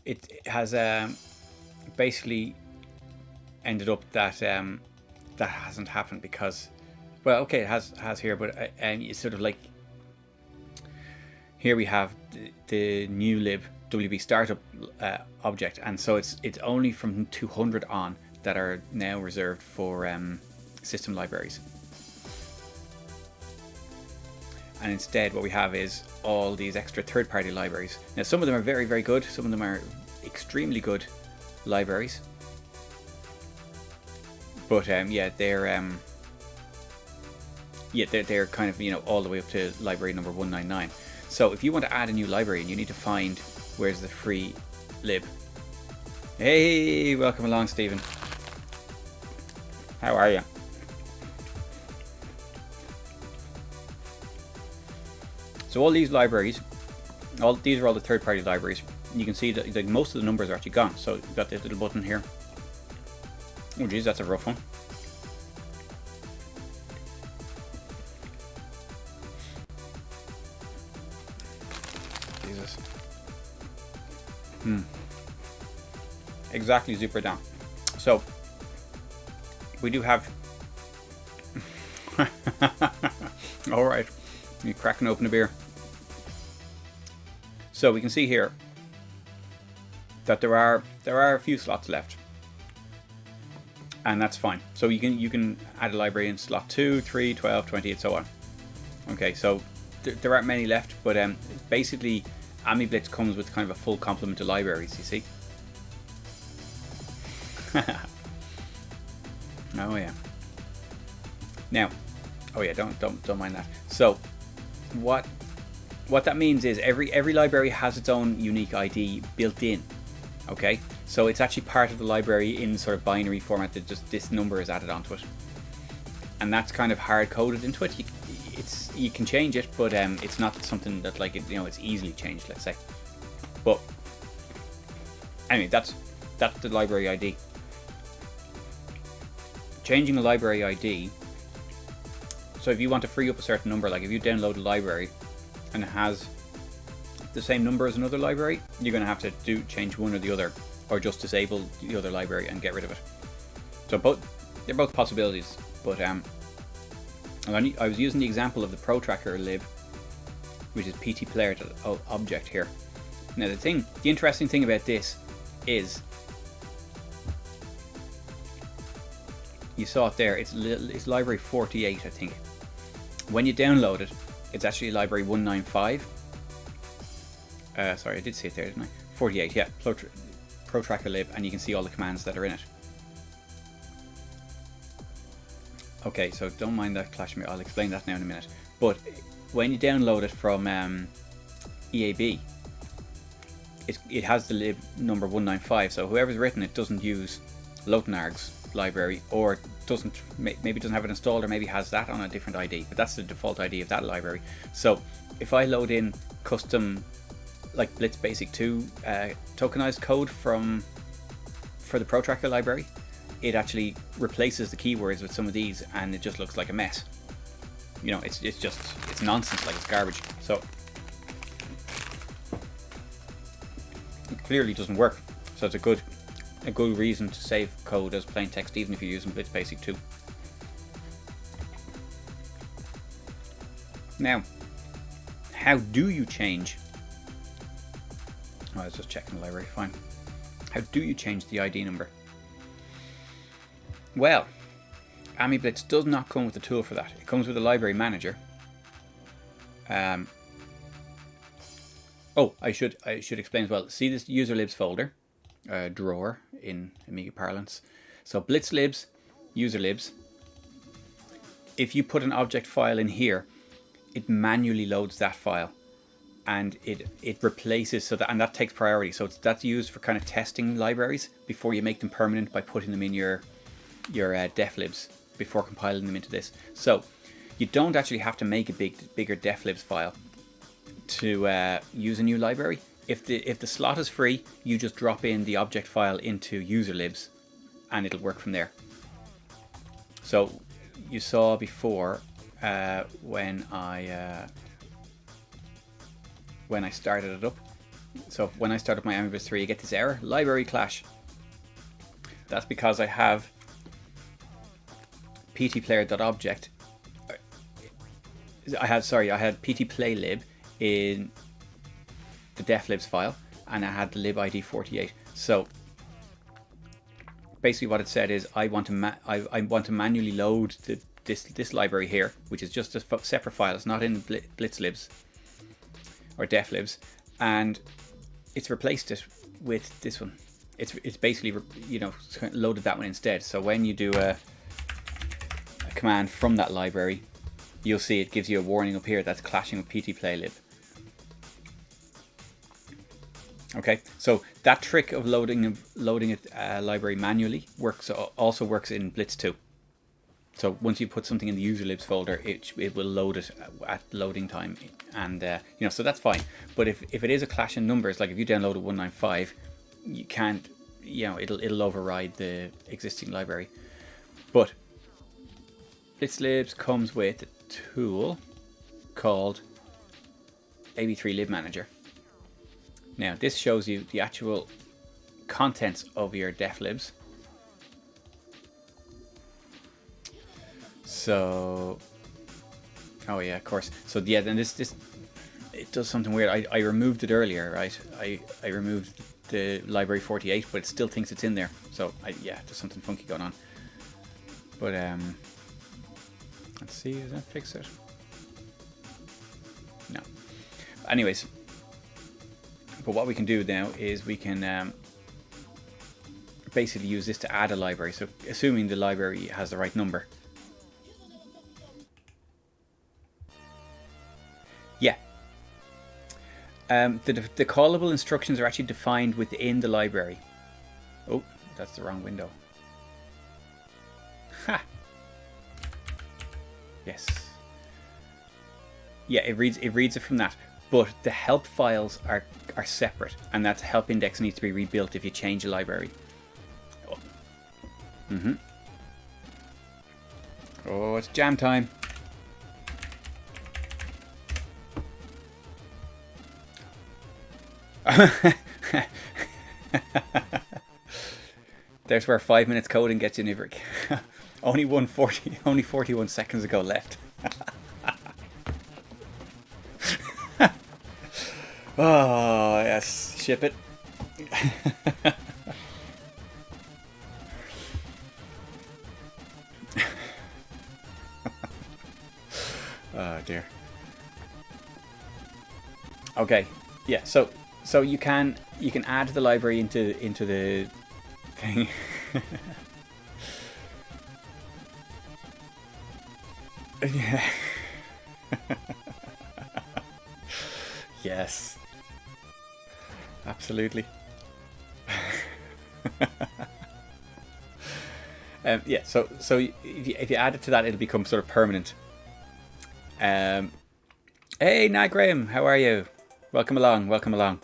it has basically ended up that that hasn't happened because, well, okay, it has here, but it's sort of like, here we have the new lib WB startup object, and so it's only from 200 on that are now reserved for system libraries. And instead what we have is all these extra third-party libraries. Now some of them are very, very good, some of them are extremely good libraries, but yeah, they're kind of, you know, all the way up to library number 199. So if you want to add a new library, and you need to find where's the free lib. Hey, welcome along, Stephen. How are you? So all these libraries, these are all the third-party libraries. You can see that most of the numbers are actually gone. So you've got this little button here. Oh geez, that's a rough one. Jesus. Exactly, zipper down. So we do have. All right, you're cracking open a beer. So we can see here that there are a few slots left, and that's fine. So you can add a library in slot 2, 3, 12, 20, and so on. Okay, so there aren't many left, but basically AmiBlitz comes with kind of a full complement of libraries, you see. Oh yeah. Now, oh yeah, don't mind that. So what that means is every library has its own unique ID built in. Okay, so it's actually part of the library in sort of binary format, that just this number is added onto it, and that's kind of hard coded into it. You can change it, but it's not something that, like, you know, it's easily changed, let's say. But anyway, that's the library ID. Changing a library ID. So if you want to free up a certain number, like if you download a library and it has the same number as another library, you're going to have to change one or the other, or just disable the other library and get rid of it. So they're both possibilities, but I was using the example of the protracker lib, which is PT player object here. Now the interesting thing about this is, you saw it there, it's library 48, I think. When you download it, it's actually library 195. Sorry, I did see it there, didn't I? 48, yeah, protracker lib, and you can see all the commands that are in it. Okay, so don't mind that clashing. I'll explain that now in a minute. But when you download it from EAB, it has the lib number 195. So whoever's written it doesn't use Lotenarg's library, or maybe doesn't have it installed, or maybe has that on a different ID. But that's the default ID of that library. So if I load in custom, like Blitz Basic 2 tokenized code for the protracker library, it actually replaces the keywords with some of these, and it just looks like a mess. You know, it's nonsense, like it's garbage. So it clearly doesn't work. So it's a good reason to save code as plain text, even if you're using Blitz Basic 2. Now, how do you change? Oh, I was just checking the library. Fine. How do you change the ID number? Well, AmiBlitz does not come with a tool for that. It comes with a library manager. Oh, I should explain as well. See this user libs folder, drawer in Amiga parlance. So Blitz libs, user libs. If you put an object file in here, it manually loads that file, and it replaces and that takes priority. So that's used for kind of testing libraries before you make them permanent by putting them in your def libs before compiling them into this. So you don't actually have to make a bigger def libs file to use a new library. If the slot is free, you just drop in the object file into user libs, and it'll work from there. So you saw before when I started it up. So when I start up my AmiBlitz 3, you get this error, library clash. That's because I have ptplayer.object. I had ptplaylib in the deflibs file, and I had the libid 48. So basically what it said is I want to manually load this library here, which is just a separate file. It's not in Blitz libs or deflibs, and it's replaced it with this one. It's basically, you know, loaded that one instead. So when you do a command from that library, you'll see it gives you a warning up here that's clashing with ptplaylib. Okay, so that trick of loading a library manually also works in Blitz 2. So once you put something in the user libs folder, it will load it at loading time, and you know, so that's fine. But if it is a clash in numbers, like if you download a 195, you can't, you know, it'll override the existing library. But Blitz libs comes with a tool called AB3 Lib Manager. Now this shows you the actual contents of your deflibs. So, oh yeah, of course. So yeah, then this it does something weird. I removed it earlier, right? I removed the library 48, but it still thinks it's in there. So yeah, there's something funky going on. But let's see, does that fix it? No. Anyways, but what we can do now is we can basically use this to add a library. So assuming the library has the right number. Yeah. The callable instructions are actually defined within the library. Oh, that's the wrong window. Ha! Yes. Yeah, it reads it from that. But the help files are separate, and that help index needs to be rebuilt if you change a library. Oh. Oh, it's jam time. There's where 5 minutes coding gets you, Nivrik. Only 41 seconds ago left. Oh yes, ship it. Oh dear. Okay, yeah. So you can add the library into the thing. Yeah. Yes. Absolutely. Yeah. So if you add it to that, it'll become sort of permanent. Hey, Nagram, how are you? Welcome along. Welcome along.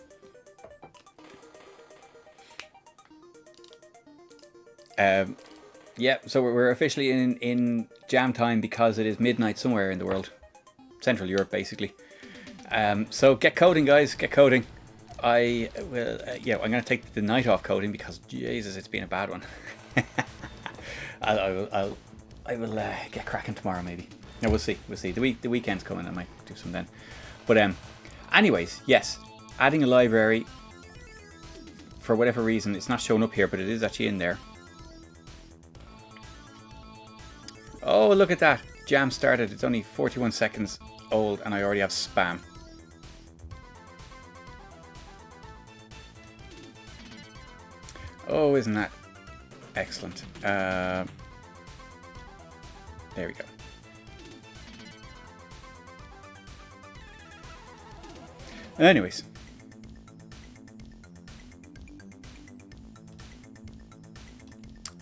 Yeah. So we're officially in jam time because it is midnight somewhere in the world, Central Europe, basically. So get coding, guys. Get coding. I will. Yeah, I'm going to take the night off coding because Jesus, it's been a bad one. I will get cracking tomorrow, maybe. No, we'll see. We'll see. The weekend's coming. I might do some then. But anyways, yes, adding a library, for whatever reason, it's not showing up here, but it is actually in there. Oh, look at that. Jam started. It's only 41 seconds old and I already have spam. Oh, isn't that excellent? There we go. Anyways.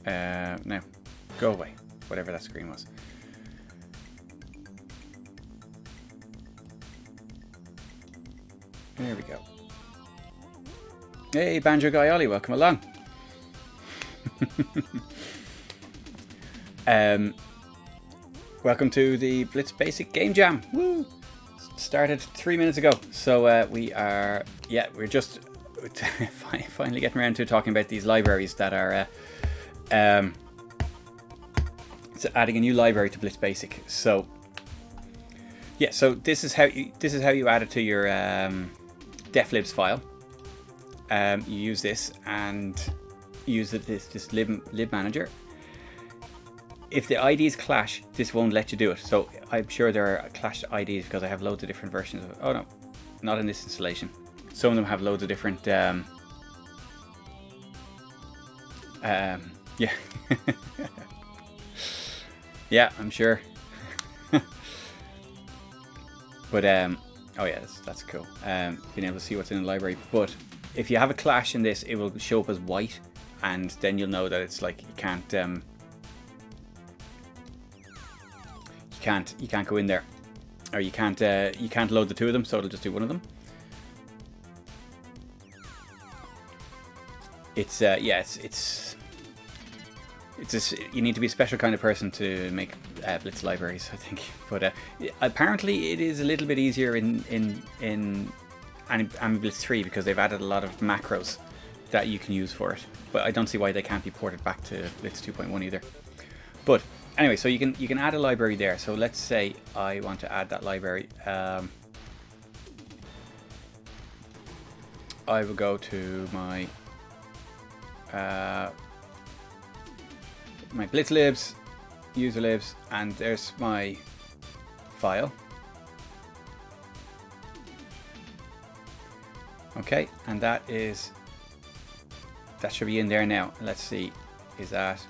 Now, go away. Whatever that screen was. There we go. Hey, Banjo Guy Ollie, welcome along. Welcome to the Blitz Basic Game Jam. Woo! Started 3 minutes ago. So we're just finally getting around to talking about these libraries that are adding a new library to Blitz Basic. So yeah, so this is how you add it to your deflibs file. You use this and use this lib manager. If the IDs clash, this won't let you do it. So I'm sure there are clashed IDs because I have loads of different versions of it. Oh no, not in this installation. Some of them have loads of different yeah. Yeah, I'm sure. But oh yeah, that's cool. Being able to see what's in the library. But if you have a clash in this, it will show up as white, and then you'll know that it's like you can't go in there, or you can't load the two of them, so it'll just do one of them. It's yeah, it's just, you need to be a special kind of person to make Blitz libraries, I think. But apparently it is a little bit easier in AmiBlitz 3 because they've added a lot of macros that you can use for it. But I don't see why they can't be ported back to Blitz 2.1 either. But anyway, so you can add a library there. So let's say I want to add that library. I will go to my my Blitz libs, user libs, and there's my file. Okay, and that should be in there now. Let's see, is that?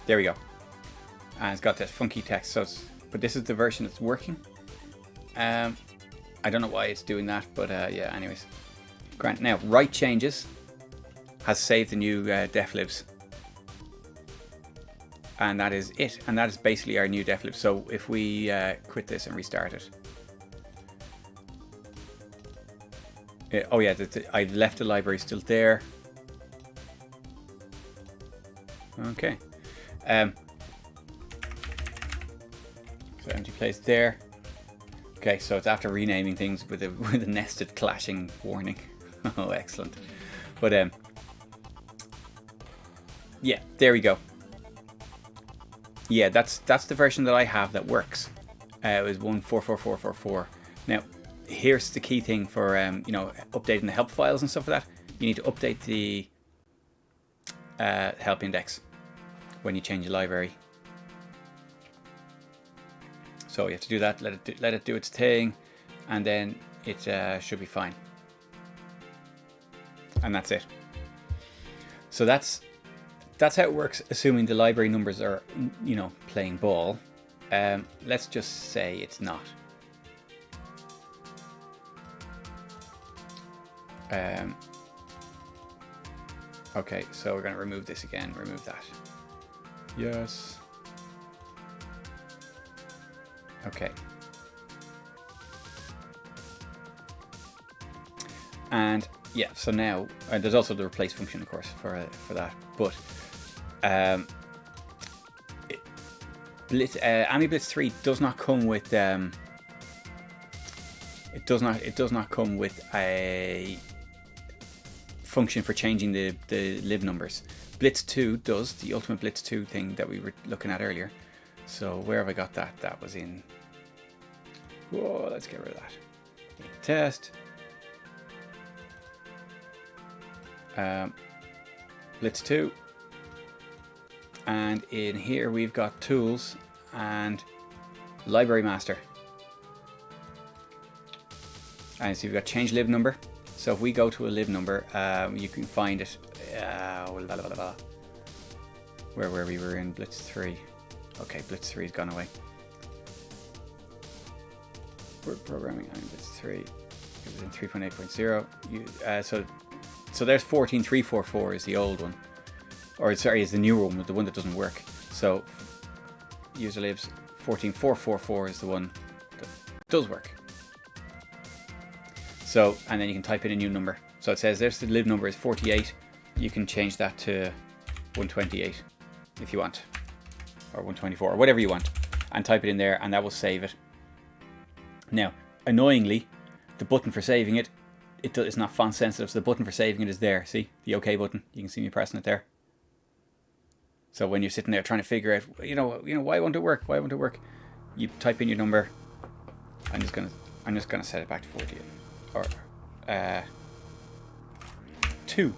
There we go. And it's got this funky text. So, but this is the version that's working. I don't know why it's doing that, but yeah. Anyways, Grant. Now, write changes has saved the new deflibs, and that is it. And that is basically our new deflib. So if we quit this and restart it. Oh yeah, I've left the library still there. Okay. So empty place there. Okay, so it's after renaming things with a nested clashing warning. Oh, excellent. But yeah, there we go. Yeah, that's the version that I have that works. It was 1.44444. Now, here's the key thing for you know, updating the help files and stuff like that. You need to update the help index when you change a library. So you have to do that. Let it do its thing, and then it should be fine. And that's it. So that's how it works, assuming the library numbers are, you know, playing ball. Let's just say it's not. Okay, so we're going to remove this again. Remove that. Yes. Okay. And yeah, so now there's also the replace function, of course, for that. But AmiBlitz 3 does not come with it does not come with a function for changing the lib numbers. Blitz 2 does, the ultimate Blitz 2 thing that we were looking at earlier. So where have I got that? That was in Whoa, let's get rid of that. Test. Blitz 2. And in here we've got tools and library master. And so you've got change lib number. So if we go to a lib number, you can find it. Where were we? Were in Blitz 3. Okay, Blitz 3 has gone away. Word programming and Blitz 3. It was in 3.8.0. So there's 14344 is the old one. Or sorry, is the newer one, the one that doesn't work. So user libs 14444 is the one that does work. So, and then you can type in a new number. So it says there's the lib number is 48. You can change that to 128 if you want, or 124, or whatever you want, and type it in there, and that will save it. Now, annoyingly, the button for saving it, it's not font sensitive, so the button for saving it is there. See, the OK button. You can see me pressing it there. So when you're sitting there trying to figure out, why won't it work? Why won't it work? You type in your number. I'm just gonna set it back to 48 or 2.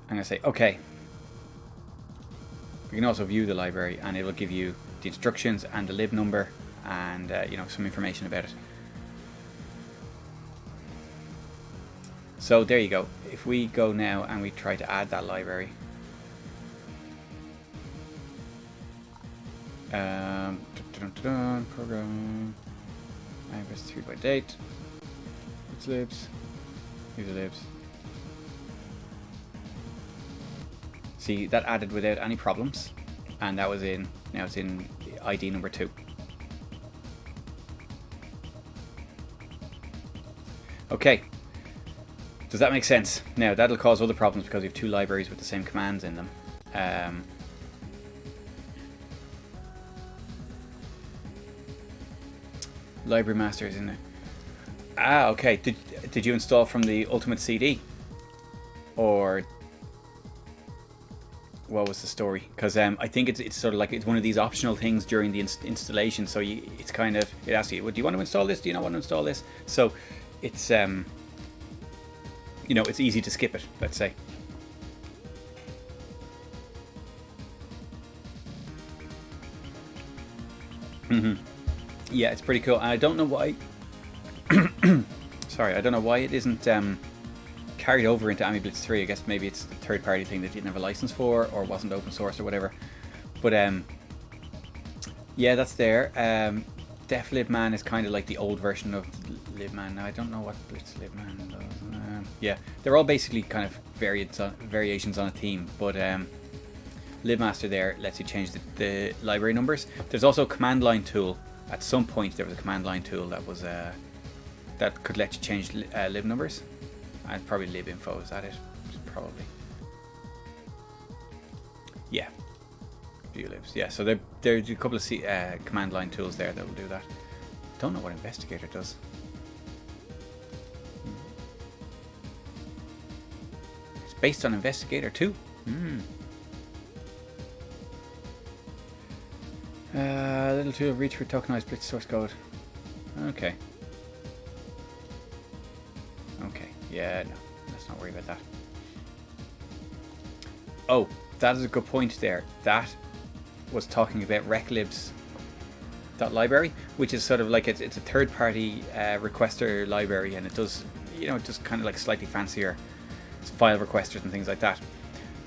I'm gonna say OK. We can also view the library, and it will give you the instructions and the lib number and some information about it. So there you go. If we go now and we try to add that library, program AmiBlitz 3.8, Blitz libs, user libs. See, that added without any problems, and that was in, now it's in ID number 2. Okay, does that make sense? Now that'll cause other problems because we have 2 libraries with the same commands in them. Library master is in there. Ah, okay. Did you install from the Ultimate CD, or what was the story? Because I think it's sort of like it's one of these optional things during the installation. So it's kind of, it asks you, well, do you want to install this? Do you not want to install this? So it's it's easy to skip it, let's say. Yeah, it's pretty cool. And I don't know why. Sorry, I don't know why it isn't carried over into AmiBlitz 3. I guess maybe it's the third-party thing that you didn't have a license for, or wasn't open source or whatever. But yeah, that's there. Def libman is kind of like the old version of libman. Now I don't know what Blitz libman does. Yeah, they're all basically kind of variations on a theme. But libmaster there lets you change the library numbers. There's also a command line tool. At some point there was a command line tool that was that could let you change lib numbers, and probably libinfo, is that it? Probably. Yeah, view libs. Yeah, so there's a couple of command line tools there that will do that. Don't know what investigator does. It's based on investigator too. Little tool reach for tokenized Blitz source code. Okay. Okay. Yeah, no. Let's not worry about that. Oh, that is a good point there. That was talking about reclibs.library, which is sort of like it's a third-party requester library, and it does, it does kind of like slightly fancier file requesters and things like that.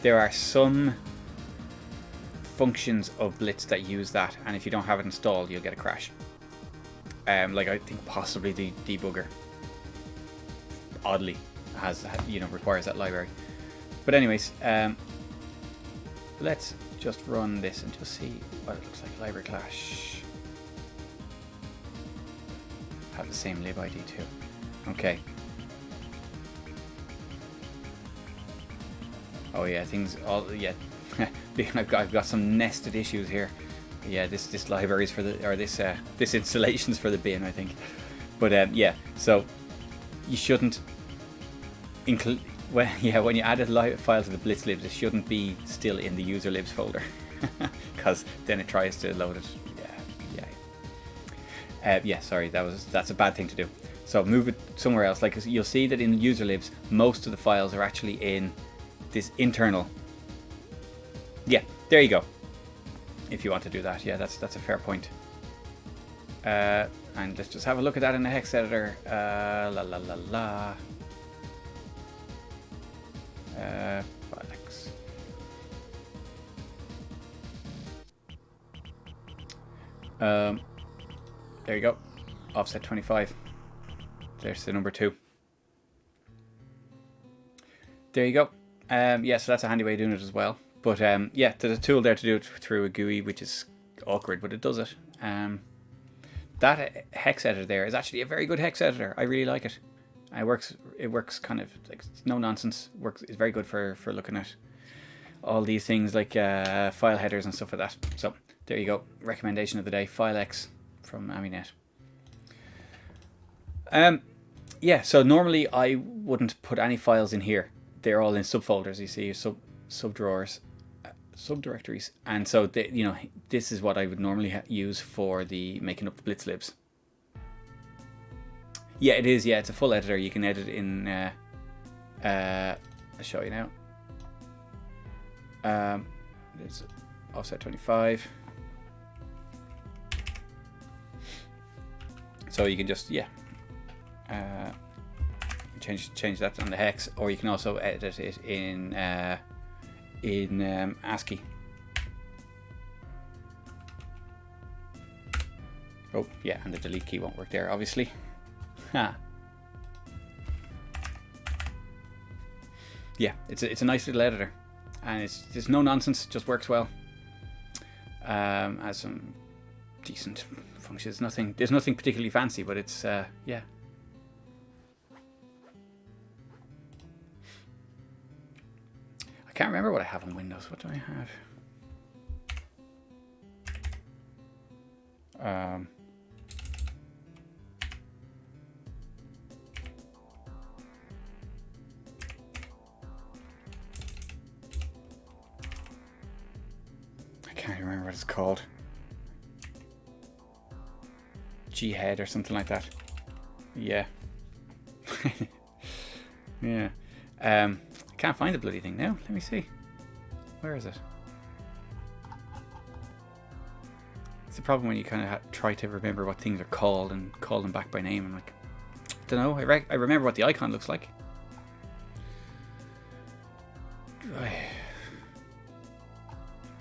There are some functions of Blitz that use that, and if you don't have it installed, you'll get a crash. Like I think possibly the debugger oddly requires that library. But anyways, let's just run this and just see what it looks like. Library clash. Have the same lib ID too. Okay. Oh yeah, I've got some nested issues here. Yeah, this library's for this installation's for the bin, I think. But yeah, so you shouldn't include when you add a file to the Blitz libs, it shouldn't be still in the user libs folder, because then it tries to load it. Yeah, sorry, that's a bad thing to do. So move it somewhere else. Like you'll see that in user libs, most of the files are actually in this internal. Yeah, there you go. If you want to do that, yeah, that's a fair point. And let's just have a look at that in the hex editor. La la la la. Filex. There you go. Offset 25. There's the number 2. There you go. Yeah, so that's a handy way of doing it as well. But yeah, there's a tool there to do it through a GUI, which is awkward, but it does it. That hex editor there is actually a very good hex editor. I really like it. It works kind of like no nonsense. It's very good for looking at all these things like file headers and stuff like that. So there you go. Recommendation of the day: Filex from AmiNet. Yeah. So normally I wouldn't put any files in here. They're all in subfolders. You see, subdrawers, subdirectories, and so this is what I would normally use for the making up the Blitz libs. Yeah, it is. Yeah, it's a full editor. You can edit in. I'll show you now. There's offset 25. So you can just change that on the hex, or you can also edit it in ASCII. Oh yeah, and the delete key won't work there, obviously. Ha. Yeah, it's a nice little editor, and there's no nonsense. Just works well. Has some decent functions. There's nothing particularly fancy, but it's yeah. I can't remember what I have on Windows. What do I have? I can't remember what it's called. G-head or something like that. Yeah. Yeah. I can't find the bloody thing now. Let me see. Where is it? It's the problem when you kind of try to remember what things are called and call them back by name. I'm like, don't know. I remember what the icon looks like.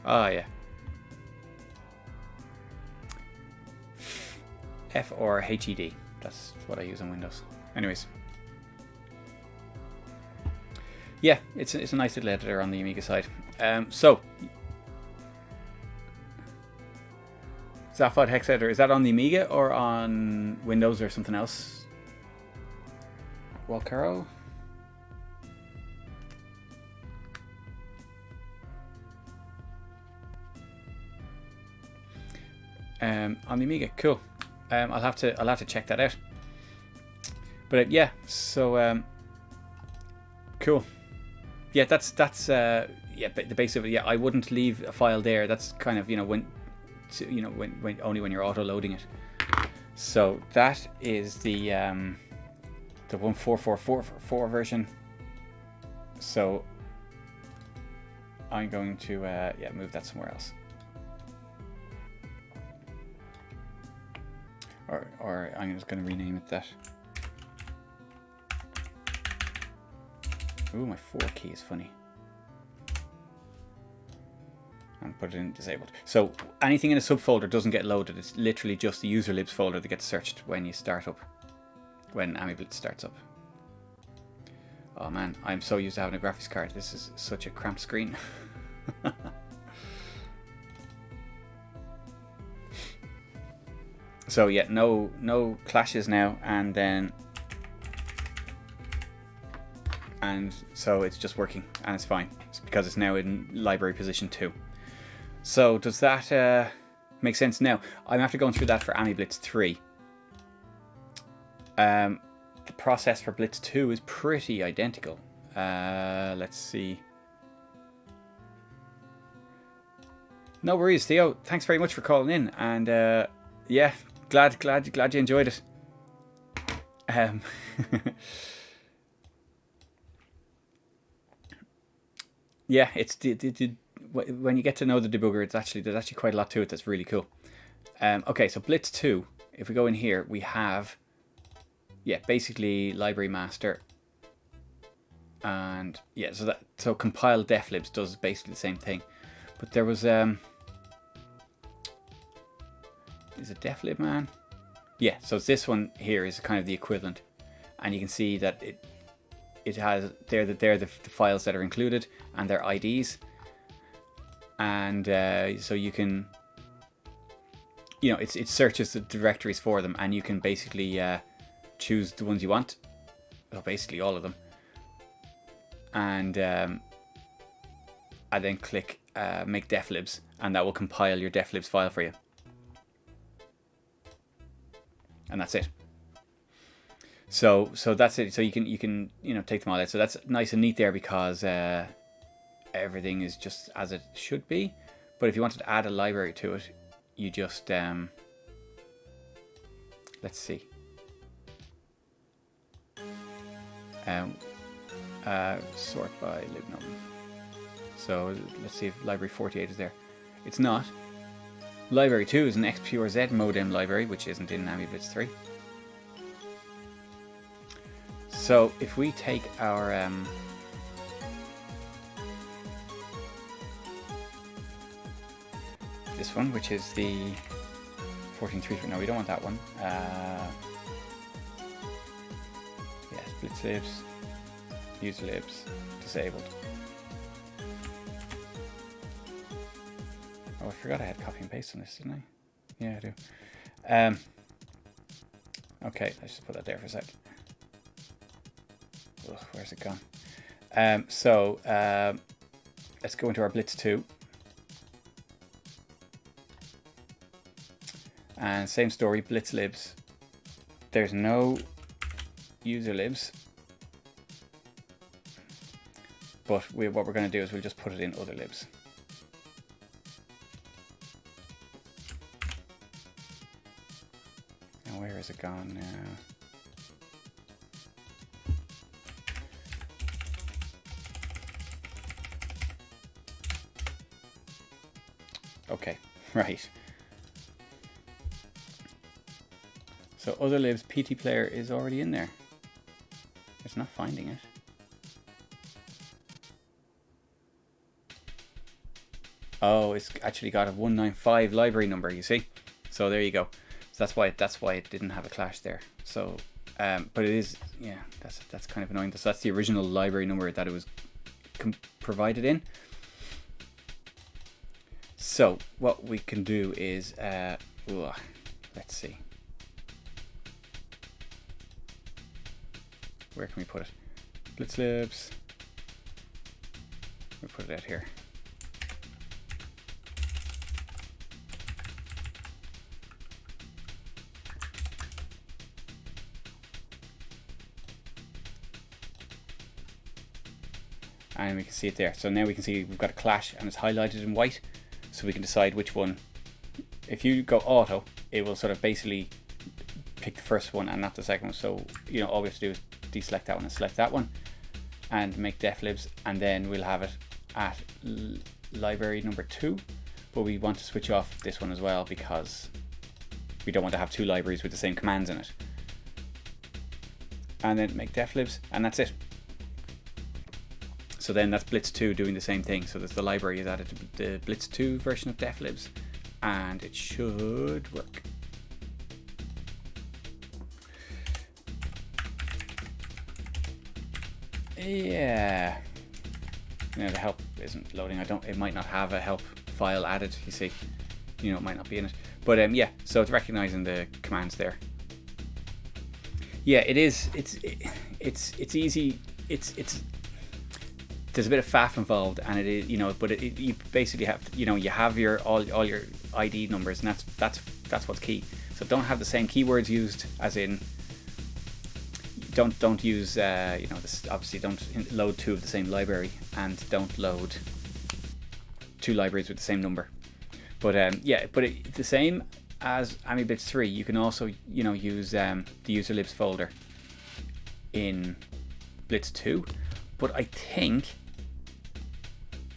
Oh yeah. F or HED. That's what I use on Windows. Anyways. Yeah, it's a nice little editor on the Amiga side. So Zaphod hex editor, is that on the Amiga or on Windows or something else? Walcaro? On the Amiga, cool. I'll have to check that out. But yeah, so cool. Yeah, that's yeah, the base of it. Yeah, I wouldn't leave a file there. That's kind of when only when you're auto loading it. So that is the 14444 version. So I'm going to yeah, move that somewhere else. Or I'm just going to rename it that. Ooh, my 4 key is funny. And put it in disabled. So anything in a subfolder doesn't get loaded. It's literally just the user libs folder that gets searched when you start up. When AmiBlitz starts up. Oh man, I'm so used to having a graphics card. This is such a cramped screen. So yeah, no clashes now, and so it's just working and it's fine. It's because it's now in library position 2. So does that make sense now? I'm after going through that for AmiBlitz 3. The process for Blitz 2 is pretty identical. Let's see. No worries, Theo. Thanks very much for calling in, and yeah, Glad you enjoyed it. Yeah, it's when you get to know the debugger, there's actually quite a lot to it that's really cool. Okay, so Blitz 2, if we go in here, we have, yeah, basically library master. And yeah, so compile deflibs does basically the same thing. But there was, is it deflib man? Yeah, so this one here is kind of the equivalent. And you can see that it has, they're the files that are included and their IDs. And so you can, you know, it searches the directories for them, and you can basically choose the ones you want. So basically all of them. And I then click make deflibs, and that will compile your deflibs file for you. And that's it. So that's it. So you can take them all out. So that's nice and neat there, because everything is just as it should be. But if you wanted to add a library to it, you just let's see. Sort by libnum. So let's see if library 48 is there. It's not. Library 2 is an XPureZ modem library, which isn't in AmiBlitz 3. So if we take our this one, which is the 14.3, no, we don't want that one. Yes, Blitz libs, user libs, disabled. Oh, I forgot I had copy and paste on this, didn't I? Yeah, I do. Okay, let's just put that there for a sec. Ugh, where's it gone? Let's go into our Blitz 2. And same story, Blitz libs. There's no user libs. But what we're going to do is we'll just put it in other libs. And where is it gone now? Okay, right. So other libs PT player is already in there. It's not finding it. Oh, it's actually got a 195 library number, you see. So there you go. So that's why it didn't have a clash there. So but it is, yeah, that's kind of annoying. So that's the original library number that it was provided in. So what we can do is let's see. Where can we put it? Blitz libs. We put it out here. And we can see it there. So now we can see we've got a clash and it's highlighted in white. So we can decide which one. If you go auto, it will sort of basically pick the first one and not the second one. So, you know, all we have to do is deselect that one and select that one and make deflibs, and then we'll have it at library number 2. But we want to switch off this one as well, because we don't want to have two libraries with the same commands in it. And then make deflibs, and that's it. So then that's Blitz 2 doing the same thing. So that the library is added to the Blitz 2 version of deflibs, and it should work. Yeah. No, the help isn't loading. It might not have a help file added, you see. You know, it might not be in it. But yeah, so it's recognizing the commands there. Yeah, it is. It's easy. There's a bit of faff involved, and it is, you know, but you basically have to, you know, you have your all your ID numbers, and that's what's key. So don't have the same keywords used, as in don't use you know, this, obviously don't load two of the same library, and don't load two libraries with the same number. But yeah, but the same as AmiBlitz 3, you can also, you know, use the user libs folder in Blitz 2, but I think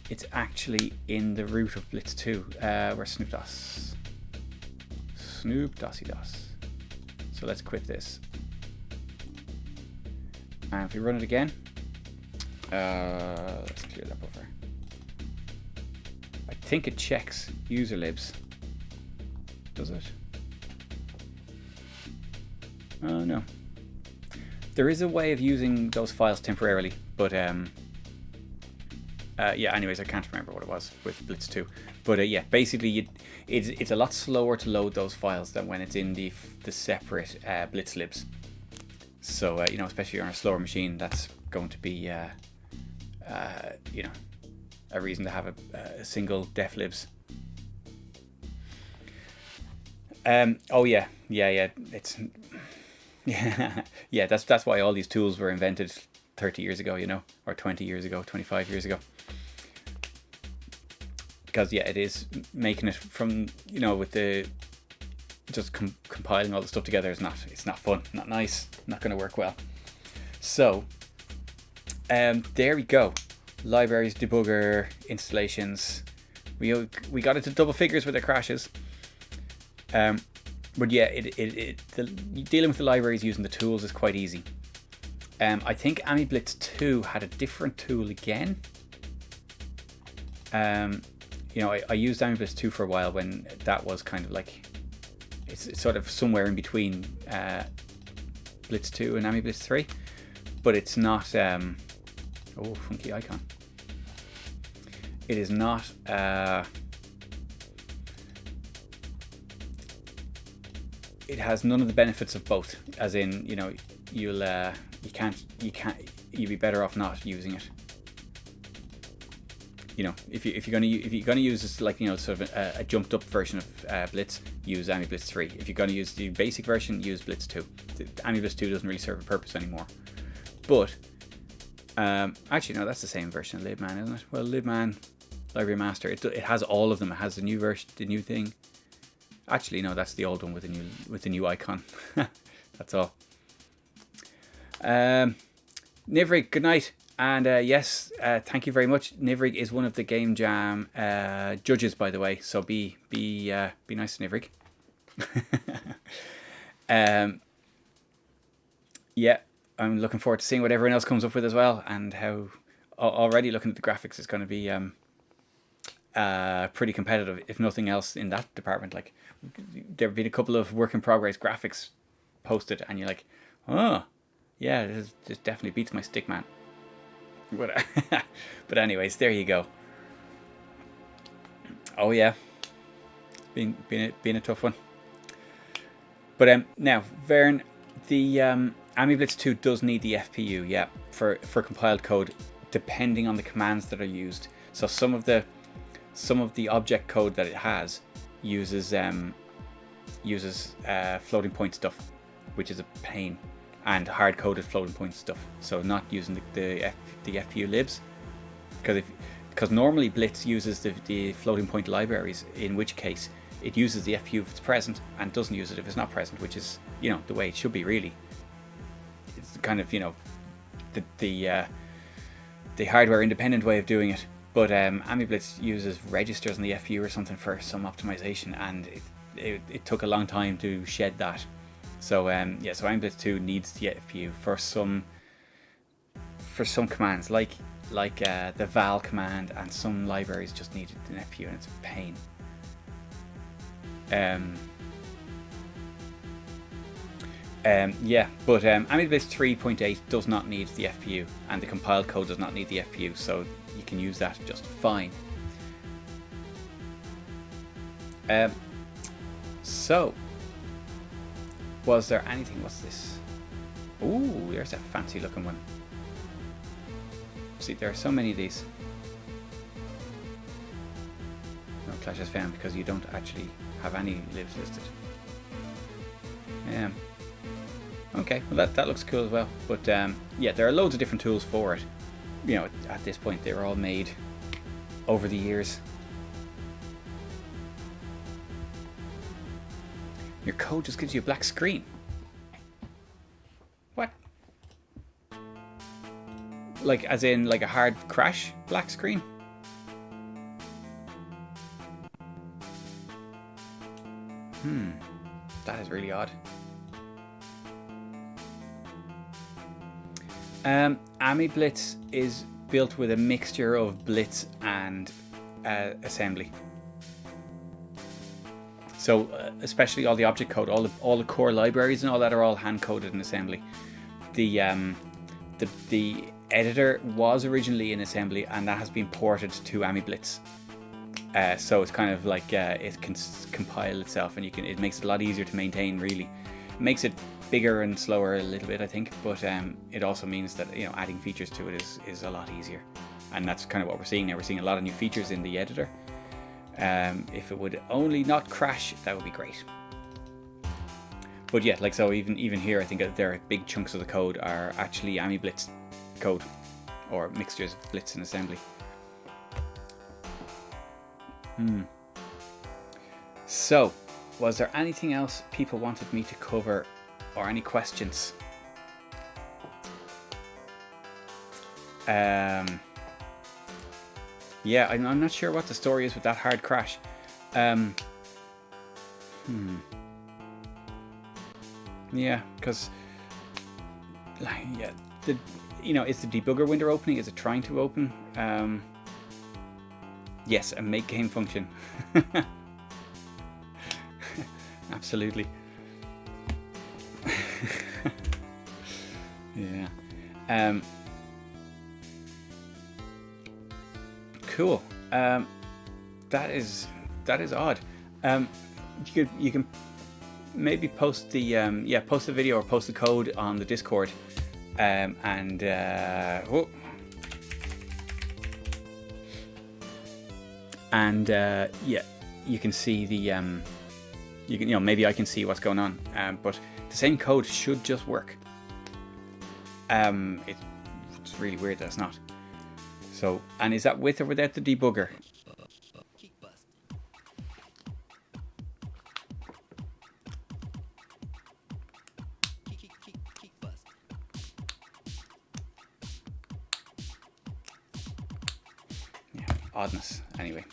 it's actually in the root of Blitz 2. Where's Snoop DOS? Snoop Dossy DOS. So let's quit this. And if we run it again, let's clear that buffer. I think it checks user libs. Does it? Oh no. There is a way of using those files temporarily, but yeah, anyways, I can't remember what it was with Blitz 2. But yeah, basically it's a lot slower to load those files than when it's in the separate Blitz libs. So, you know, especially on a slower machine, that's going to be, you know, a reason to have a single def libs. Oh yeah, it's yeah, that's why all these tools were invented 30 years ago, you know, or 20 years ago, 25 years ago. Because yeah, it is making it from, you know, with the just compiling all the stuff together it's not fun, not nice, not going to work well. So there we go. Libraries, debugger, installations. We got it to double figures with the crashes. But yeah, dealing with the libraries using the tools is quite easy. I think AmiBlitz 2 had a different tool again. You know, I used AmiBlitz 2 for a while when that was kind of like, it's sort of somewhere in between Blitz 2 and AmiBlitz 3, but it's not, oh, funky icon. It is not, it has none of the benefits of both, as in, you know, you'll be better off not using it. You know, if you're gonna use this, like, you know, sort of a jumped up version of Blitz, use AmiBlitz 3. If you're gonna use the basic version, use Blitz 2. AmiBlitz 2 doesn't really serve a purpose anymore. But actually, no, that's the same version of libman, isn't it? Well, libman, library master, it has all of them. It has the new version, the new thing. Actually, no, that's the old one with the new icon. That's all. Nivrig, good night. And yes, thank you very much. Nivrig is one of the Game Jam judges, by the way. So be nice to Nivrig. Yeah, I'm looking forward to seeing what everyone else comes up with as well, and how already looking at the graphics is going to be pretty competitive, if nothing else, in that department. Like, there have been a couple of work in progress graphics posted, and you're like, oh, yeah, this definitely beats my Stickman. But anyways, there you go. Oh yeah, being a tough one. But now, Vern, the AmiBlitz 2 does need the FPU, yeah, for compiled code, depending on the commands that are used. So some of the object code that it has uses floating point stuff, which is a pain, and hard-coded floating point stuff. So not using the FPU libs, because normally Blitz uses the floating point libraries, in which case it uses the FPU if it's present and doesn't use it if it's not present, which is, you know, the way it should be, really. It's kind of, you know, the hardware independent way of doing it. But AmiBlitz uses registers on the FPU or something for some optimization, and it took a long time to shed that. So yeah, so AmiBlitz 2 needs the FPU for some commands, like the val command, and some libraries just needed an FPU, and it's a pain. Yeah, but AmiBlitz 3.8 does not need the FPU, and the compiled code does not need the FPU, so you can use that just fine. So, was there anything? What's this? Ooh, there's a fancy looking one. See, there are so many of these. No clashes found because you don't actually have any libs listed. Okay, well that looks cool as well. But yeah, there are loads of different tools for it. You know, at this point, they were all made over the years. Your code just gives you a black screen. What? Like, as in, like a hard crash black screen? That is really odd. AmiBlitz is built with a mixture of Blitz and assembly. So especially all the object code, all the core libraries and all that are all hand coded in assembly. The editor was originally in assembly, and that has been ported to AmiBlitz. So it's kind of like it can compile itself, and it makes it a lot easier to maintain. Really, it makes it bigger and slower a little bit, I think, but it also means that adding features to it is a lot easier, and that's kind of what we're seeing now. We're seeing a lot of new features in the editor. If it would only not crash, that would be great. But yeah, like, so even here, I think that there are big chunks of the code are actually AmiBlitz code, or mixtures of Blitz and assembly. So, was there anything else people wanted me to cover, or any questions? Yeah, I'm not sure what the story is with that hard crash. Yeah, because is the debugger window opening? Is it trying to open? Yes, a make game function. Absolutely. Yeah. Cool. That is odd. You can maybe post the post the video or post the code on the Discord, and you can see the maybe I can see what's going on, but the same code should just work. It's really weird that it's not. So, and is that with or without the debugger? Yeah, oddness. Anyway.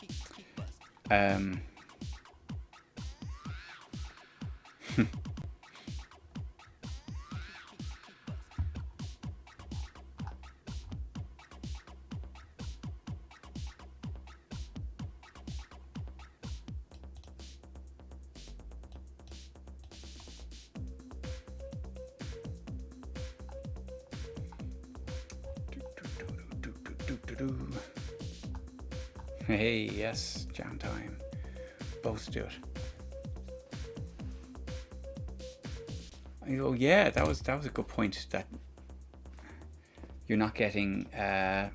Hey, yes, jam time. Both do it. Oh yeah, that was a good point. That you're not getting. Let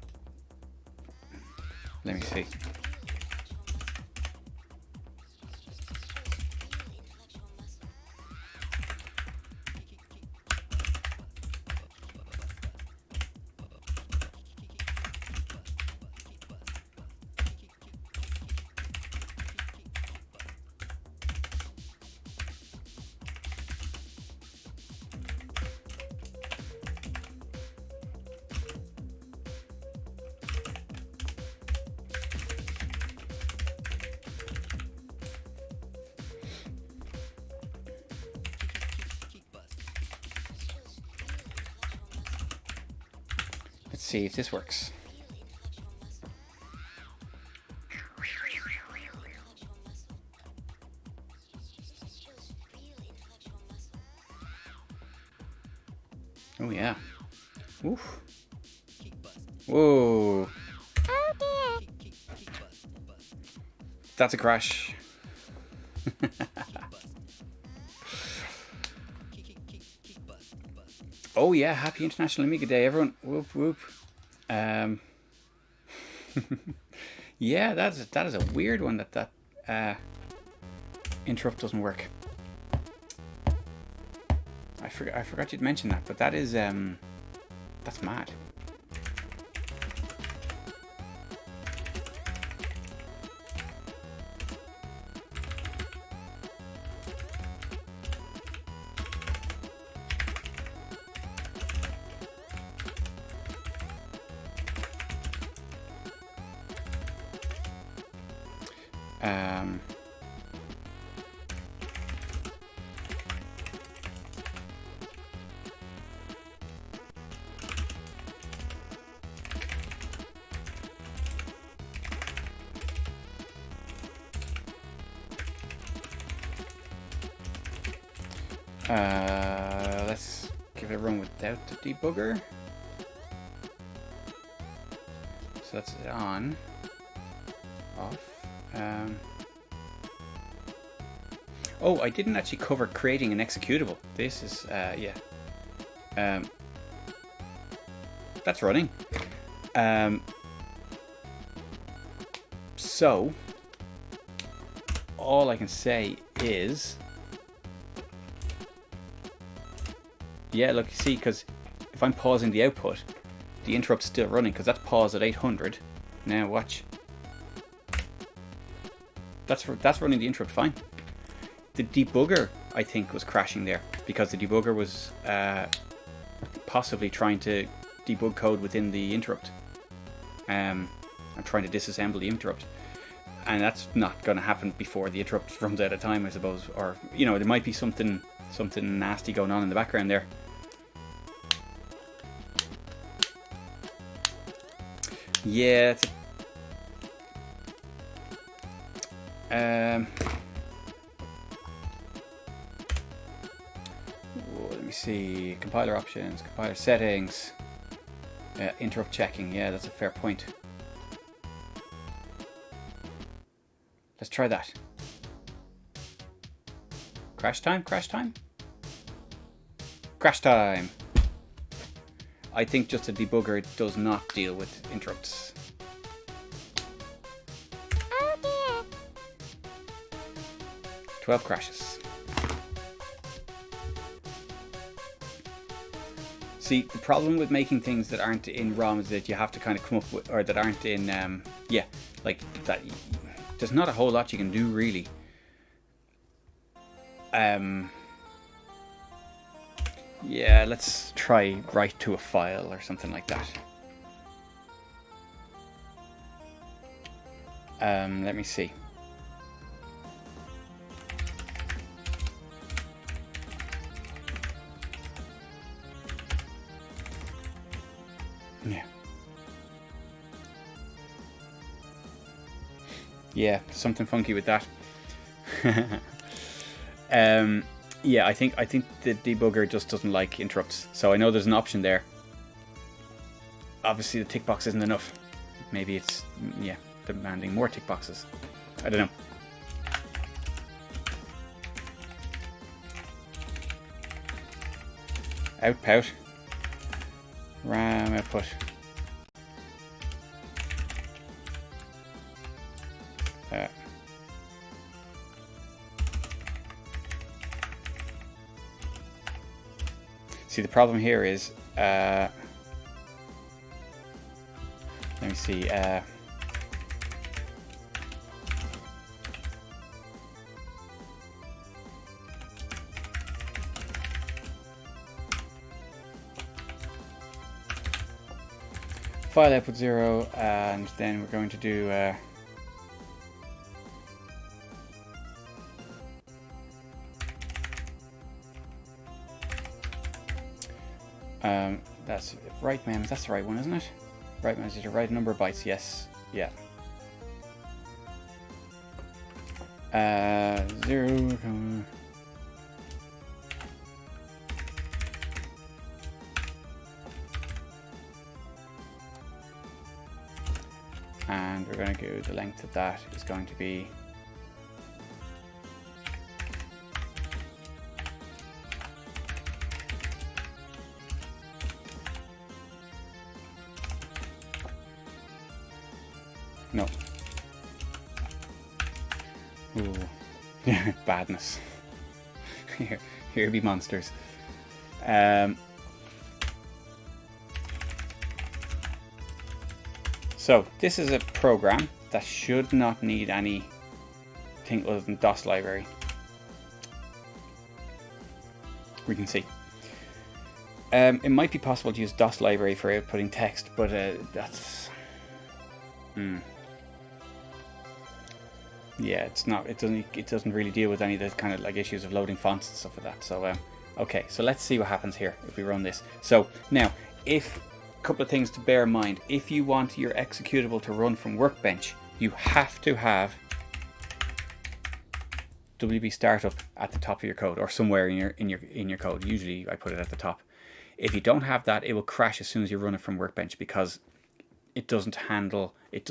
me see. Let's see if this works. Oh yeah. Oof. Whoa. Oh dear. That's a crash. Oh yeah, happy International Amiga Day, everyone. Whoop whoop. Yeah, that is a weird one that interrupt doesn't work. I forgot you'd mention that, but that is that's mad. Um, let's give it a run without the debugger. So that's it on, off. Oh, I didn't actually cover creating an executable. This is, yeah. That's running. So, all I can say is, yeah, look, you see, because if I'm pausing the output, the interrupt's still running, because that's paused at 800. Now watch. That's running the interrupt fine. The debugger, I think, was crashing there, because the debugger was possibly trying to debug code within the interrupt. I'm trying to disassemble the interrupt. And that's not going to happen before the interrupt runs out of time, I suppose. Or, you know, there might be something nasty going on in the background there. Yeah, it's let me see. Compiler options, compiler settings, interrupt checking. Yeah, that's a fair point. Let's try that. Crash time, crash time, crash time. I think just a debugger does not deal with interrupts. Oh dear. 12 crashes. See, the problem with making things that aren't in ROM is that you have to kind of come up with, or that aren't in, yeah, like that. There's not a whole lot you can do really. Yeah, let's try write to a file or something like that. Let me see. Yeah. Yeah, something funky with that. Yeah, I think the debugger just doesn't like interrupts. So I know there's an option there. Obviously the tick box isn't enough. Maybe it's, yeah, demanding more tick boxes. I don't know. Output. RAM output. See, the problem here is, let me see, file output 0, and then we're going to do that's right mems, that's the right one, isn't it? Right mems is the right number of bytes, yes. Yeah. 0, and we're going to go, the length of that is going to be no. Ooh. Badness. Here be monsters. So this is a program that should not need anything other than DOS library. We can see. It might be possible to use DOS library for outputting text, but that's yeah, it's not. It doesn't really deal with any of the kind of like issues of loading fonts and stuff like that. So okay, so let's see what happens here if we run this. So now, if a couple of things to bear in mind, if you want your executable to run from Workbench, you have to have WB startup at the top of your code or somewhere in your code. Usually I put it at the top. If you don't have that, it will crash as soon as you run it from Workbench because it doesn't handle. It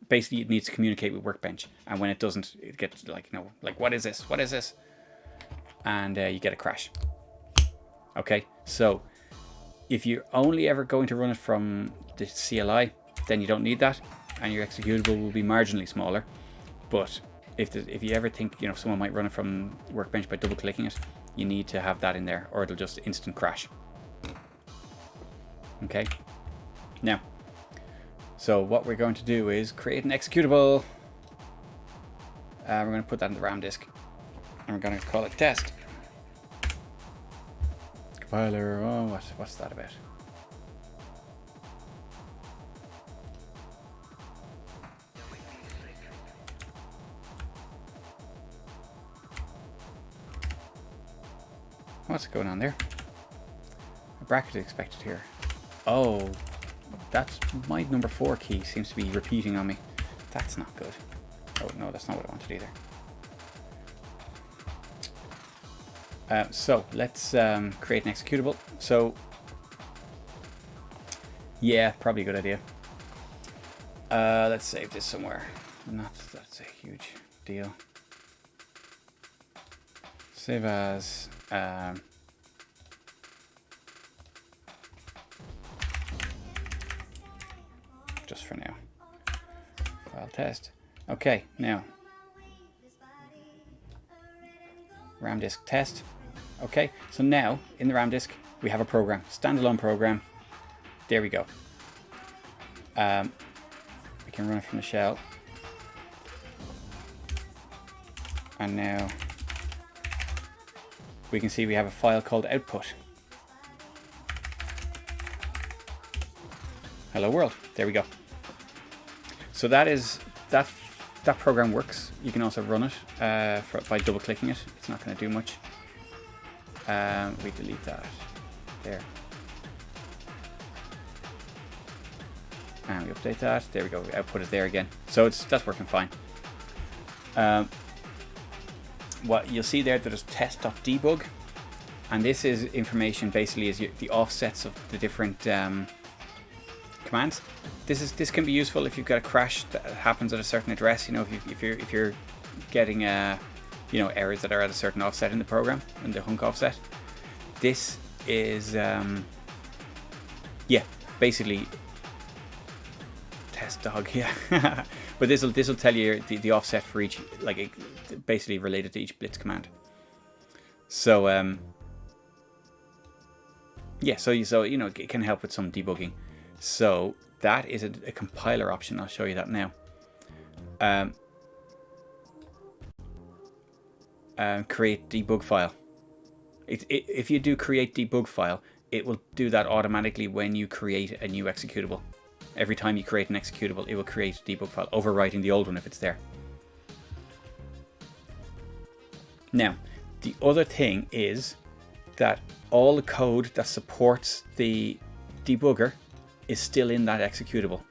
basically it needs to communicate with Workbench, and when it doesn't, it gets like like what is this? What is this? And you get a crash. Okay, so if you're only ever going to run it from the CLI, then you don't need that, and your executable will be marginally smaller. But if you ever think someone might run it from Workbench by double clicking it, you need to have that in there, or it'll just instant crash. Okay. Now, so what we're going to do is create an executable. We're going to put that in the RAM disk, and we're going to call it test. Compiler. Oh, what's that about? What's going on there? A bracket is expected here. Oh, that's my number 4 key seems to be repeating on me. That's not good. Oh no, that's not what I wanted either. So let's create an executable. So yeah, probably a good idea. Let's save this somewhere. That's a huge deal. Save as. Just for now. File test. Okay, now RAM disk test. Okay, so now in the RAM disk we have a program, standalone program. There we go. We can run it from the shell. And now we can see we have a file called output. Hello world. There we go. So that program works. You can also run it by double clicking it. It's not going to do much. We delete that there, and we update that. There we go. We output it there again. So that's working fine. What you'll see there, there's test.debug, and this is information basically is the offsets of the different commands. This can be useful if you've got a crash that happens at a certain address. If you're getting errors that are at a certain offset in the program, in the hunk offset. This is basically test dog, yeah. But this will tell you the offset for each, basically related to each Blitz command. So so it can help with some debugging. So that is a compiler option. I'll show you that now. Create debug file. If you do create debug file, it will do that automatically when you create a new executable. Every time you create an executable, it will create a debug file, overwriting the old one if it's there. Now, the other thing is that all the code that supports the debugger is still in that executable.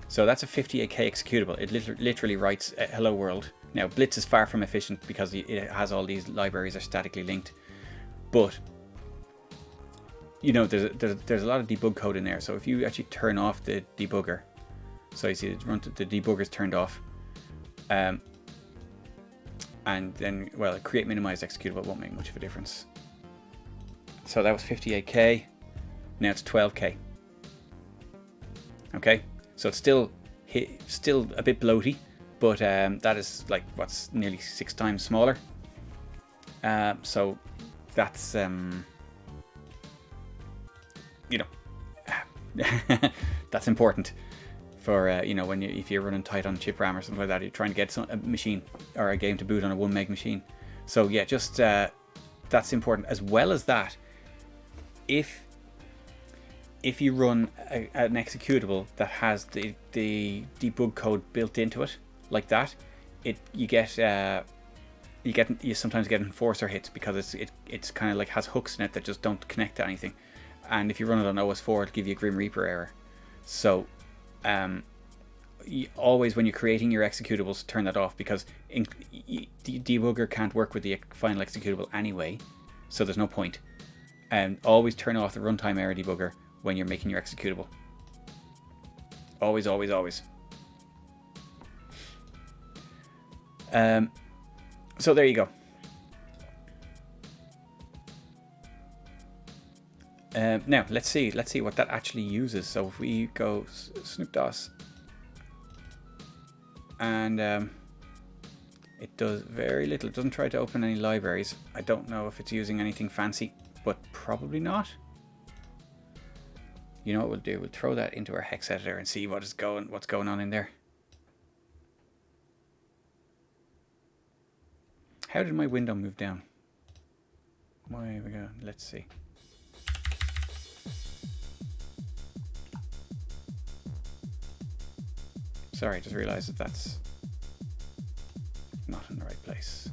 So that's a 58K executable. It literally writes hello world. Now, Blitz is far from efficient because it has all these libraries are statically linked, but there's a lot of debug code in there. So if you actually turn off the debugger, so you see the debugger's turned off, and then create minimize executable won't make much of a difference. So that was 58K. Now it's 12K. Okay, so it's still a bit bloaty, but that is what's nearly 6 times smaller. So that's that's important for if you're running tight on chip RAM or something like that, you're trying to get a machine or a game to boot on a 1 meg machine. So yeah, just that's important. As well as that, if if you run an executable that has the debug code built into it, like that, you sometimes get enforcer hits because it's kind of like has hooks in it that just don't connect to anything. And if you run it on OS4, it'll give you a Grim Reaper error. So always when you're creating your executables, turn that off, because the debugger can't work with the final executable anyway, so there's no point. And always turn off the runtime error debugger when you're making your executable. Always, always, always. So there you go. Now let's see what that actually uses. So if we go Snoop DOS, and it does very little. It doesn't try to open any libraries. I don't know if it's using anything fancy, but probably not. You know what we'll do? We'll throw that into our hex editor and see what's going on in there. How did my window move down? Why we go? Let's see. Sorry, I just realized that that's not in the right place.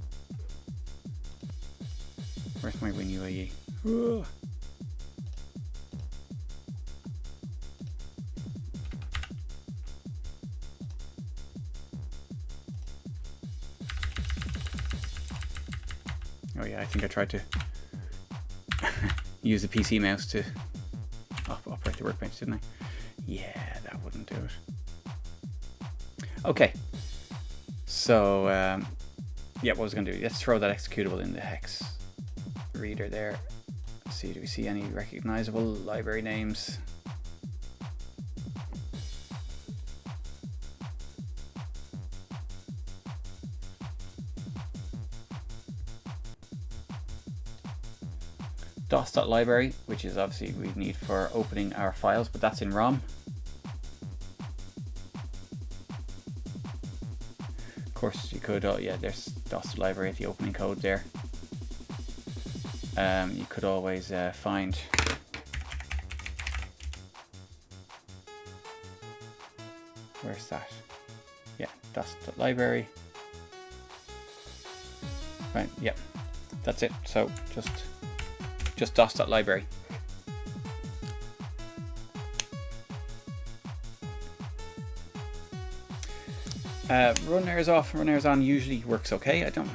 Where's my WinUAE? Ooh. Oh yeah, I think I tried to use the PC mouse to operate the workbench, didn't I? Yeah, that wouldn't do it. Okay, so yeah, what was I going to do? Let's throw that executable in the hex reader there. Let's see, do we see any recognizable library names? DOS.library, which is obviously we need for opening our files, but that's in ROM. Of course, you could, yeah, there's DOS.library at the opening code there. You could always find where's that? Yeah, DOS.library. Right, yeah, that's it. So just DOS.library. Run errors off, run errors on usually works okay. I don't.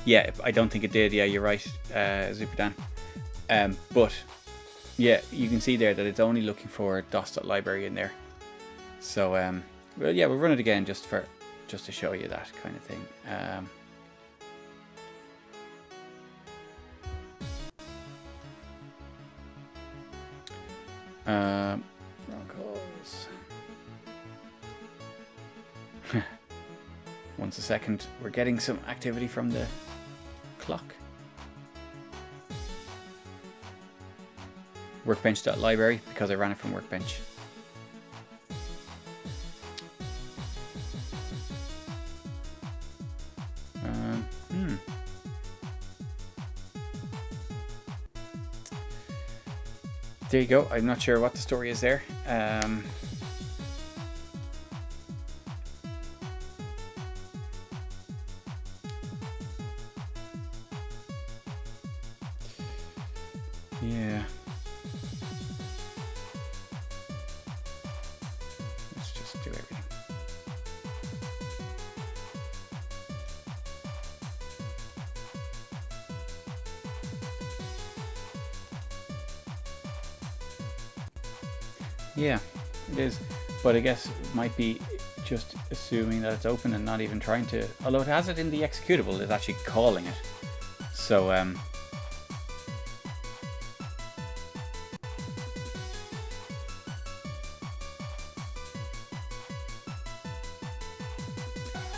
Yeah, I don't think it did. Yeah, you're right, Zuperdan. But yeah, you can see there that it's only looking for DOS.library in there. So well, yeah, we'll run it again just to show you that kind of thing. Broncos. Once a second, we're getting some activity from the clock. Workbench.library, because I ran it from Workbench. There you go. I'm not sure what the story is there. Yeah. Let's just do everything. Yeah, it is, but I guess it might be just assuming that it's open and not even trying to, although it has it in the executable, it's actually calling it. So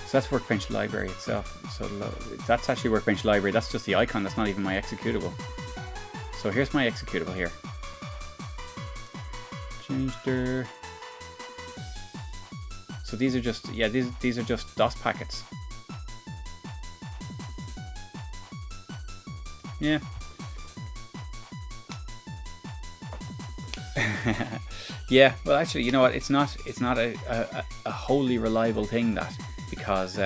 so that's Workbench library itself. So that's actually Workbench library. That's just the icon. That's not even my executable. So here's my executable here. So these are just, yeah, these are just DOS packets. Yeah. Yeah, well, actually, you know what? It's not a wholly reliable thing, that, because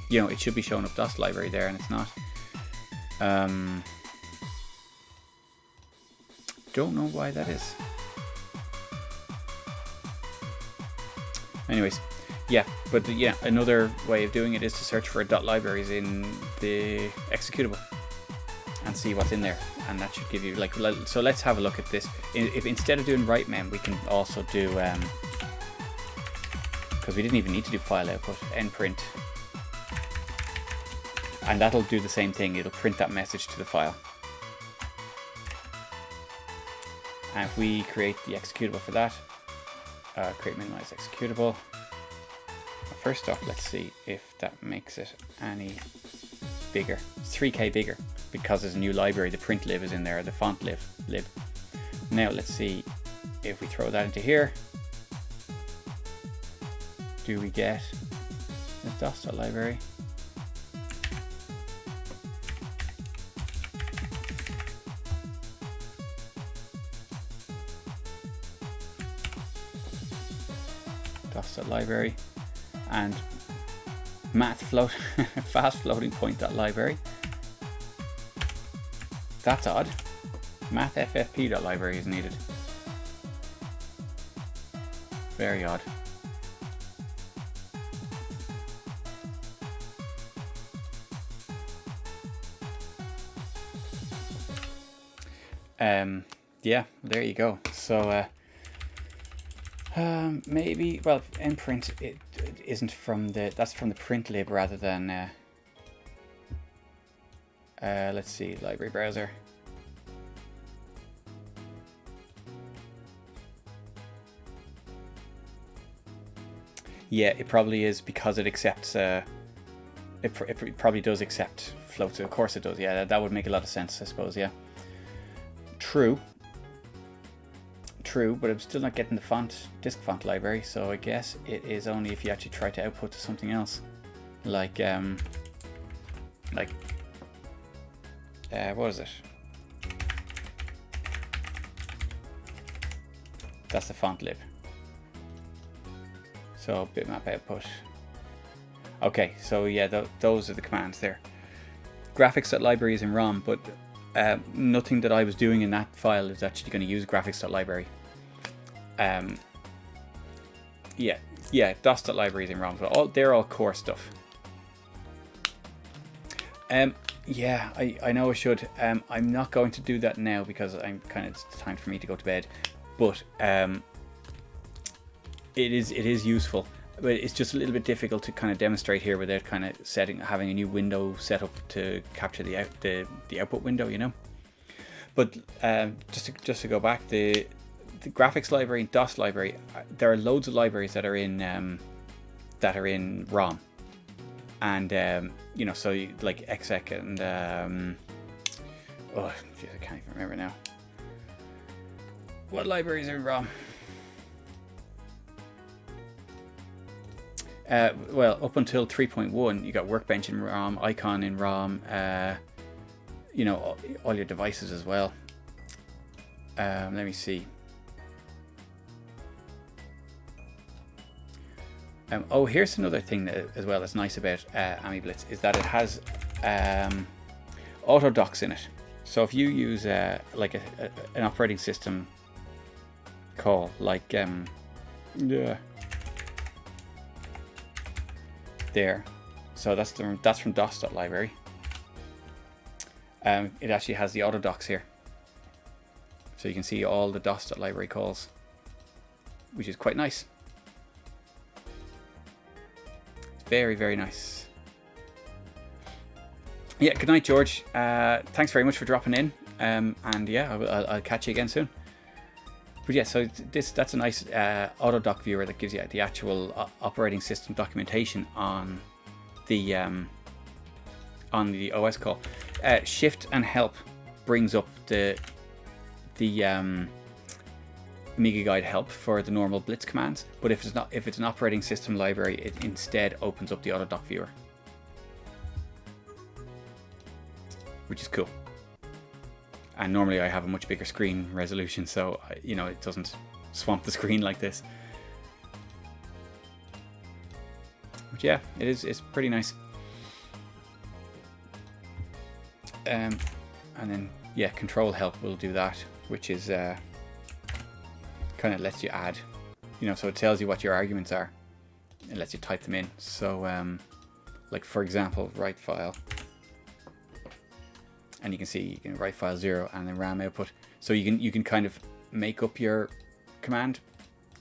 you know, it should be showing up DOS library there, and it's not. Don't know why that is. Anyways, yeah, but yeah, another way of doing it is to search for .libraries in the executable and see what's in there, and that should give you, like, so let's have a look at this. If instead of doing write mem, we can also do, because we didn't even need to do file output, nprint, and that'll do the same thing. It'll print that message to the file. And if we create the executable for that, create minimize executable. First off, let's see if that makes it any bigger. It's 3K bigger because there's a new library. The print lib is in there, the font lib. Now let's see if we throw that into here. Do we get the DOS.library? DOS.library and math float fast floating point .library. That's odd. Math FFP .library is needed. Very odd. Yeah, there you go. So maybe, well, nprint, it isn't from the, that's from the print lib rather than let's see, library browser. Yeah, it probably is because it accepts it probably does accept floats. Of course it does. Yeah, that would make a lot of sense, I suppose. Yeah, true, but I'm still not getting the font, disk font library, so I guess it is only if you actually try to output to something else, like what is it? That's the font lib. So bitmap output. Okay, so yeah, those are the commands there. Graphics.library is in ROM, but nothing that I was doing in that file is actually going to use graphics.library. Yeah, DOS.library is in ROM, but they're all core stuff. Yeah, I know I should. I'm not going to do that now because it's time for me to go to bed. But it is useful, but it's just a little bit difficult to kind of demonstrate here without kind of having a new window set up to capture the output window, you know. But just to go back, the graphics library and DOS library, there are loads of libraries that are in ROM, and you know, so like exec and oh geez, I can't even remember now. What libraries are in ROM? Well, up until 3.1, you got Workbench in ROM, Icon in ROM, you know, all your devices as well. Let me see. Oh, here's another thing that, as well, that's nice about AmiBlitz, is that it has auto docs in it. So if you use like an operating system call, like there, so that's from DOS.library. It actually has the auto docs here, so you can see all the DOS.library calls, which is quite nice. Very, very nice. Yeah, good night, George. Thanks very much for dropping in. And yeah, I'll catch you again soon. But yeah, so that's a nice autodoc viewer that gives you the actual operating system documentation on the OS call. Shift and help brings up the Amiga Guide help for the normal Blitz commands, but if it's an operating system library, it instead opens up the autodoc viewer, which is cool. And normally I have a much bigger screen resolution, so you know, it doesn't swamp the screen like this. But yeah, it's pretty nice. And then yeah, control help will do that, which is kind of lets you add, you know, so it tells you what your arguments are. It lets you type them in. So like for example, write file, and you can see you can write file 0 and then RAM output. So you can kind of make up your command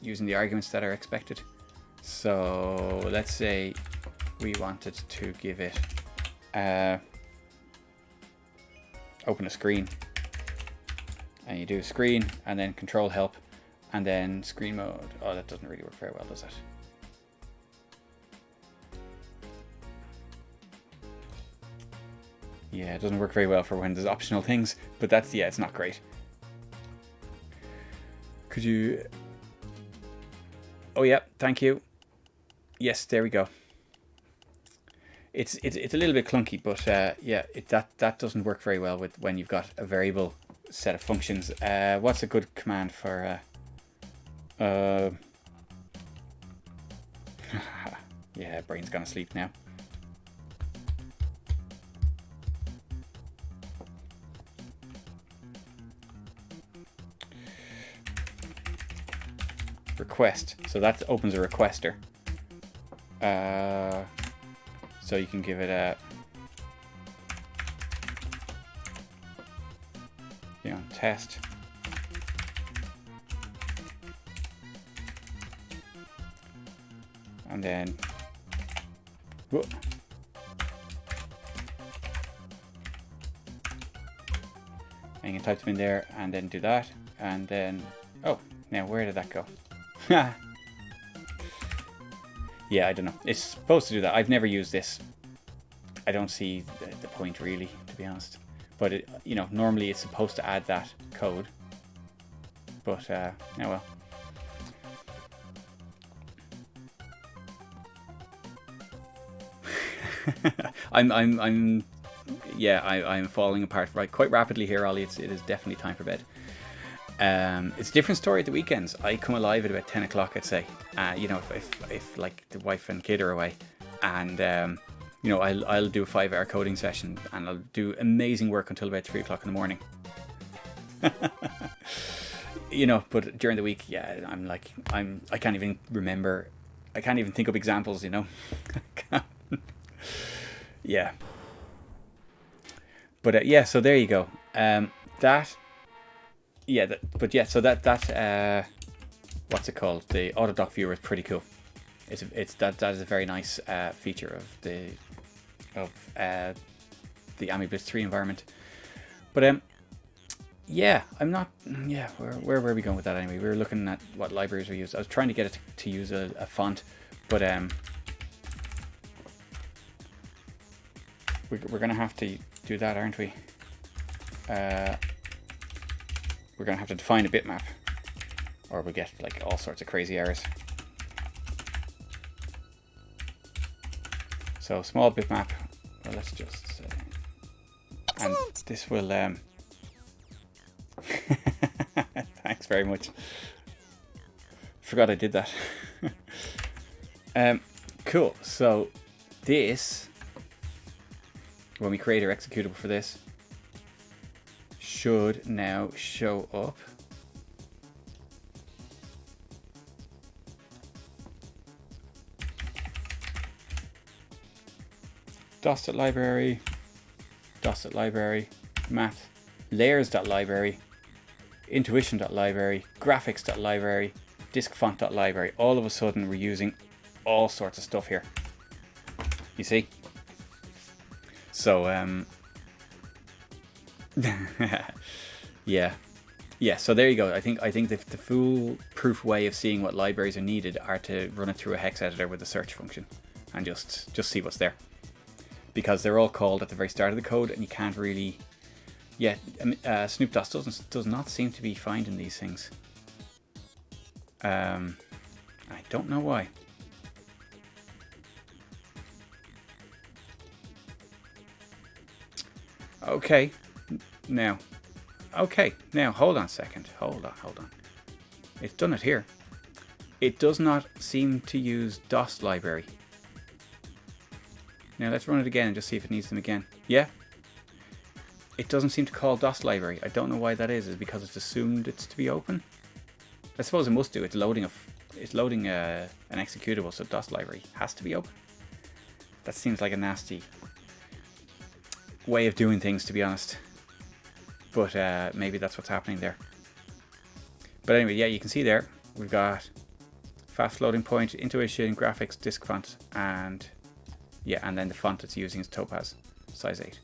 using the arguments that are expected. So let's say we wanted to give it open a screen, and you do screen and then control help and then screen mode. Oh, that doesn't really work very well, does it? Yeah, it doesn't work very well for when there's optional things, but that's, yeah, it's not great. Could you... Oh yeah, thank you. Yes, there we go. It's a little bit clunky, but yeah, that doesn't work very well with when you've got a variable set of functions. What's a good command for... yeah, brain's gonna sleep now. Request. So that opens a requester. So you can give it a, you know, test. And then, whoop. And you can type them in there and then do that. And then, oh, now where did that go? Yeah, I don't know. It's supposed to do that. I've never used this. I don't see the point really, to be honest. But it, you know, normally it's supposed to add that code. But oh well. I'm falling apart quite rapidly here, Ollie. It is definitely time for bed. It's a different story at the weekends. I come alive at about 10 o'clock, I'd say. You know, if like the wife and kid are away, and you know, I'll do a 5-hour coding session, and I'll do amazing work until about 3 o'clock in the morning. You know, but during the week, yeah, I can't even remember. I can't even think of examples. You know. Yeah. But yeah, so there you go. That. Yeah, so that what's it called? The Autodoc viewer is pretty cool. That is a very nice feature of the AmiBlitz 3 environment. But yeah, I'm not. Yeah, where were we going with that anyway? We were looking at what libraries we use. I was trying to get it to use a font, but we're gonna have to do that, aren't we? We're going to have to define a bitmap, or we'll get like all sorts of crazy errors. So small bitmap, well, let's just and this will thanks very much. Forgot I did that. Cool. So this, when we create our executable for this, should now show up. DOS.library, DOS.library, math, layers.library, intuition.library, graphics.library, diskfont.library. All of a sudden we're using all sorts of stuff here. You see? So yeah, so there you go. I think the foolproof way of seeing what libraries are needed are to run it through a hex editor with a search function and just see what's there, because they're all called at the very start of the code, and you can't really, Snoop DOS does not seem to be finding these things. I don't know why. Okay, now Okay, now hold on a second. Hold on. It's done it here. It does not seem to use DOS library. Now let's run it again and just see if it needs them again. Yeah. It doesn't seem to call DOS library. I don't know why that is. Is it because it's assumed it's to be open? I suppose it must do. It's loading an executable, so DOS library has to be open. That seems like a nasty way of doing things, to be honest. But maybe that's what's happening there. But anyway, yeah, you can see there we've got fast floating point, intuition, graphics, disk font, and yeah, and then the font it's using is Topaz, size 8.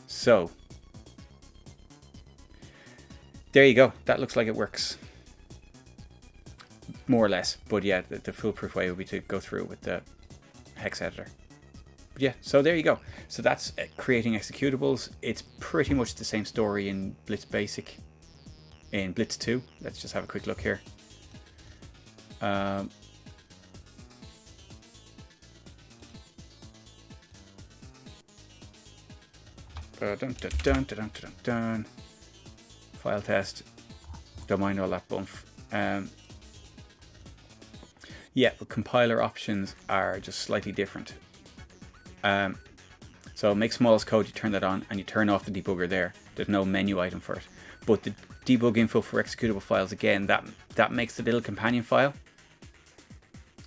So there you go. That looks like it works, more or less. But yeah, the foolproof way would be to go through with the hex editor. But yeah, so there you go. So that's creating executables. It's pretty much the same story in Blitz Basic. In Blitz 2, let's just have a quick look here. File test. Don't mind all that bump. Yeah, but compiler options are just slightly different. So make smallest code, you turn that on and you turn off the debugger there. There's no menu item for it. But the debug info for executable files, again, that makes the little companion file.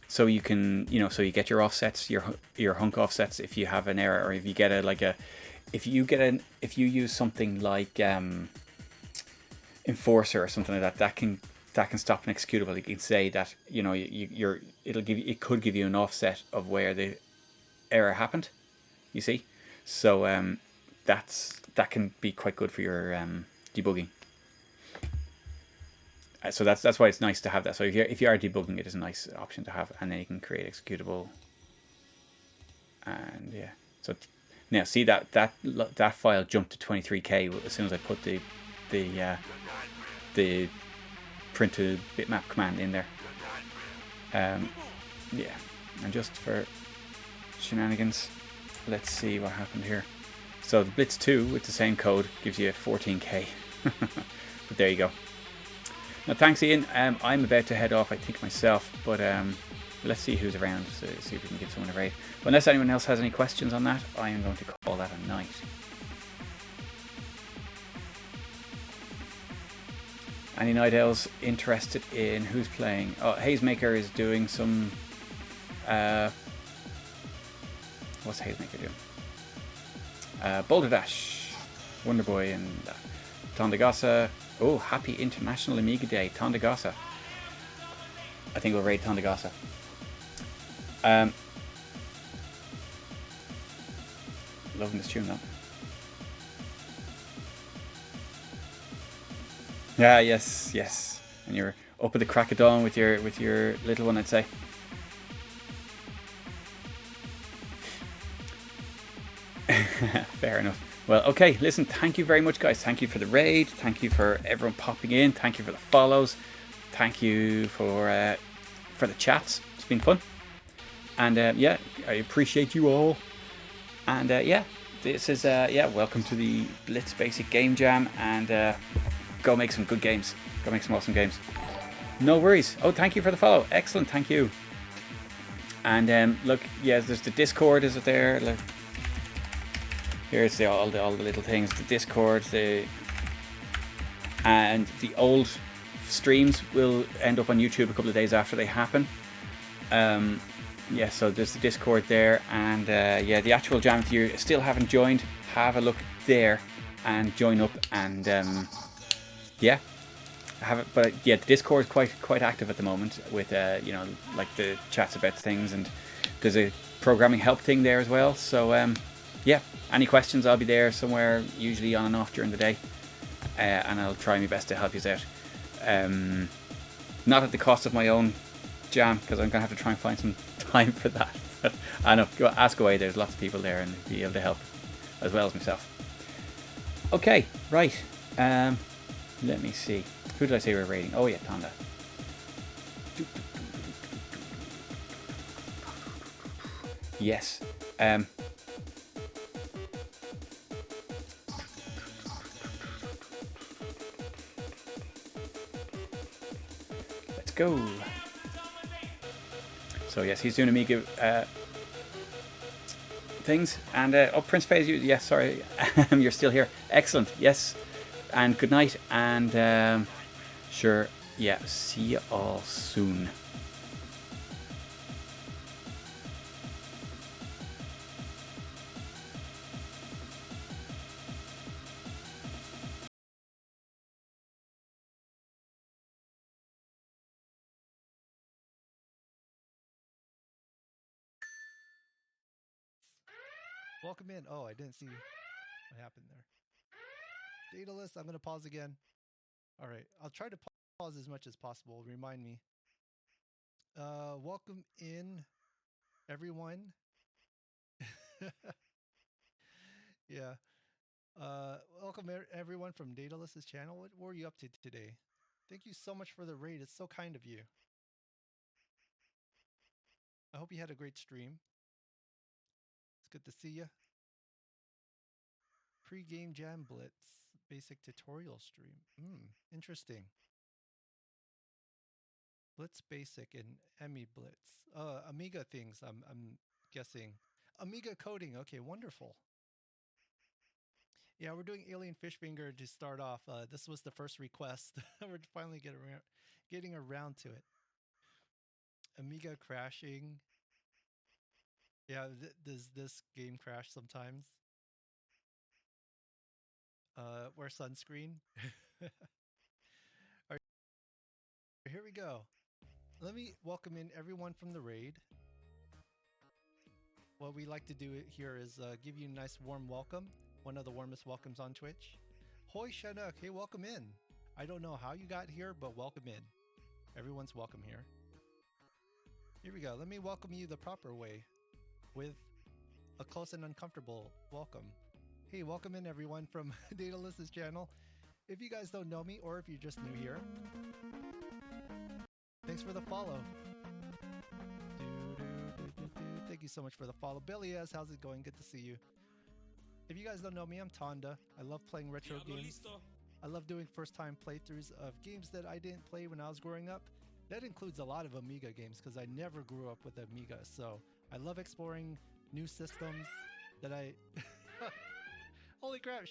So you can, so you get your offsets, your hunk offsets if you have an error, or if you get if you use something like Enforcer or something like that can stop an executable. You can say that it could give you an offset of where the error happened. You see, so that can be quite good for your debugging. So that's why it's nice to have that. So if you are debugging, it is a nice option to have, and then you can create executable. And yeah, so now see that file jumped to 23K as soon as I put the printed bitmap command in there. Yeah, and just for shenanigans, let's see what happened here. So the Blitz 2 with the same code gives you 14K. But there you go. Now thanks, Ian. I'm about to head off, I think, myself, but let's see who's around, so see if we can give someone a raid. But unless anyone else has any questions on that, I am going to call that a night. Any night owls interested in who's playing? Oh, Hazemaker is doing some what's Hazemaker doing? Boulder Dash, Wonderboy, and Tondagasa. Oh, happy International Amiga Day, Tondagasa. I think we'll raid Tondagasa. Loving this tune though. Yeah, yes. And you're up at the crack of dawn with your little one, I'd say. Fair enough. Well, okay, listen, thank you very much, guys. Thank you for the raid. Thank you for everyone popping in. Thank you for the follows. Thank you for the chats. It's been fun. And yeah, I appreciate you all. And yeah, this is welcome to the Blitz Basic Game Jam. And go make some good games. Go make some awesome games. No worries. Oh, thank you for the follow. Excellent. Thank you. And look, yeah, there's the Discord. Is it there? Look. Here's all the little things. The Discord, and the old streams will end up on YouTube a couple of days after they happen. Yeah, so there's the Discord there, and yeah, the actual jam. If you still haven't joined, have a look there and join up. And yeah, have it. But yeah, the Discord is quite active at the moment with like the chats about things, and there's a programming help thing there as well. So yeah, any questions, I'll be there somewhere, usually on and off during the day, and I'll try my best to help you out. Not at the cost of my own jam, because I'm going to have to try and find some time for that. But I know, ask away, there's lots of people there and be able to help, as well as myself. Okay, right. Let me see. Who did I say we were raiding? Oh yeah, Tonda. Yes. Let's go. So yes, he's doing Amiga things. And oh, Prince Phase, yes, sorry, you're still here. Excellent, yes. And good night. And sure, yeah, see you all soon. Welcome in. Oh, I didn't see what happened there. Data list, I'm going to pause again. All right, I'll try to pause as much as possible. Remind me. Welcome in, everyone. Yeah. Welcome everyone from Datalist's channel. What were you up to today? Thank you so much for the raid. It's so kind of you. I hope you had a great stream. It's good to see you. Pre-game jam blitz basic tutorial stream. Interesting. Blitz Basic and AmiBlitz. Amiga things, I'm guessing. Amiga coding. Okay, wonderful. Yeah, we're doing Alien Fishfinger to start off. This was the first request. We're finally getting around to it. Amiga crashing. Yeah, does this game crash sometimes? Wear sunscreen. All right, here we go. Let me welcome in everyone from the raid. What we like to do here is give you a nice warm welcome. One of the warmest welcomes on Twitch. Hoi Shanuk, hey, welcome in. I don't know how you got here, but welcome in. Everyone's welcome here. Here we go. Let me welcome you the proper way with a close and uncomfortable welcome. Hey, welcome in everyone from Datalist's channel. If you guys don't know me or if you're just new here, thanks for the follow. Thank you so much for the follow. Billy S, how's it going? Good to see you. If you guys don't know me, I'm Tonda. I love playing retro games. I love doing first-time playthroughs of games that I didn't play when I was growing up. That includes a lot of Amiga games because I never grew up with Amiga. So I love exploring new systems that I... Holy crap,